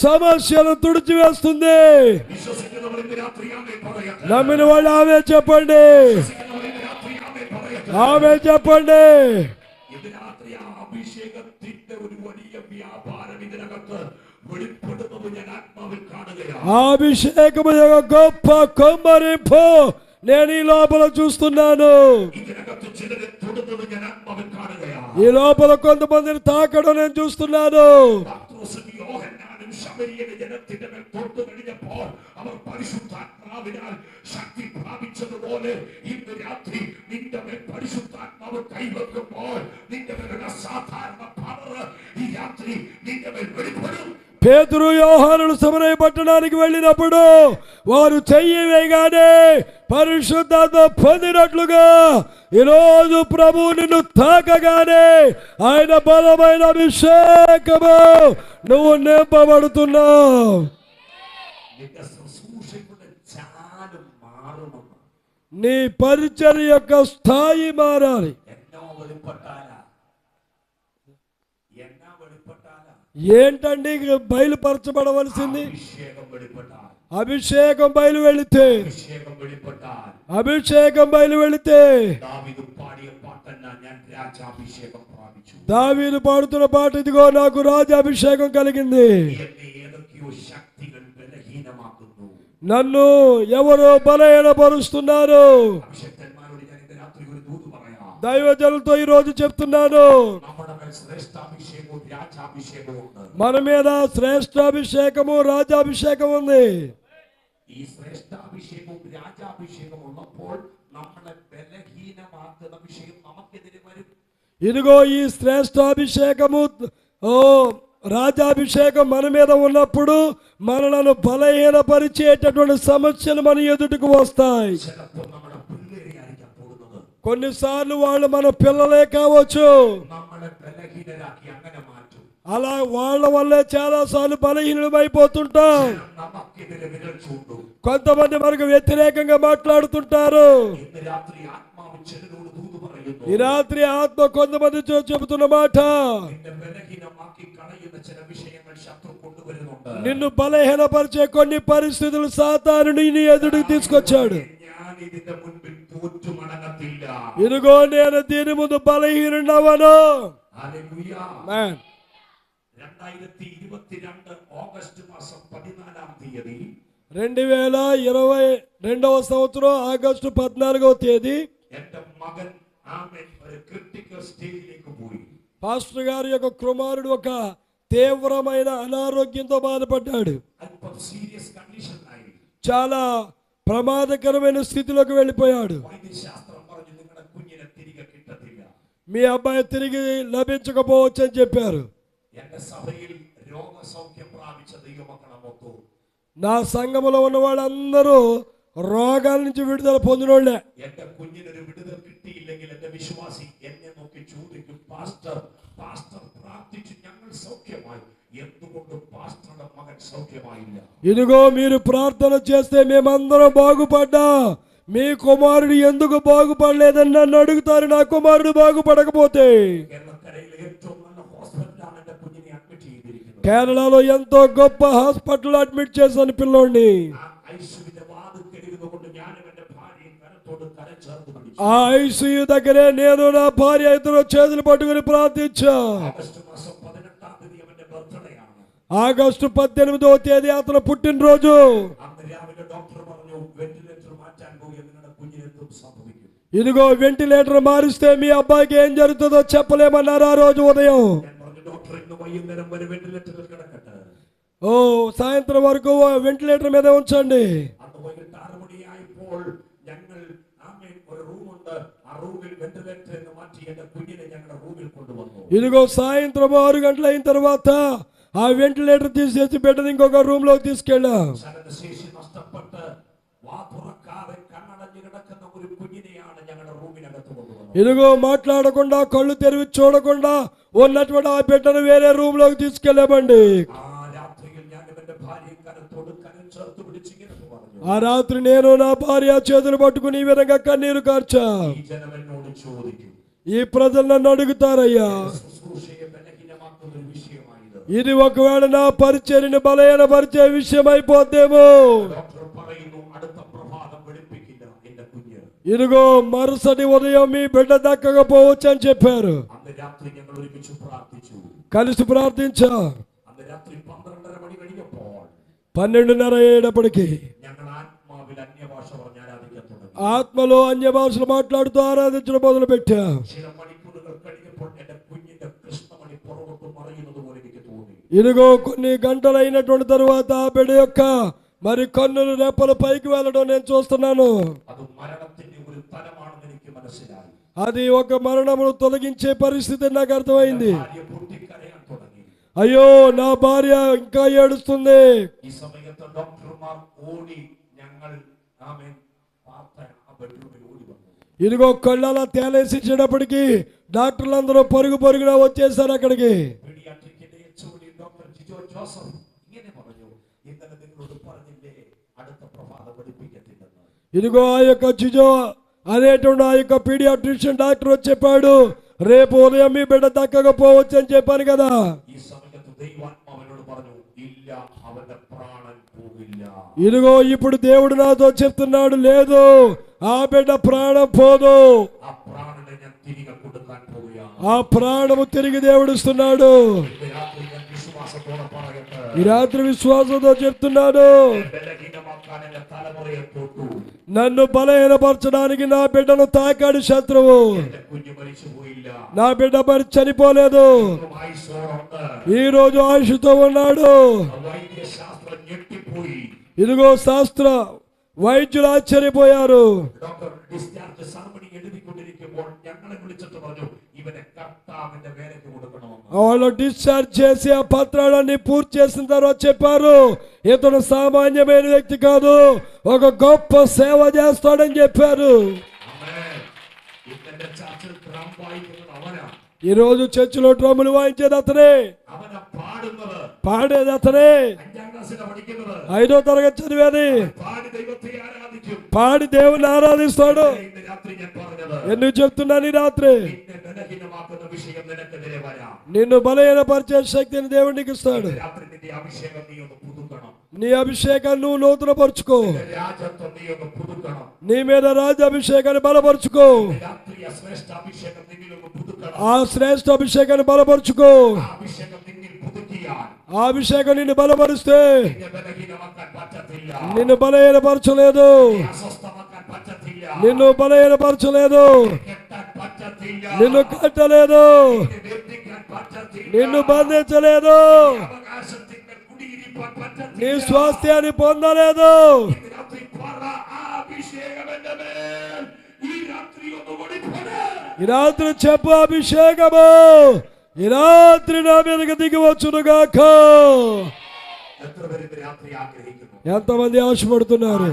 సమస్యలను తుడిచివేస్తుంది. വിശ്വസിക്കുന്നവർ ഇന്ന് രാത്രി ആമേൻ പറയട്ടെ. నమ్మిన వాళ్ళు ఆమె చెప్పండి, വിശ്വസിക്കുന്നവർ ഇന്ന് രാത്രി ആമേൻ പറയട്ടെ. ఆమె చెప్పండి. ഇന്ന് രാത്രി ആ അഭിഷേകത്തിന്റെ ഒരു വലിയ വ്യാപാരം ഇതിനകത്ത് വെളിപ്പെടുന്നത് ഞാൻ ആത്മാവിൽ കാണുകയാണ്. ఆ అభిషేకం యొక్క గొప్ప కుమ్మరింపు నేను ఈ లోపల చూస్తున్నాను. ഇതിനകത്ത് ചിലരെ തൊടുന്നത് ഞാൻ ആത്മാവിൽ കാണുകയാണ്. ఈ లోపల కొంతమందిని తాకడం నేను చూస్తున్నాను. പത്രോസും യോഹന്നാനും ശമരിയയിലെ ജനത്തിന്റെ മേൽ തൊട്ടു കഴിഞ്ഞപ്പോൾ അവർ പരിശുദ്ധാത്മാവിനാൽ ശക്തി പ്രാപിച്ചതുപോലെ ഇന്ന് രാത്രി നിന്റെ മേൽ പരിശുദ്ധാത്മാവ് കൈവെക്കുമ്പോൾ നിന്റെ മേലുള്ള സാധാരണ പവർ ഈ രാത്രി നിന്റെ മേൽ വെളിപ്പെടും. పేతురు యోహానులు సమరయ పట్టణానికి వెళ్ళినప్పుడు వారు చెయ్యి వేయగానే పరిశుద్ధాత్మ పొందినట్లుగా ఈరోజు ప్రభు నిన్ను తాకగానే ఆయన బలమైన అభిషేకము నువ్వు నింపబడుతున్నావు. നിന്റെ ശുശ്രൂഷയുടെ ചാലും മാറുമെന്ന് నీ పరిచర్య యొక్క స్థాయి మారాలి. എന്നോ വെളിപ്പെട്ടാലാ എന്നാ വെളിപ്പെട്ടാലാ ఏంటండి బయలుపరచబడవలసింది? അഭിഷേകം വെളിപ്പെട്ടാൽ అభిషేకం బయలు వెళితే, അഭിഷേകം വെളിപ്പെട്ടാൽ అభిషేకం బయలు వెళితే ദാവീദ് പാടിയ പാട്ടെന്നാ ഞാൻ രാജാഭിഷേകം പ്രാപിച്ചു. దావీదు పాడుతున్న పాట ఇదిగో నాకు రాజాభిషేకం కలిగింది. എന്നെ ഏതൊക്കെയോ ശക്തികൾ ബലഹീനമാക്കുന്നു. నన్ను ఎవరో బలహీనపరుస్తున్నారు. അഭിഷക്തന്മാരോട് ഞാൻ ഇന്ന് രാത്രി ഒരു ദൂത് പറയാം. దైవజనులతో ఈ రోజు చెప్తున్నాను, നമ്മുടെ മേൽ ശ്രേഷ്ഠാഭിഷേകവും രാജാഭിഷേകവും ഉണ്ട്. మన మీద శ్రేష్ఠాభిషేకము రాజాభిషేకం ఉంది. ഈ ശ്രേഷ്ഠാഭിഷേകവും രാജാഭിഷേകവും ഉള്ളപ്പോൾ നമ്മളെ ബലഹീനമാക്കുന്ന വിഷയം നമുക്കെതിരെ വരും. ఇదిగో ఈ శ్రేష్ఠాభిషేకము రాజాభిషేకం మన మీద ఉన్నప్పుడు మనలను బలహీనపరిచేటటువంటి సమస్యలు మన ఎదుటికి వస్తాయి. ചിലപ്പോൾ നമ്മുടെ പിള്ളേരെ ആയിരിക്കാം പോകുന്നത്. కొన్నిసార్లు వాళ్ళు మన పిల్లలే కావచ్చు. നമ്മളെ ബലഹീനരാക്കി അങ്ങനെ മാറ്റും. అలా వాళ్ళ వల్లే చాలా సార్లు బలహీనమైపోతుంటాం. നമുക്കെതിരെ വിരൽ ചൂണ്ടും. కొంతమంది మనకు వ్యతిరేకంగా మాట్లాడుతుంటారు. ഇന്ന് രാത്രി ആത്മാവ് ചിലരോട് ദൂത് പറയുന്നു. ఈ రాత్రి ఆత్మ కొంతమంది చెబుతున్న మాట, നിന്നെ ബലഹീനമാക്കി കളയുന്ന ചില വിഷയങ്ങൾ ശത്രു കൊണ്ടുവരുന്നുണ്ട്. నిన్ను బలహీనపరిచే కొన్ని పరిస్థితులు సాతాను నీ ఎదుటికి తీసుకొచ్చాడు. ഞാൻ ഇതിന്റെ മുൻപിൽ തോറ്റു മടങ്ങത്തില്ല. ఇదిగో నేను దీని ముందు బలహీనుడవను. ഹല്ലേലൂയ. ఆమేన్. 2022 ആഗസ്റ്റ് മാസം 14ാം തീയതി 2022వ సంవత్సరం ఆగస్టు 14వ తేదీ എന്റെ മകൻ ആമേൻ ഒരു ക്രിട്ടിക്കൽ സ്റ്റേജിലേക്ക് പോയി. పాస్టర్ గారి యొక్క కుమారుడు ఒక తీవ్రమైన అనారోగ్యంతో బాధపడ్డాడు. അല്പം സീരിയസ് കണ്ടീഷനായി. చాలా ప్రమాదకరమైన స్థితిలోకి వెళ్ళిపోయాడు. വൈദ്യശാസ്ത്രം പറഞ്ഞു നിങ്ങളുടെ കുഞ്ഞിനെ തിരികെ കിട്ടത്തില്ല. మీ అబ్బాయి తిరిగి లభించకపోవచ్చు అని చెప్పారు. എന്റെ സഭയിൽ രോഗസൗഖ്യം പ്രാപിച്ച ദൈവമക്കളെ മൊത്തം నా సంఘములో ఉన్న వాళ్ళందరూ రోగాల నుంచి విడుదల పొందినోళ్లే. എന്റെ കുഞ്ഞിനൊരു വിടുതൽ കിട്ടിയില്ലെങ്കിൽ എന്റെ വിശ്വാസി എന്നെ നോക്കി ചോദിക്കും, പാസ്റ്റർ പാസ്റ്റർ പ്രാർത്ഥിച്ചു ഞങ്ങൾ സൗഖ്യമായി, എന്തുകൊണ്ട് പാസ്റ്ററുടെ മകൻ സൗഖ്യമായില്ല? ఇదిగో మీరు ప్రార్థన చేస్తే మేమందరం బాగుపడ్డా, మీ కుమారుడు ఎందుకు బాగుపడలేదని నన్ను అడుగుతారు. నా కుమారుడు బాగుపడకపోతే കേരളക്കരയിലെ ഏറ്റവും നല്ല ഹോസ്പിറ്റലാണ് എന്റെ കുഞ്ഞിനെ അഡ്മിറ്റ് ചെയ്തിരിക്കുന്നത്. కేరళలో ఎంతో గొప్ప హాస్పిటల్ అడ్మిట్ చేశాను పిల్లోడిని. ആ ഐസിയുവിന്റെ വാതിൽക്കലിരുന്നു കൊണ്ട് ഞാനും എന്റെ ഭാര്യയും കരത്തോട് കര ചേർത്ത് പിടിച്ചു. ఆ ఐసీయూ దగ్గరే నేను నా భార్య ఇద్దరు చేతులు పట్టుకుని ప్రార్థించా. ആഗസ്റ്റ് മാസം 18ാം തീയതി അവന്റെ ബർത്ത്ഡേ ആണ്. ఆగస్టు 18వ తేదీ అతను పుట్టినరోజు. അന്ന് രാവിലെ ഡോക്ടർ പറഞ്ഞു വെന്റിലേറ്റർ മാറ്റാൻ പോയി നിങ്ങളുടെ കുഞ്ഞിന് എന്തും സംഭവിക്കും. ఇదిగో వెంటిలేటర్ మారిస్తే మీ అబ్బాయికి ఏం జరుగుతుందో చెప్పలేమన్నారు ఆ రోజు ఉదయం. ഞാൻ പറഞ്ഞു ഡോക്ടർ വൈകുന്നേരം വരെ വെന്റിലേറ്ററിൽ കിടക്കട്ടെ. ఓ సాయంత్రం వరకు వెంటిలేటర్ మీద ఉంచండి. അന്ന് വൈകിട്ട് 6 മണിയായപ്പോൾ ഞങ്ങൾ ഒരു റൂമുണ്ട്, ആ റൂമിൽ വെന്റിലേറ്ററിൽ മാറ്റി എന്റെ കുഞ്ഞിനെ ഞങ്ങളുടെ റൂമിൽ കൊണ്ടുവന്നു. ఇదిగో సాయంత్రం 6 గంటలు అయిన తర్వాత ఆ వెంటిలేటర్ తీసేసి బిడ్డని ఇంకొక రూమ్ లోకి తీసుకెళ్ళాం. ശേഷി നഷ്ടപ്പെട്ട് വാ തുറക്കാതെ കണ്ണടഞ്ഞു കിടക്കുന്ന ഒരു കുഞ്ഞിനെയാണ് ഞങ്ങളുടെ റൂമിനകത്ത് കൊണ്ടുവന്നത്. ఇదిగో మాట్లాడకుండా కళ్ళు తెరిచి చూడకుండా ఉన్నటువంటి ఆ బిడ్డను వేరే రూమ్ లోకి తీసుకెళ్ళామండి. ఆ రాత్రి నేను నా భార్య చేతులు పట్టుకుని ఈ విధంగా కన్నీరు కార్చా. ఈ ప్రజలు నన్ను అడుగుతారయ్యా, ఇది ఒకవేళ నా పరిచర్యను బలహీనపరిచే విషయం అయిపోద్దేమో. ఇదిగో మరుసటి ఉదయం మీ బిడ్డ దక్కకపోవచ్చు అని చెప్పారు. కలిసి ప్రార్థించా. 12:30 అయ్యేటప్పటికి ఆత్మలో అన్య భాషలు మాట్లాడుతూ ఆరాధించడం మొదలు పెట్టా. ఇదిగో కొన్ని గంటలు అయినటువంటి తరువాత ఆ బిడ్డ యొక్క మరి కన్నులు రెప్పలు పైకి వెళ్ళడం నేను చూస్తున్నాను. అది ఒక మరణమును తొలగించే పరిస్థితి నాకు అర్థమైంది. అయ్యో నా భార్య ఇంకా ఏడుస్తుంది. ఇదిగో కళ్ళలా తేలేసేటప్పటికి డాక్టర్లందరూ పరుగు పరుగున వచ్చేసారు అక్కడికి. ఇదిగో ఆ యొక్క జిజో అనేటువంటి ఆ యొక్క పీడియాట్రిషియన్ డాక్టర్ వచ్చి చెప్పాడు, రేపు ఉదయం మీ బిడ్డ దక్కకపోవచ్చు అని చెప్పాను కదా. ఇదిగో ఇప్పుడు దేవుడు నాతో చెప్తున్నాడు, లేదు ఆ బిడ్డ ప్రాణం పోదు, ఆ ప్రాణము తిరిగి దేవుడు ఇస్తున్నాడు. ఈ రాత్రి విశ్వాసంతో చెప్తున్నాడు, నన్ను బలహీనపరచడానికి నా బిడ్డను తాకాడు శత్రువు. నా బిడ్డ మరి చనిపోలేదు, ఈ రోజు ఆయుష్తో ఉన్నాడు. ఇదిగో శాస్త్ర వైద్యులు ఆశ్చర్యపోయారు. వాళ్ళు డిశ్చార్జ్ చేసి ఆ పత్రాలన్నీ పూర్తి చేసిన తర్వాత చెప్పారు, ఇతను సామాన్యమైన వ్యక్తి కాదు, ఒక గొప్ప సేవ చేస్తాడని చెప్పారు. ఈ రోజు చర్చిలో డ్రమ్ములు వాయించేది అతనే, పాడేది అతనే, 5వ తరగతి చదివేది, పాడి దేవుని ఆరాధిస్తాడు. ఎందుకు చెప్తున్నాను, ఈ రాత్రి నిన్ను బలహీనపరిచే శక్తిని దేవునికి ఇస్తాడు. నీ అభిషేకాన్ని నువ్వు నూతనపరుచుకో, నీ మీద రాజాభిషేకాన్ని బలపరుచుకో, ఆ శ్రేష్ఠ అభిషేకాన్ని బలపరుచుకో. ఆ అభిషేకం నిన్ను బలపరిస్తే నిన్ను బలహీనపరచలేదు, నిన్ను బలహీనపరచలేదు, నిన్ను కట్టలేదు, నిన్ను బంధించలేదు, నీ స్వాస్థ్యాన్ని పొందలేదు. ఈ రాత్రి చెప్పు, అభిషేకము ఈ రాత్రి నా మీదకి దిగి వచ్చునుగాక. ఎంతమంది ఆశపడుతున్నారు,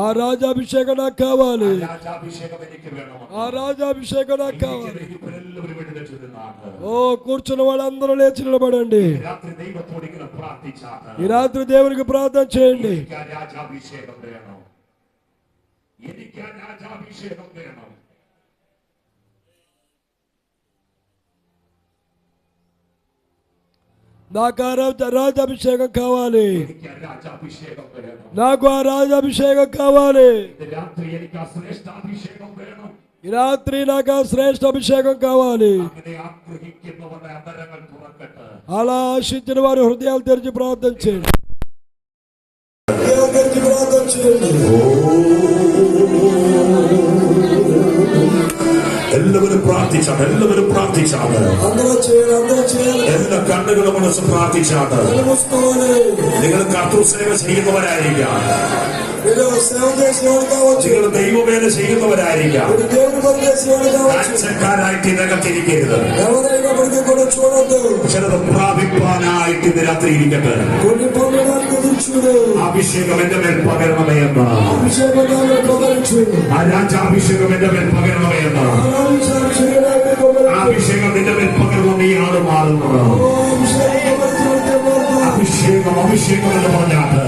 ఆ రాజాభిషేకం నాకు కావాలి, ఆ రాజాభిషేకం నాకు కావాలి. ఓ కూర్చున్న వాళ్ళందరూ లేచి నిలబడండి. ఈ రాత్రి దేవునికి ప్రార్థన చేయండి. నాకు ఆ రాజాభిషేకం కావాలి, నాకు ఆ రాజాభిషేకం కావాలి. ఈ రాత్రి నాకు ఆ శ్రేష్ఠ అభిషేకం కావాలి. అలా ఆశించిన వారి హృదయాలు తెరిచి ప్రార్థన చేయండి. എല്ലാവരും പ്രാർത്ഥിച്ചാണ്, എല്ലാവരും പ്രാർത്ഥിച്ചാണ്. എല്ലാ കണ്ണുകളും മനസ്സ് പ്രാർത്ഥിച്ചാണ്. നിങ്ങൾ കർത്തൃസേവ ചെയ്യുന്നവരായിരിക്കാം, നിങ്ങൾ ദൈവവേല ചെയ്യുന്നവരായിരിക്കാം. കാഴ്ചക്കാരായിട്ട് ഇതിനകത്തിരിക്കരുത്. ചിലത് പ്രാപിപ്പാനായിട്ട് ഇന്ന് രാത്രി ഇരിക്കട്ടെ. അഭിഷേകം എന്റെ മേൽ പകരണമേ എന്ന്, ആ രാജാഭിഷേകം എന്റെ മേൽ പകരണമേ എന്ന്, അഭിഷേകം നിന്റെ മേൽ പകരണം. നീയാണ് മാറുന്നത്. അഭിഷേകം അഭിഷേകം എന്ന് പറഞ്ഞാട്ട്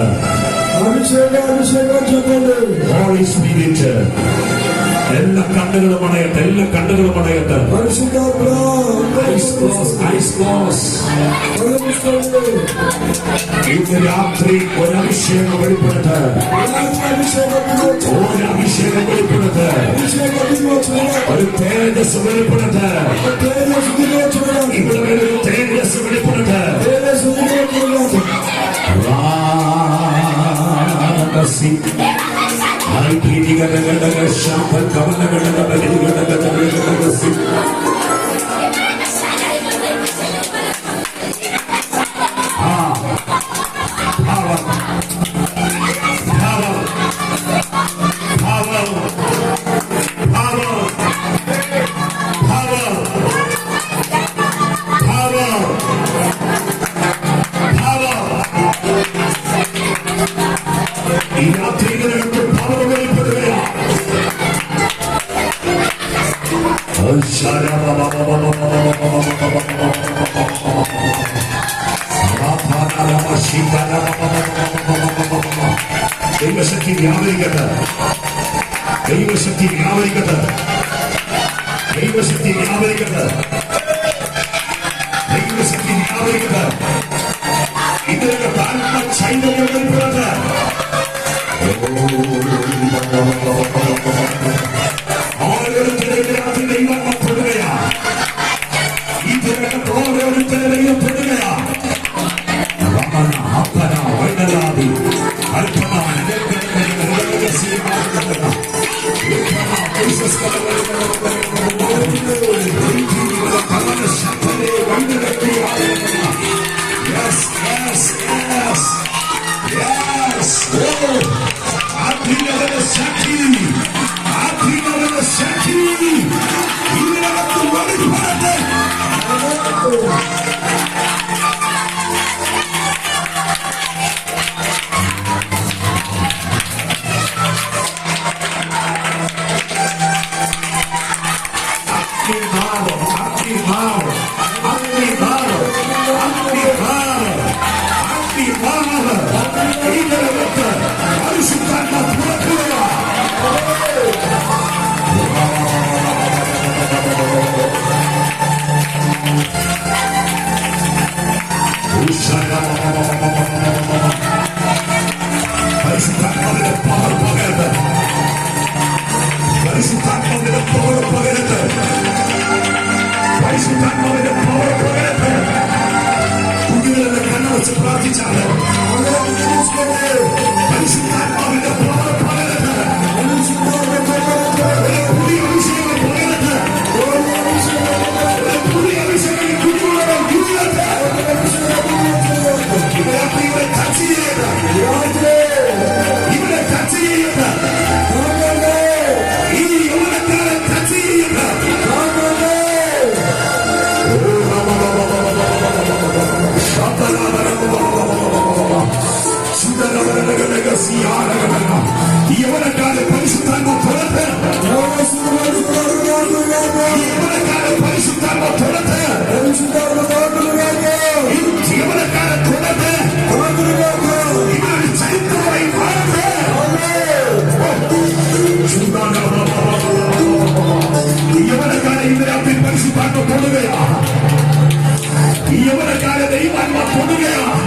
ഹോളി സ്പിരിറ്റ് എല്ലാ കണ്ണുകളും അടയട്ടെ, എല്ലാ കണ്ണുകളും അടയട്ടെ. ഇന്ന് രാത്രി ഒരഭിഷേകം വെളിപ്പെടുത്ത്, ഒരഭിഷേകം വെളിപ്പെടുത്ത്, ഒരു തേജസ് വെളിപ്പെടുത്ത്, ഇവിടെ ഒരു തേജസ് വെളിപ്പെടുത്ത്. ഈ രാത്രിയിലേക്ക് പവർ വെളിപ്പെടുകയാണ്. ദൈവശക്തി വ്യാപരിക്കട്ടെ, ദൈവശക്തി വ്യാപരിക്കട്ടെ, ദൈവശക്തി വ്യാപരിക്കട്ടെ, ദൈവശക്തി വ്യാപരിക്കട്ടെ. ഇതിനൊക്കെ താഴ്ന്ന ചൈതന്യം വെളിപ്പെടട്ടെ. ഓരോരുത്തരുടെ രാത്രി ദൈവം പെടുകയാണ്. ഈ തിരക്കത്ത് ഓരോരുത്തരുടെ ദൈവം പെടുകയാണ്. അപ്പന വൈനലാതി അല്പന യൗവനക്കാരെ ദൈവാത്മ തൊടുകയാണ്.